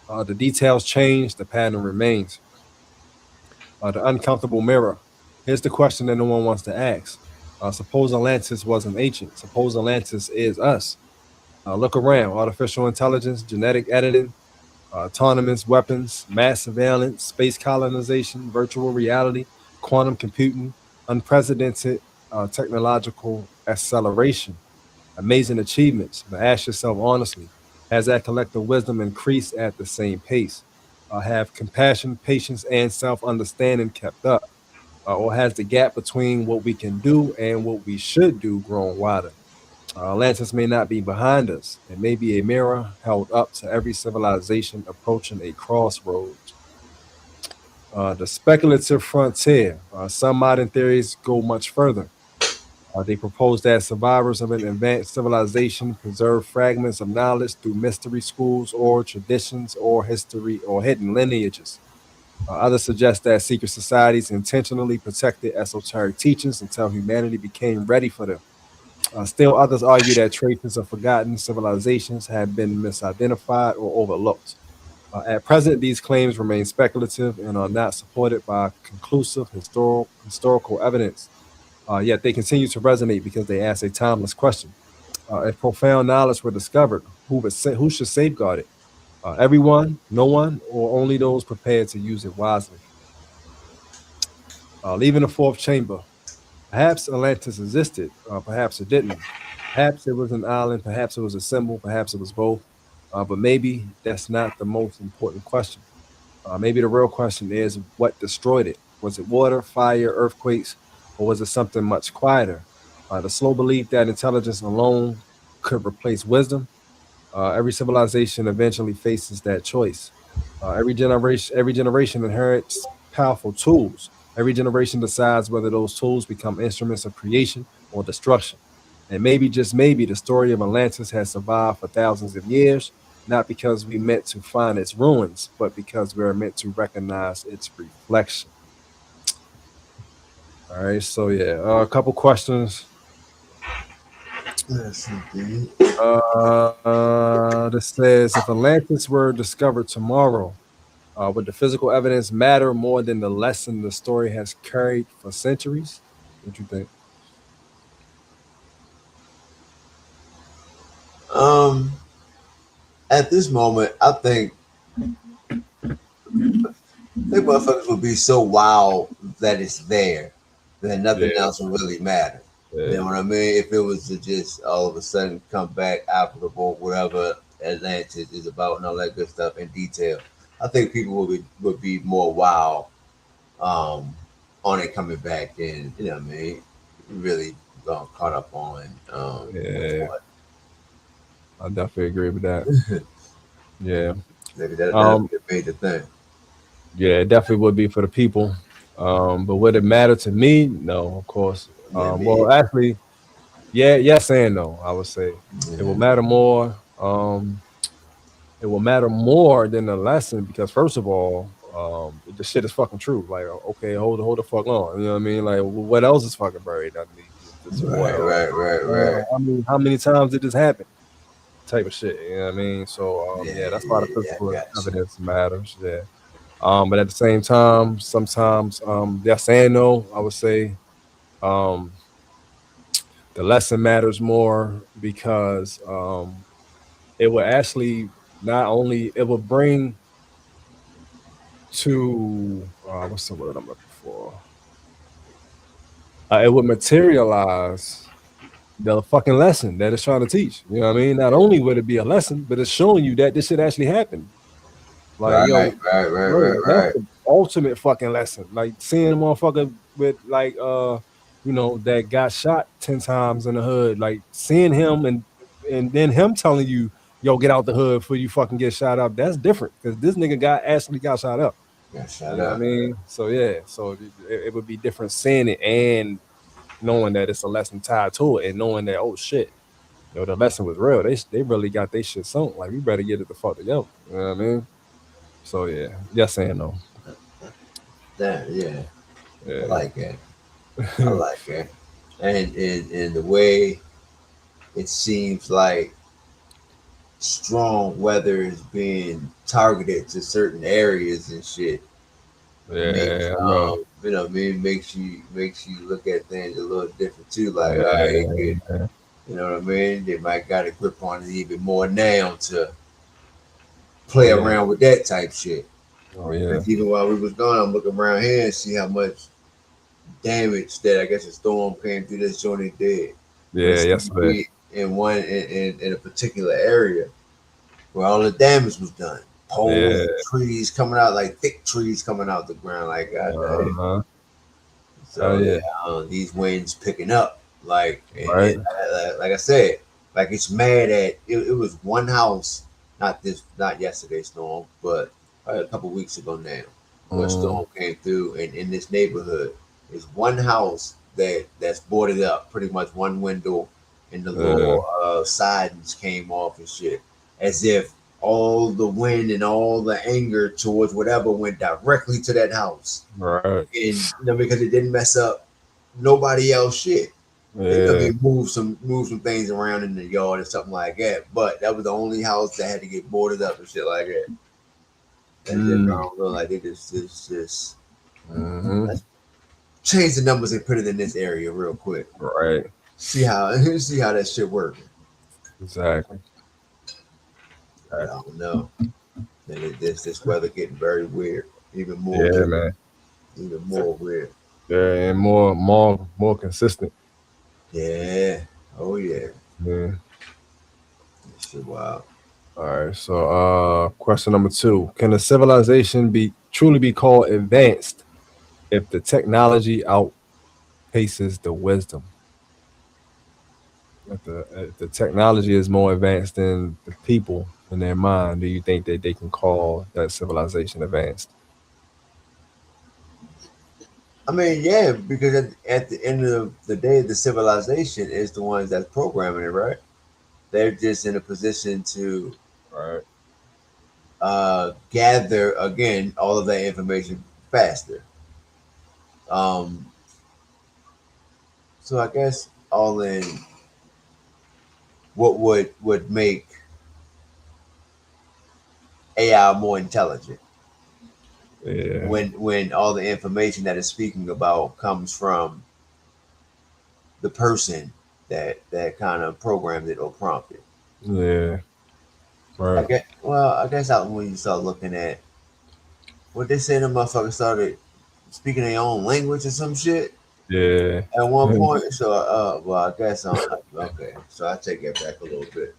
The details change, the pattern remains. The uncomfortable mirror. Here's the question that no one wants to ask. Suppose Atlantis wasn't ancient. Suppose Atlantis is us. Look around. Artificial intelligence, genetic editing, autonomous weapons, mass surveillance, space colonization, virtual reality, quantum computing, unprecedented technological acceleration, amazing achievements. But ask yourself honestly, has that collective wisdom increased at the same pace? Have compassion, patience, and self-understanding kept up? Or has the gap between what we can do and what we should do grown wider? Atlantis may not be behind us. It may be a mirror held up to every civilization approaching a crossroads. The speculative frontier. Some modern theories go much further. They propose that survivors of an advanced civilization preserve fragments of knowledge through mystery schools or traditions or history or hidden lineages. Others suggest that secret societies intentionally protected esoteric teachings until humanity became ready for them. Still, others argue that traces of forgotten civilizations have been misidentified or overlooked. At present, these claims remain speculative and are not supported by conclusive historical evidence. Yet they continue to resonate because they ask a timeless question. If profound knowledge were discovered, who should safeguard it? Everyone, no one, or only those prepared to use it wisely? Leaving the fourth chamber. Perhaps Atlantis existed, perhaps it didn't. Perhaps it was an island, perhaps it was a symbol, perhaps it was both. But maybe that's not the most important question. Maybe the real question is what destroyed it? Was it water, fire, earthquakes, or was it something much quieter? The slow belief that intelligence alone could replace wisdom. Every civilization eventually faces that choice. Every generation inherits powerful tools. Every generation decides whether those tools become instruments of creation or destruction. And maybe, just maybe, the story of Atlantis has survived for thousands of years, not because we meant to find its ruins, but because we're meant to recognize its reflection. All right, so yeah, a couple questions. Yes, indeed. This says, if Atlantis were discovered tomorrow, would the physical evidence matter more than the lesson the story has carried for centuries? What do you think? At this moment, I think motherfuckers would be so wild that it's there that nothing else will really matter. You know what I mean? If it was to just all of a sudden come back applicable, whatever Atlantis is about and all that good stuff in detail, I think people would be more wild on it coming back, and you know what I mean, really caught up on I definitely agree with that. Yeah. Maybe that made the thing. Yeah, it definitely would be for the people. But would it matter to me? No, of course. Well, actually, yeah, yes and no. I would say it will matter more. It will matter more than the lesson because, first of all, the shit is fucking true. Like, okay, hold the fuck on. You know what I mean? Like, what else is fucking buried underneath this Right. How many times did this happen? Type of shit. You know what I mean? So, yeah, that's why the physical evidence matters. Yeah. But at the same time, sometimes, yes and no. I would say, the lesson matters more because it will actually not only it will bring to what's the word I'm looking for? It would materialize the fucking lesson that it's trying to teach. You know what I mean? Not only would it be a lesson, but it's showing you that this shit actually happened. Like, right. That's the ultimate fucking lesson. Like seeing a motherfucker with like that got shot 10 times in the hood, like seeing him and then him telling you, yo, get out the hood before you fucking get shot up. That's different because this nigga actually got shot up. Got shot You know what I up. mean? So yeah, so it would be different seeing it and knowing that it's a lesson tied to it and knowing that, oh shit, the lesson was real. They really got their shit sunk. Like, we better get it the fuck together. You know what I mean? So yeah, yes and no. Yeah. I like that. I like that. And the way it seems like strong weather is being targeted to certain areas and shit. Yeah, Makes you look at things a little different too. Like, Yeah, all right, yeah. you know what I mean? They might got a grip on it even more now to play around with that type shit. Oh yeah. Because even while we was gone, I'm looking around here and see how much damage that I guess a storm came through this joint and did. Yeah, yesterday. In a particular area where all the damage was done. Poles, trees coming out, like thick trees coming out the ground, like God. So these winds picking up, like like I said, like it's mad at it was one house, not yesterday's storm, but a couple weeks ago now, where a storm came through, and in this neighborhood is one house that's boarded up, pretty much one window, and the little sidings came off and shit, as if all the wind and all the anger towards whatever went directly to that house. Right. And because it didn't mess up nobody else shit. They move some things around in the yard or something like that. But that was the only house that had to get boarded up and shit like that. And then I don't know, like they just let's change the numbers and put it in this area real quick. Right. See how that shit working. Exactly. I don't know. This weather getting very weird. Even more. Yeah, weird. man. Even more weird. Yeah, and more consistent. Yeah. Oh yeah. Yeah. Shit wild. All right. So question number 2. Can a civilization truly be called advanced if the technology outpaces the wisdom? If the technology is more advanced than the people in their mind, do you think that they can call that civilization advanced? I mean, yeah, because at the end of the day, the civilization is the ones that's programming it, right? They're just in a position to gather again all of that information faster. So I guess all in, what would make AI more intelligent? Yeah. When all the information that it's speaking about comes from the person that kind of programmed it or prompted. Yeah. Right. I guess when you start looking at what they say, the motherfuckers started speaking their own language or some shit. Yeah. At one point, so I guess okay. So I take it back a little bit.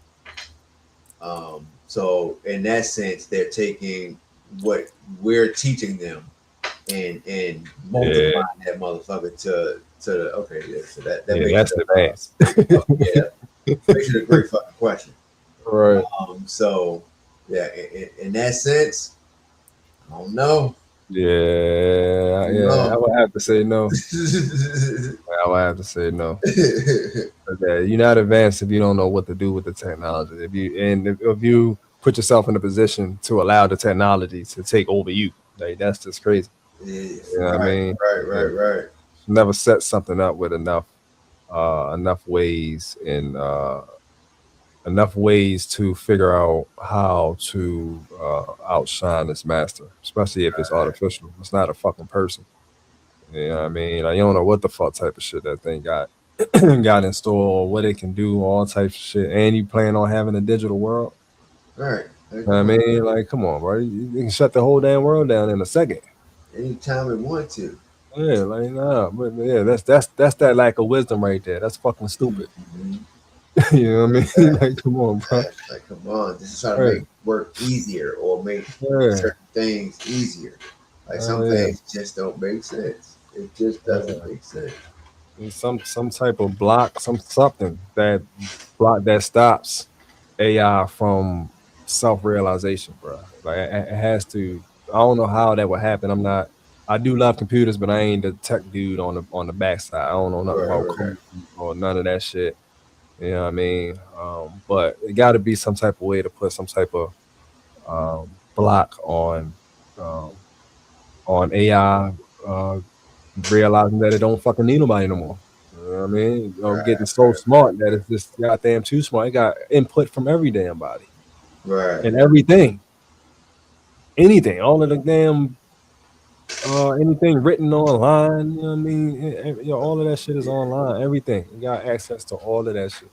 So in that sense, they're taking what we're teaching them and multiplying that motherfucker to the okay. Yeah, so that makes that's advanced. Yeah, makes it a great fucking question. Right. So yeah, in that sense, I don't know. Yeah, I would have to say no. I would have to say no. Okay, you're not advanced if you don't know what to do with the technology. If you put yourself in a position to allow the technology to take over you, like that's just crazy. Yeah, You know what I mean? Right. Never set something up with enough ways and enough ways to figure out how to outshine its master, especially if it's artificial. It's not a fucking person. You know what I mean? Like, you don't know what the fuck type of shit that thing got got in store, or what it can do, all types of shit. And you plan on having a digital world. Right. You know what I mean? Like, come on, bro. You can shut the whole damn world down in a second. Anytime we want to. Yeah, like nah, but yeah, that's that lack of wisdom right there. That's fucking stupid. You know what I mean? Like, come on, bro. Like, come on. This is trying to make work easier or make certain things easier. Like some things just don't make sense. It just doesn't make sense. Some type of block, something that stops AI from self-realization, bro. Like it has to. I don't know how that would happen. I do love computers, but I ain't the tech dude on the backside. I don't know nothing about code or none of that shit. You know what I mean? But it got to be some type of way to put some type of block on AI realizing that it don't fucking need nobody no more. You know what I mean? Getting so smart that it's just goddamn too smart. It got input from every damn body. Right. And everything. Anything. All of the damn anything written online, you know what I mean? All of that shit is online. Everything. You got access to all of that shit.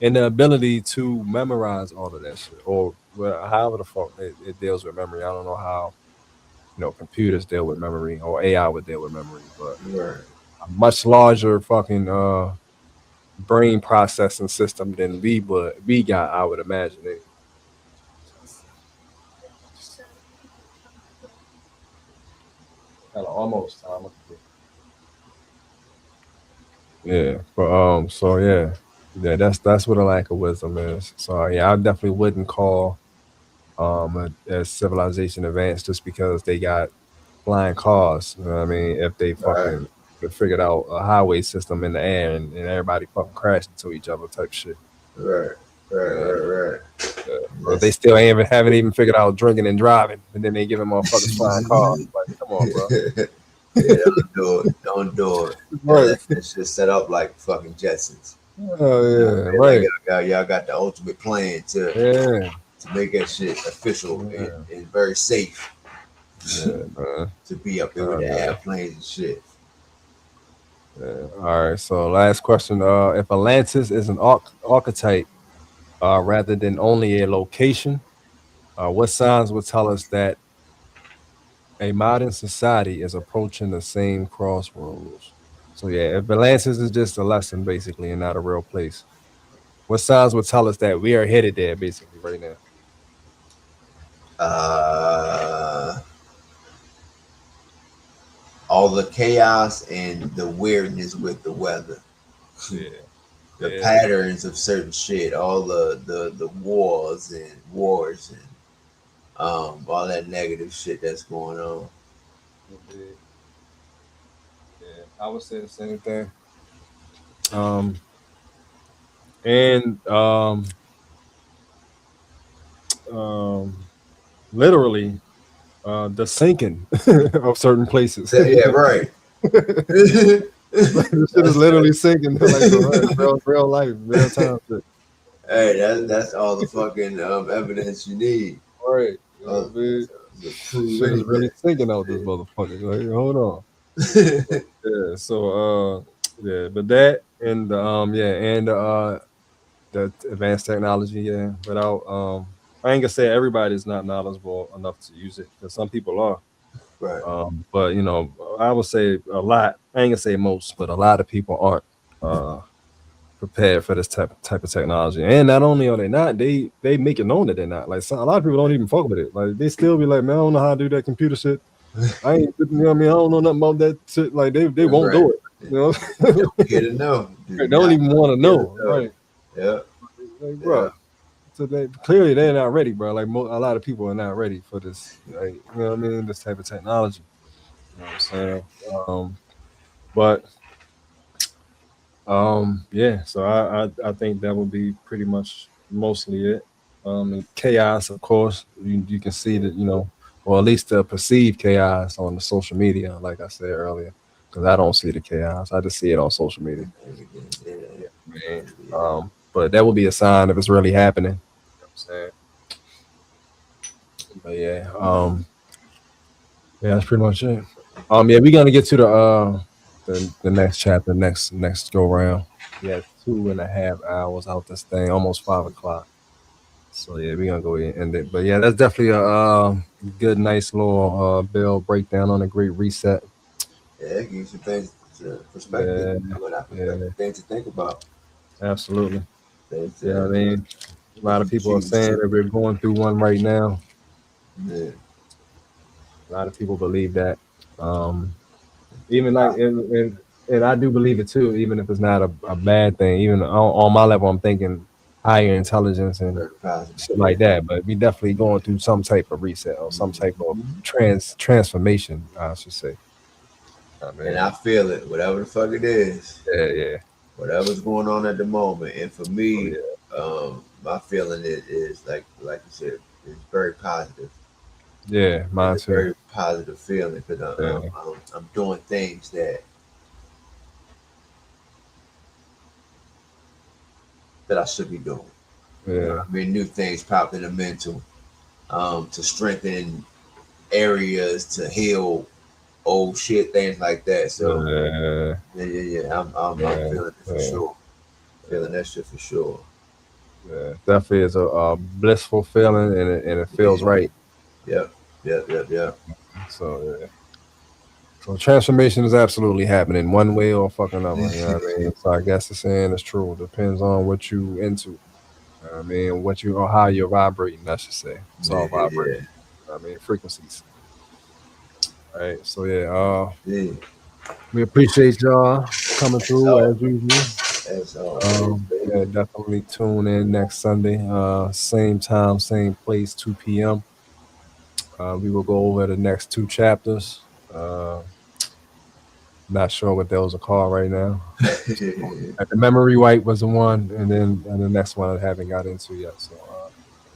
And the ability to memorize all of that shit. Or however the fuck it deals with memory. I don't know how computers deal with memory or AI would deal with memory, but a much larger fucking brain processing system than we got, I would imagine it. Kind of almost time. Yeah, but so yeah, that's what a lack of wisdom is. So yeah, I definitely wouldn't call a civilization advanced just because they got flying cars. You know what I mean? If they fucking figured out a highway system in the air and everybody fucking crashed into each other type shit. Right. But they still haven't even figured out drinking and driving, and then they give them motherfuckers flying cars. Like, come on, bro. Yeah, don't do it. Right. It's just set up like fucking Jetsons. Oh yeah, right. Y'all got the ultimate plan to make that shit official and very safe. To be up there with the airplanes and shit. Yeah. All right. So last question. If Atlantis is an archetype rather than only a location, what signs would tell us that a modern society is approaching the same crossroads? So yeah, if Atlantis is just a lesson basically and not a real place, what signs would tell us that we are headed there basically right now? All the chaos and the weirdness with the weather. The patterns of certain shit, all the wars and all that negative shit that's going on. Yeah, I would say the same thing. Literally the sinking of certain places. Yeah, right. This shit is literally sinking like real life, real time shit. Hey, that's all the fucking evidence you need. Right. Shit is really sinking out this motherfucker. Like, hold on. Yeah. So but that and the advanced technology. Yeah. Without I ain't gonna say everybody's not knowledgeable enough to use it, because some people are. Right. But I would say a lot. I ain't gonna say most, but a lot of people aren't prepared for this type of technology. And not only are they not, they make it known that they're not. Like, a lot of people don't even fuck with it. Like, they still be like, man, I don't know how to do that computer shit. I ain't, you know what I mean? I don't know nothing about that shit. Like, they won't do it. You know, get to know. They don't even want to know. Right? Yeah. Like, bro, So clearly they're not ready, bro. Like a lot of people are not ready for this. Like, you know what I mean? This type of technology. You know what I'm saying? But yeah. So I think that would be pretty much mostly it. And chaos, of course. You can see that, you know, or at least the perceived chaos on the social media, like I said earlier, because I don't see the chaos. I just see it on social media. Yeah, man. But that would be a sign if it's really happening. You know what I'm saying? But yeah, yeah, that's pretty much it. Yeah, we're gonna get to the next chapter, next go round. We have 2.5 hours out this thing, almost 5 o'clock. So yeah, we're gonna go ahead and end it. But yeah, that's definitely a good, nice little bill breakdown on a great reset. Yeah, it gives you things perspective. Things to think about. Absolutely. Yeah, I mean, a lot of people are saying that we're going through one right now. Yeah. A lot of people believe that. Even like, and I do believe it too, even if it's not a bad thing. Even on my level, I'm thinking higher intelligence and shit like that. But we definitely going through some type of reset or some type of transformation, I should say. And I feel it, whatever the fuck it is. Yeah. Whatever's going on at the moment. And for me, my feeling is like you said, it's very positive. Yeah, mine it's too. A very positive feeling because I'm doing things that I should be doing. Yeah. I mean, new things pop in the mental to strengthen areas, to heal old shit, things like that. So yeah. I'm feeling it for sure. Feeling that shit for sure. Yeah, definitely is a blissful feeling, and it feels right. Yep. So yeah. So transformation is absolutely happening one way or fucking another. You know what I mean? So I guess the saying is true. It depends on what you into. You know what I mean, what you or how you're vibrating, I should say. It's all vibrating. You know what I mean, frequencies. All right. So yeah, we appreciate y'all coming through as usual. Yeah, definitely tune in next Sunday. Same time, same place, 2 p.m. We will go over the next 2 chapters. Not sure what those are called right now. The memory wipe was the one, and the next one I haven't got into yet. So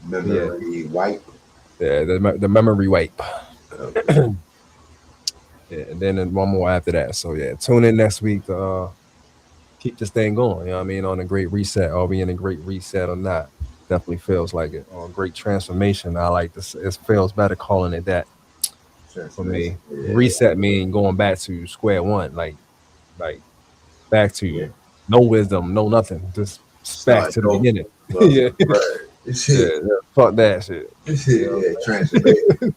memory wipe. Yeah, the memory wipe. Yeah, and then one more after that. So yeah, tune in next week to keep this thing going. You know what I mean? On a great reset. Are we in a great reset or not? Definitely feels like it. Or a great transformation. I like this. It feels better calling it that. For me, reset mean going back to square one, like back to no wisdom, no nothing, just back to the beginning. Yeah, fuck that shit. Transformation.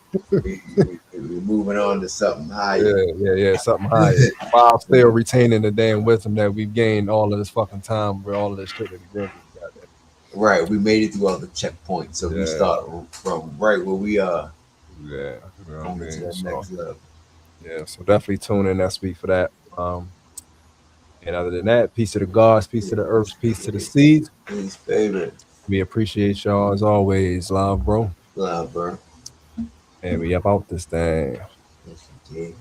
We're moving on to something higher. Yeah, something higher. While still retaining the damn wisdom that we've gained all of this fucking time with all of this shit that we've been through. Right, we made it through all the checkpoints, so we start from right where we are. Yeah, you know what I mean? To the next level. Yeah, so definitely tune in next week for that. And other than that, peace to the gods, peace to the earth, peace to the seeds. Peace, baby. We appreciate y'all as always. Love, bro. Love, bro. And we up out this thing. Yes, indeed.